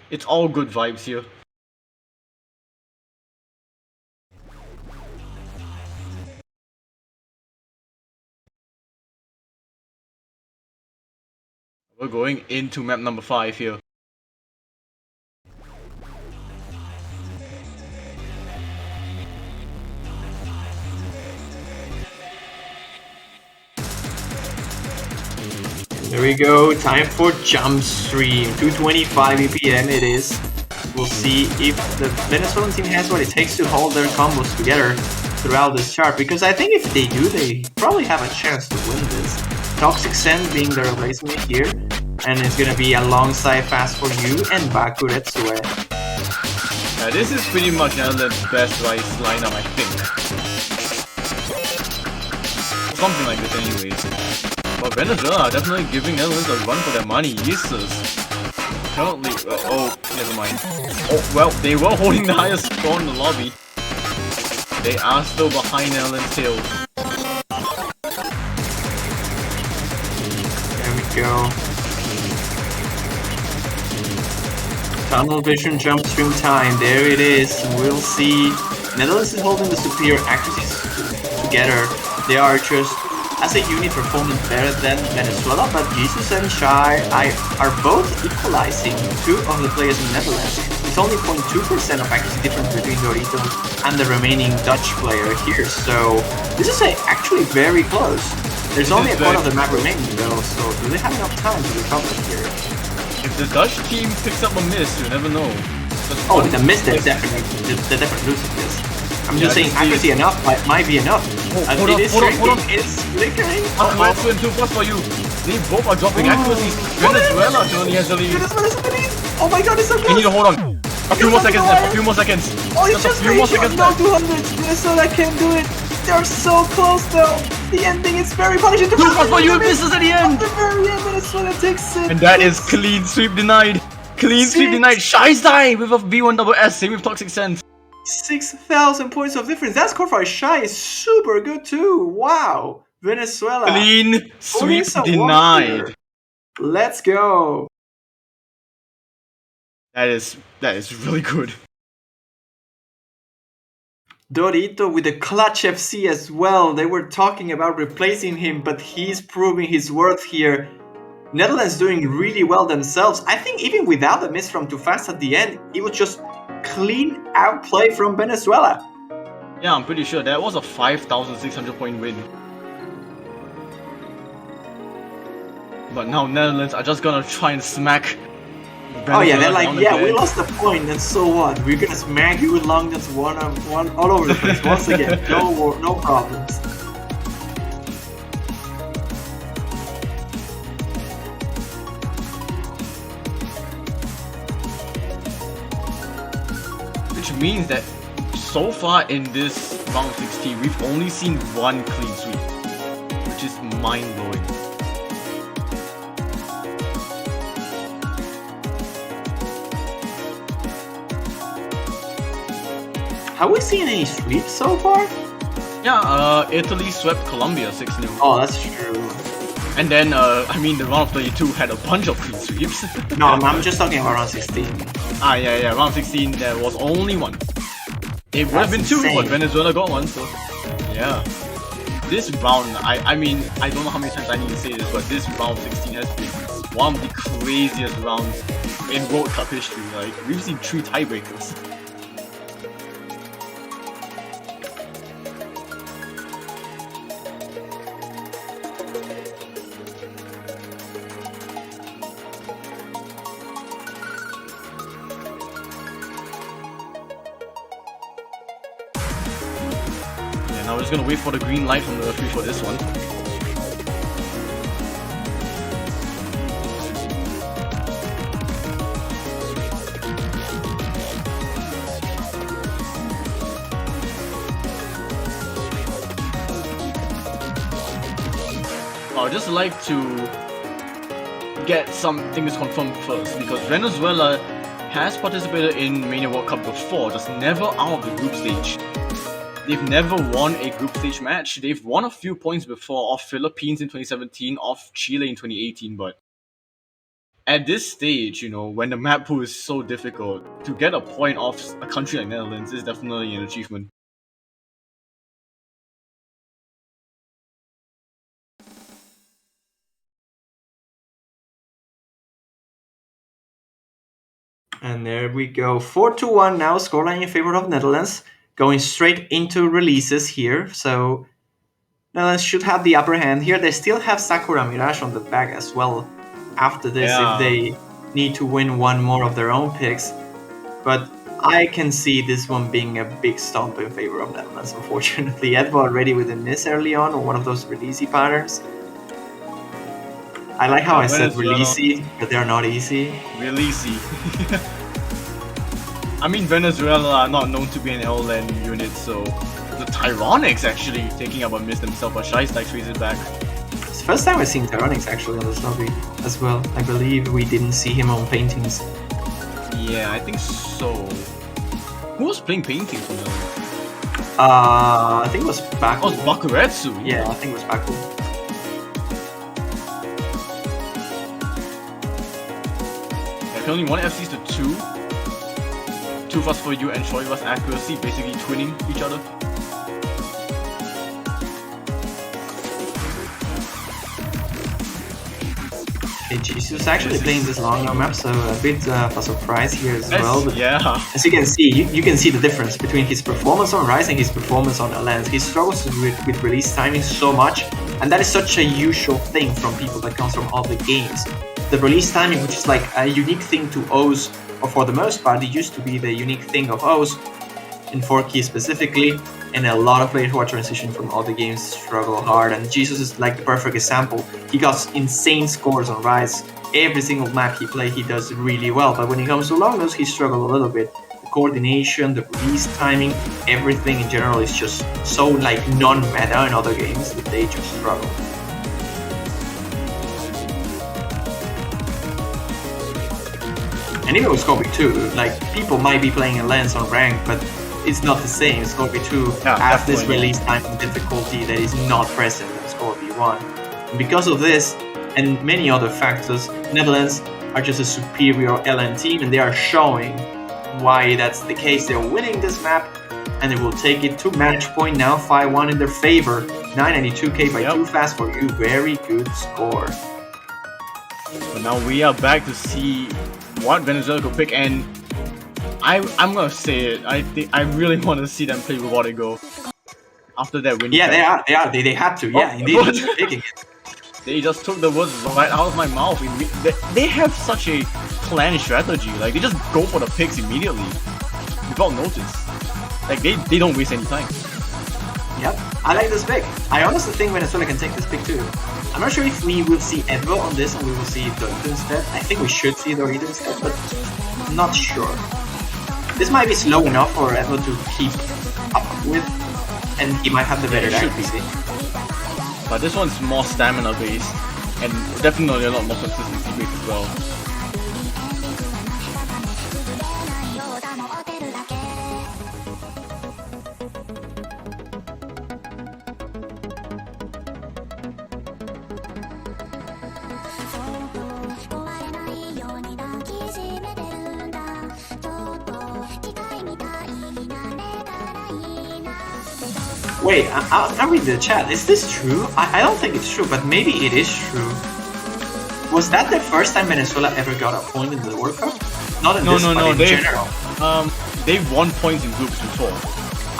It's all good vibes here. We're going into map number 5 here. There we go, time for jump stream. 225 BPM it is. We'll see if the Venezuelan team has what it takes to hold their combos together throughout this chart, because I think if they do, they probably have a chance to win this. Toxic Send being the replacement here, and it's gonna be alongside Fast For You and Bakuretsue. This is pretty much Netherlands' best Rice lineup, I think. Something like this anyways. But Venezuela are definitely giving Netherlands a run for their money. Jesus. Currently, oh, never mind. Oh, well, they were holding the highest score in the lobby. They are still behind Netherlands' tail. There we go. Tunnel vision jump stream time. There it is. We'll see. Netherlands is holding the superior accuracies together. They are just, as a unit, performing better than Venezuela, but Jesus and Shai are both equalizing two of the players in Netherlands. It's only 0.2% of accuracy difference between Dorito and the remaining Dutch player here, so this is actually very close. There's only a quarter of the map remaining though, so do they have enough time to recover here? If the Dutch team picks up a miss, you never know. Oh, with a miss, they're definitely losing this. I'm just saying accuracy enough might be enough. Hold on. It's flickering. That's going too fast for you. They both are dropping accuracies. Venezuela only has the lead. Venezuela's in the lead. Oh my god, it's so close. You need to hold on. A few more seconds left. A few more seconds. Oh, it's just a few more seconds left. 200. Venezuela can't do it. They're so close though. The ending is very punishing. Too fast for you. Misses at the end. At the very end, Venezuela takes it. And that is clean sweep denied. Clean sweep denied. Shy's die with a V1SS. Same with Toxic Sense. 6,000 points of difference. That score for Shai is super good too. Wow. Venezuela. Clean sweep denied. Let's go. That is really good. Dorito with the clutch FC as well. They were talking about replacing him, but he's proving his worth here. Netherlands doing really well themselves. I think even without the miss from Too Fast at the end, it was just clean outplay from Venezuela. Yeah, I'm pretty sure that was a 5,600 point win. But now Netherlands are just gonna try and smack Venezuela. Oh yeah, they're like, yeah, again. we lost the point, and so what? We're gonna smack you with long that's one all over the place once again. No problems. Which means that so far in this round 16, we've only seen one clean sweep, which is mind-blowing. Have we seen any sweeps so far? Yeah, Italy swept Colombia 6-0. Oh, that's true. And then, I mean, the round of 32 had a bunch of clean sweeps. No, I'm just talking about round 16. Yeah, round 16 there was only one. It would have been two, but Venezuela got one, so yeah. This round, I mean, I don't know how many times I need to say this, but this round 16 has been one of the craziest rounds in World Cup history. Like, we've seen 3 tiebreakers. Now we're just gonna wait for the green light from the referee for this one. I'd just like to get some things confirmed first, because Venezuela has participated in Mania World Cup before, just never out of the group stage. They've never won a group stage match. They've won a few points before, off Philippines in 2017, off Chile in 2018, but at this stage, you know, when the map pool is so difficult, to get a point off a country like Netherlands is definitely an achievement. And there we go. 4-1 now, scoreline in favor of Netherlands. Going straight into releases here. So Netherlands should have the upper hand here. They still have Sakura Mirage on the back as well after this if they need to win one more of their own picks. But I can see this one being a big stomp in favor of Netherlands, unfortunately. Edvo already with a miss early on one of those releasey patterns. I like how I said releasey, but they're not easy. Releasey. I mean, Venezuela are not known to be an L-Land unit, so the Tyronics actually taking up a miss themselves, but Shice trees it back. It's the first time I've seen Tyronics actually on this lobby as well. I believe we didn't see him on paintings. Yeah, I think so. Who was playing paintings for them? I think it was Baku. Oh, it's Bakuretsu. Yeah, I think it was Baku. Yeah, only one FCs to 2. Too fast for you and Shoiba's accuracy, basically twinning each other. Okay, Jesus actually playing this long map, so a bit of a surprise here as well. But yeah. as you can see, you can see the difference between his performance on Rise and his performance on Alliance. He struggles with release timing so much, and that is such a usual thing from people that comes from other games. The release timing, which is like a unique thing to O's, or for the most part, it used to be the unique thing of O's, in 4Key specifically, and a lot of players who are transitioning from other games struggle hard, and Jesus is like the perfect example. He got insane scores on Rise. Every single map he played, he does really well, but when it comes to long nose, he struggles a little bit. The coordination, the release timing, everything in general is just so like non-meta in other games that they just struggle. And even with Scorpio 2, like, people might be playing a Lance on rank, but it's not the same. Scorpio 2 has this release time and difficulty that is not present in Scorpio 1. And because of this, and many other factors, Netherlands are just a superior LN team, and they are showing why that's the case. They're winning this map, and they will take it to match point now, 5-1 in their favor. 992k by too fast for you. Very good score. But now we are back to see what Venezuela could pick, and I'm gonna say it. I really want to see them play Robotic Go after that win. Yeah, they had to. Yeah, indeed. Taking it. They just took the words right out of my mouth. They have such a planned strategy. Like, they just go for the picks immediately without notice. Like, they don't waste any time. Yep, I like this pick. I honestly think Venezuela can take this pick too. I'm not sure if we will see Edvo on this and we will see Dorito instead. I think we should see Dorito instead, but I'm not sure. This might be slow enough for Edvo to keep up with, and he might have the better accuracy. But this one's more stamina based, and definitely a lot more consistency based as well. Wait, I'm reading the chat. Is this true? I don't think it's true, but maybe it is true. Was that the first time Venezuela ever got a point in the World Cup? Not in this, but in general. They've won points in groups before.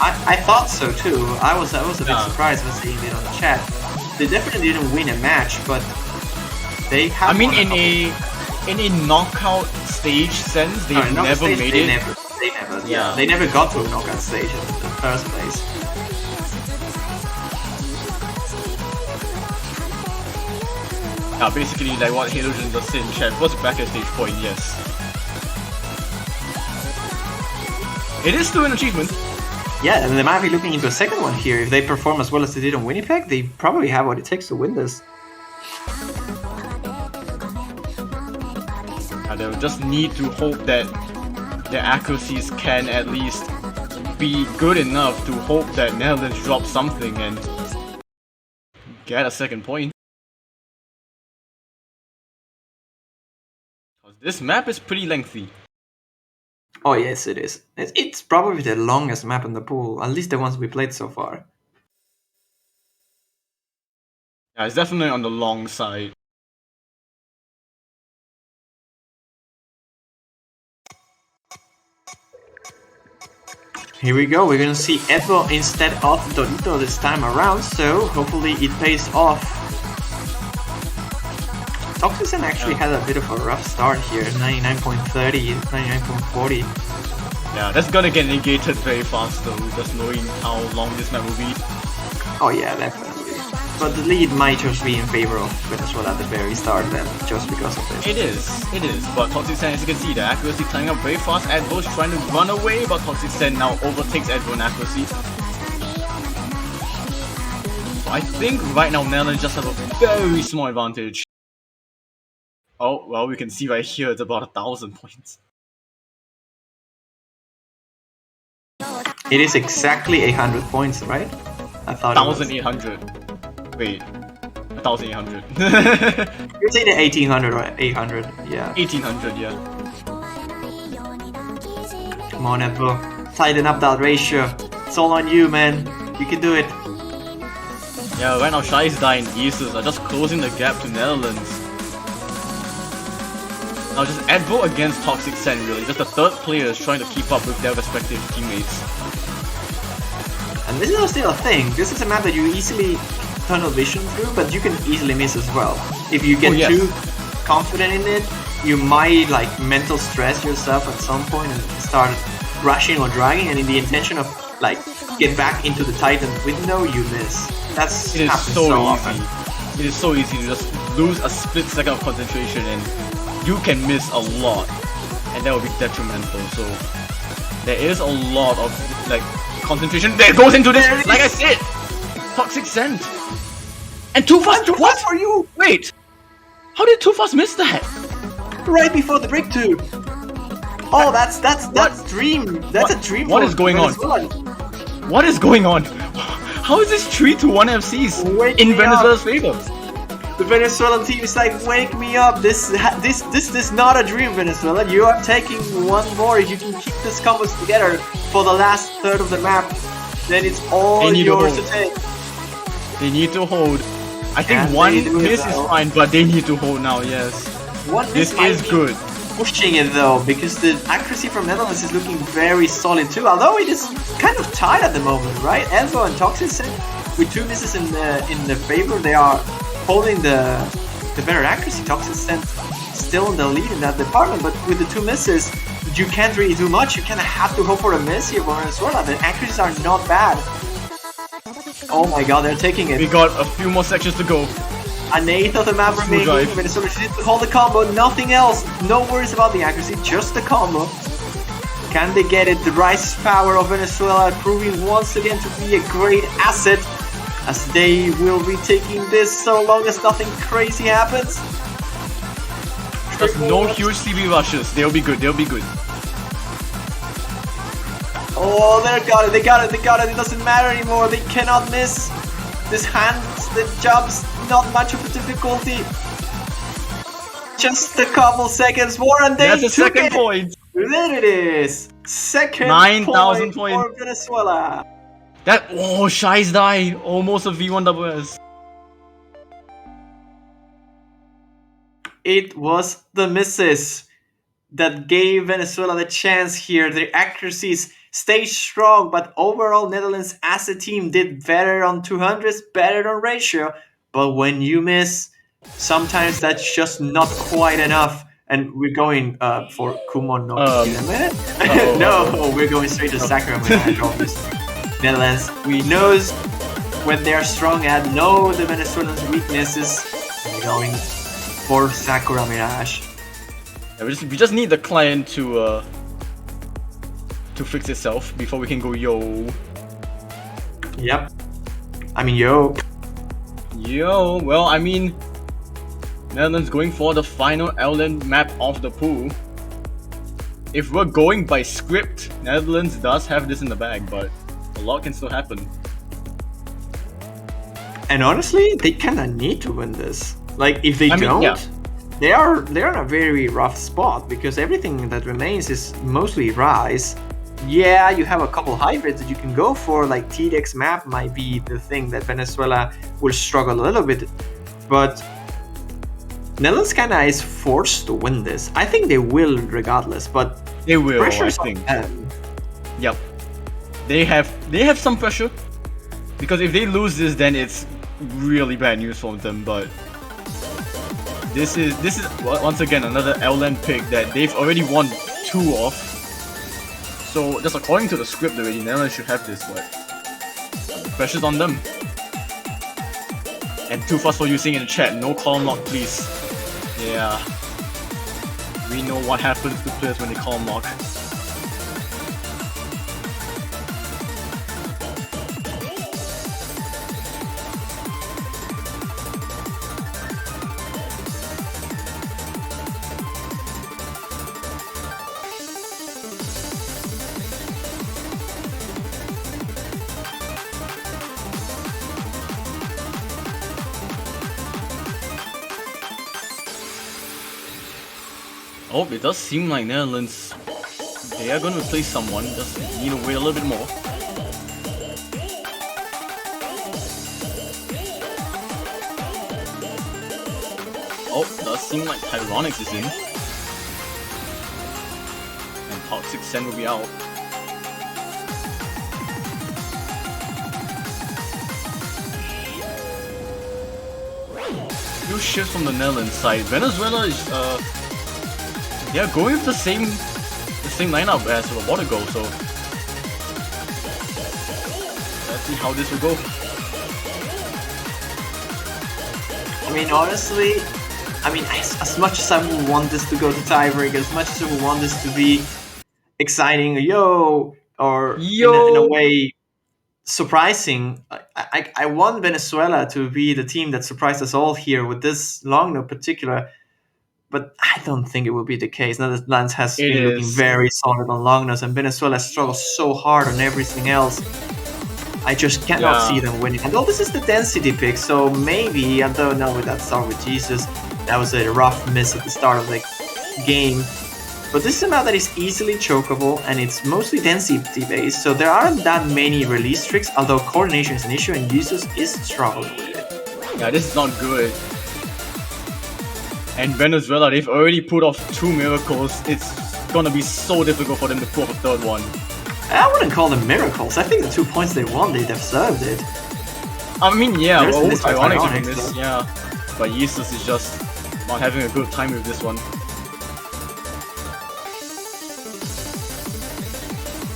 I thought so too. I was a bit surprised when seeing it on the chat. They definitely didn't win a match, but they have. I mean, in a knockout stage sense, they've never made it. They never got to a knockout stage in the first place. Yeah, basically like what Halogen just said in chat, first back at stage point, yes. It is still an achievement. Yeah, and they might be looking into a second one here. If they perform as well as they did on Winnipeg, they probably have what it takes to win this. They'll just need to hope that their accuracies can at least be good enough to hope that Netherlands drop something and get a second point. This map is pretty lengthy. Oh yes, it is. It's probably the longest map in the pool, at least the ones we played so far. Yeah, it's definitely on the long side. Here we go, we're gonna see Evo instead of Dorito this time around, so hopefully it pays off. Toxicen actually had a bit of a rough start here, 99.30, 99.40. Yeah, that's gonna get negated very fast though, just knowing how long this map will be. Oh yeah, definitely. But the lead might just be in favor of Venezuela at the very start then, just because of this. It is, but Toxicen, as you can see, the accuracy climbing up very fast. Advo's trying to run away, but Toxicen now overtakes Advo in accuracy. So I think right now Netherlands just have a very small advantage. Oh, well, we can see right here it's about 1,000 points. It is exactly 100 points, right? I thought 1,800. Wait, 1,800. You say the 1,800 or 800, yeah. 1,800, yeah. Come on, Evo. Tighten up that ratio. It's all on you, man. You can do it. Yeah, right now Shaizda and Isus are just closing the gap to Netherlands. Now just Advo against Toxicen really, just the third players trying to keep up with their respective teammates. And this is still a thing. This is a map that you easily tunnel vision through, but you can easily miss as well. If you get too confident in it, you might like mental stress yourself at some point and start rushing or dragging, and in the intention of like get back into the Titan window, you miss. That's It is happens so often. easy. It is so easy to just lose a split second of concentration and you can miss a lot, and that will be detrimental. So there is a lot of like concentration that goes into this. Like I said, Toxicen and Too Fast. What for you? Wait, how did Too Fast miss that? Right before the breakthrough. Oh, that's dream. That's a dream. What is going on? What is going on? How is this 3-1 FCs in Venezuela's favor? The Venezuelan team is like, wake me up. This is not a dream, Venezuela. You are taking one more. If you can keep these combos together for the last third of the map, then it's all yours to take. They need to hold. I think one miss is fine, but they need to hold now, yes. This is good. Pushing it though, because the accuracy from Netherlands is looking very solid too, although it is kind of tight at the moment, right? Evo and Toxicen, with 2 misses in the favor, they are holding the better accuracy. Toxicen still in the lead in that department, but with the 2 misses, you can't really do much. You kind of have to hope for a miss here for Venezuela. The accuracies are not bad. Oh my god, they're taking it. We got a few more sections to go. An eighth of the map remaining. Venezuela just needs to hold the combo, nothing else. No worries about the accuracy, just the combo. Can they get it? The rise power of Venezuela proving once again to be a great asset, as they will be taking this so long as nothing crazy happens. Just no huge CB rushes. They'll be good. They'll be good. Oh, they got it. They got it. They got it. It doesn't matter anymore. They cannot miss. This hands, the jumps, not much of a difficulty. Just a couple seconds more and they That's a second point. There it is. Second 9,000 point for Venezuela. Shaizda, almost a V1SS. It was the misses that gave Venezuela the chance here. Their accuracies stayed strong, but overall Netherlands as a team did better on 200s, better on ratio. But when you miss, sometimes that's just not quite enough. And we're going for Kumon in a minute. No, we're going straight to Sacramento, obviously. Netherlands, we knows when they are strong at, know the Venezuelans' weaknesses. We're going for Sakura Mirage. Yeah, we just need the client to fix itself before we can go yo. Yep. I mean yo. Yo, well, I mean, Netherlands going for the final island map of the pool. If we're going by script, Netherlands does have this in the bag, but a lot can still happen. And honestly, they kind of need to win this. Like, if they don't, they're in a very rough spot, because everything that remains is mostly Rise. Yeah, you have a couple hybrids that you can go for, like TDX map might be the thing that Venezuela will struggle a little bit, but Netherlands kinda is forced to win this. I think they will regardless, but they will, pressure's I think. on them. Yep. they have some pressure, because if they lose this, then it's really bad news for them. But this is once again another LN pick that they've already won 2 of. So just according to the script already, Netherlands should have this, but the pressure's on them. And too fast for you saying in the chat, no column lock please. Yeah. We know what happens to players when they column lock. Oh, it does seem like Netherlands, they are going to replace someone, just need to wait a little bit more. Oh, does seem like Tyronics is in. And Toxic Sen will be out. Few shifts from the Netherlands side. Venezuela is yeah, going with the same lineup as a while ago, so let's see how this will go. I mean, honestly, as much as I would want this to go to tiebreak, as much as I would want this to be exciting, or in a way surprising, I want Venezuela to be the team that surprised us all here with this long in particular. But I don't think it will be the case. Netherlands has been looking very solid on long nose, and Venezuela struggles so hard on everything else. I just cannot see them winning. And this is the density pick, so maybe, I don't know with that start with Jesus, that was a rough miss at the start of the game. But this is a map that is easily chokeable, and it's mostly density based, so there aren't that many release tricks, although coordination is an issue, and Jesus is struggling with it. Yeah, this is not good. And Venezuela, they've already put off 2 miracles. It's gonna be so difficult for them to pull off a 3rd one. I wouldn't call them miracles. I think the 2 points they won, they deserved it. I mean, yeah, There's ironic in this, yeah. But Jesus is just not having a good time with this one.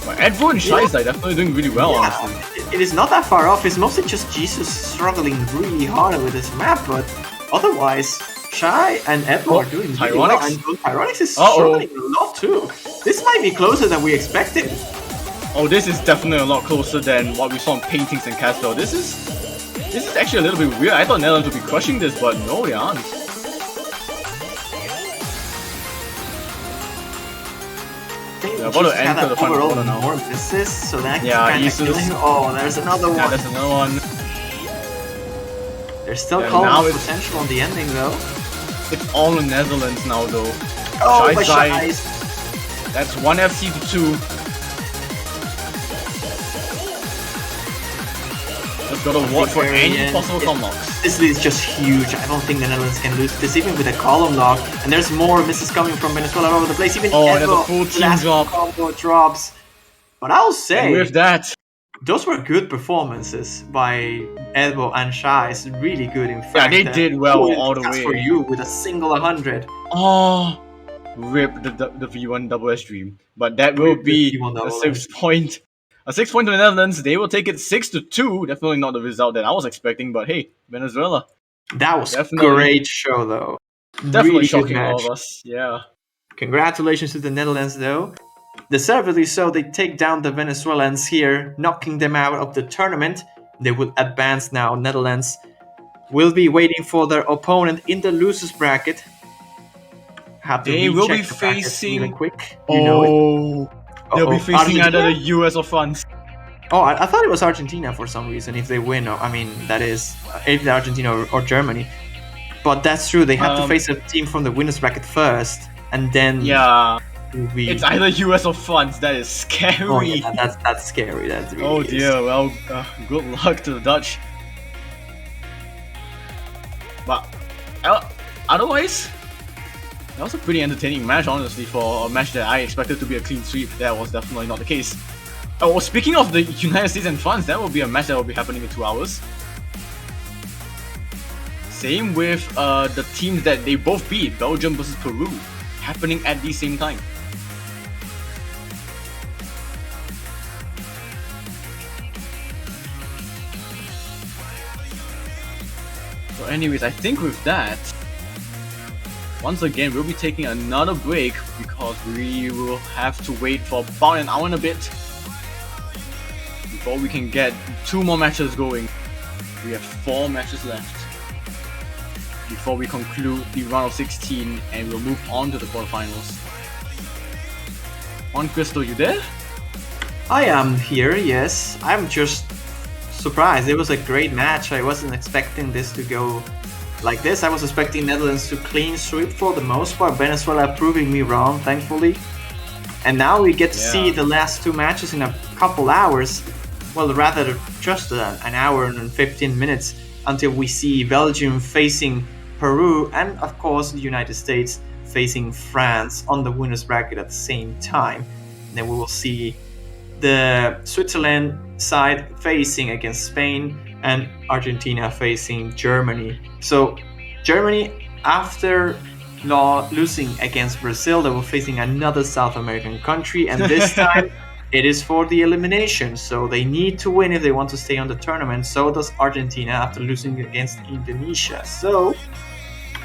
But Edvo and Shai's are definitely doing really well, honestly. It is not that far off. It's mostly just Jesus struggling really hard with this map, but otherwise, Shai and Edvo are doing really well. And Tyronics is struggling a lot too. This might be closer than we expected. Oh, this is definitely a lot closer than what we saw in Paintings and Castle. This is actually a little bit weird. I thought Netherlands would be crushing this, but no, they aren't. They're about to enter the final quarter now. More misses, so that Jesus. Oh, there's another one. Yeah, there's another one. There's still column potential on the ending though. It's all in Netherlands now though. Oh, Shai. That's 1 FC to 2. Just gotta watch for any possible column locks. This is just huge. I don't think the Netherlands can lose this, even with a column lock. And there's more misses coming from Venezuela all over the place. Even there's a full team drop. Combo drops. But I'll say, and with that, those were good performances by Edvo and Shai. It's really good, in fact. Yeah, they did well all the way. For you with a single 100. Oh, rip the V1 double S dream. But that will be a 6 point. A 6 point to the Netherlands. They will take it 6-2. Definitely not the result that I was expecting. But hey, Venezuela. That was a great show, though. Definitely really shocking all of us. Yeah. Congratulations to the Netherlands, though. Deservedly so, they take down the Venezuelans here, knocking them out of the tournament. They will advance now. Netherlands will be waiting for their opponent in the losers bracket. They will be facing. Really quick. You know it. They'll be facing either the US or France. Oh, I thought it was Argentina for some reason. If they win, I mean, that is either Argentina or Germany. But that's true. They have to face a team from the winners bracket first, and then it's either US or France. That is scary. Oh, yeah, that's scary. That's really dear. Well, good luck to the Dutch. But otherwise, that was a pretty entertaining match, honestly, for a match that I expected to be a clean sweep. That was definitely not the case. Oh, speaking of the United States and France, that will be a match that will be happening in 2 hours. Same with the teams that they both beat, Belgium versus Peru, happening at the same time. So anyways, I think with that, once again, we'll be taking another break because we will have to wait for about an hour and a bit before we can get 2 more matches going. We have 4 matches left before we conclude the round of 16 and we'll move on to the quarterfinals. On Crystal, you there? I am here, yes. I'm just surprised. It was a great match. I wasn't expecting this to go like this. I was expecting Netherlands to clean sweep for the most part. Venezuela proving me wrong, thankfully. And now we get to see the last 2 matches in a couple hours. Well, rather just an hour and 15 minutes until we see Belgium facing Peru and, of course, the United States facing France on the winners bracket at the same time. And then we will see the Switzerland side facing against Spain and Argentina facing Germany. So Germany, after losing against Brazil, they were facing another South American country, and this time it is for the elimination. So they need to win if they want to stay on the tournament. So does Argentina after losing against Indonesia. So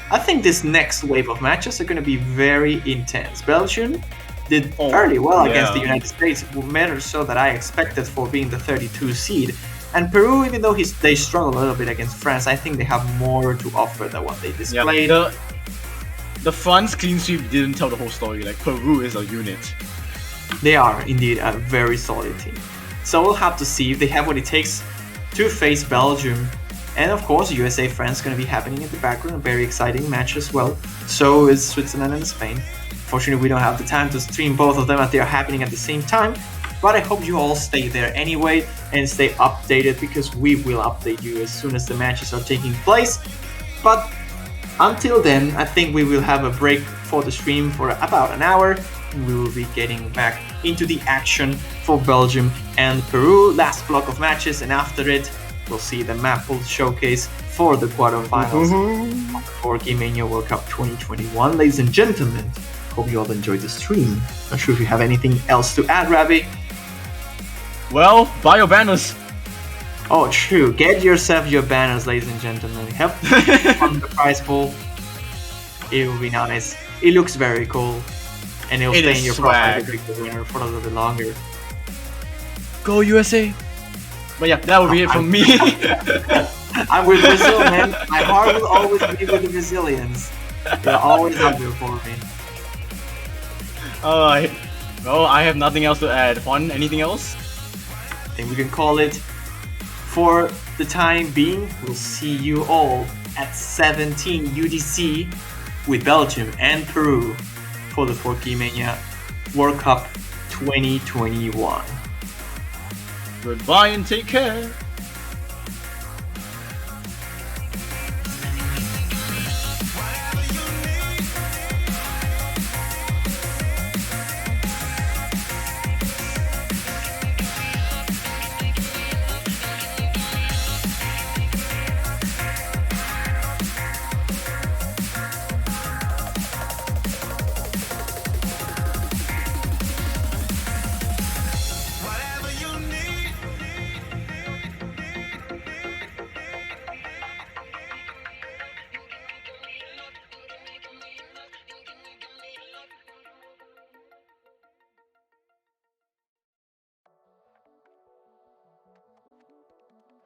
I think this next wave of matches are going to be very intense. Belgium did fairly well against the United States, matters so that I expected for being the 32 seed. And Peru, even though they struggled a little bit against France, I think they have more to offer than what they displayed. The France clean sweep didn't tell the whole story. Like, Peru is a unit. They are indeed a very solid team. So we'll have to see if they have what it takes to face Belgium. And of course, USA-France going to be happening in the background. A very exciting match as well. So is Switzerland and Spain. Fortunately, we don't have the time to stream both of them as they are happening at the same time. But I hope you all stay there anyway and stay updated, because we will update you as soon as the matches are taking place. But until then, I think we will have a break for the stream for about an hour. And we will be getting back into the action for Belgium and Peru. Last block of matches, and after it, we'll see the Maple showcase for the quarterfinals for Mania World Cup 2021. Ladies and gentlemen, hope you all enjoyed the stream. Not sure if you have anything else to add, Ravi. Well, buy your banners. Oh, true. Get yourself your banners, ladies and gentlemen. Help on the prize pool. It will be nice. It looks very cool. And it'll stay in your profile to pick the winner for a little bit longer. Go USA! But yeah, that will be it from me. I'm with Brazil, man. My heart will always be with the Brazilians. They're always up there for me. Alright. Well, I have nothing else to add. Juan, anything else? I think we can call it for the time being. We'll see you all at 17 UTC with Belgium and Peru for the 4K Mania World Cup 2021. Goodbye and take care.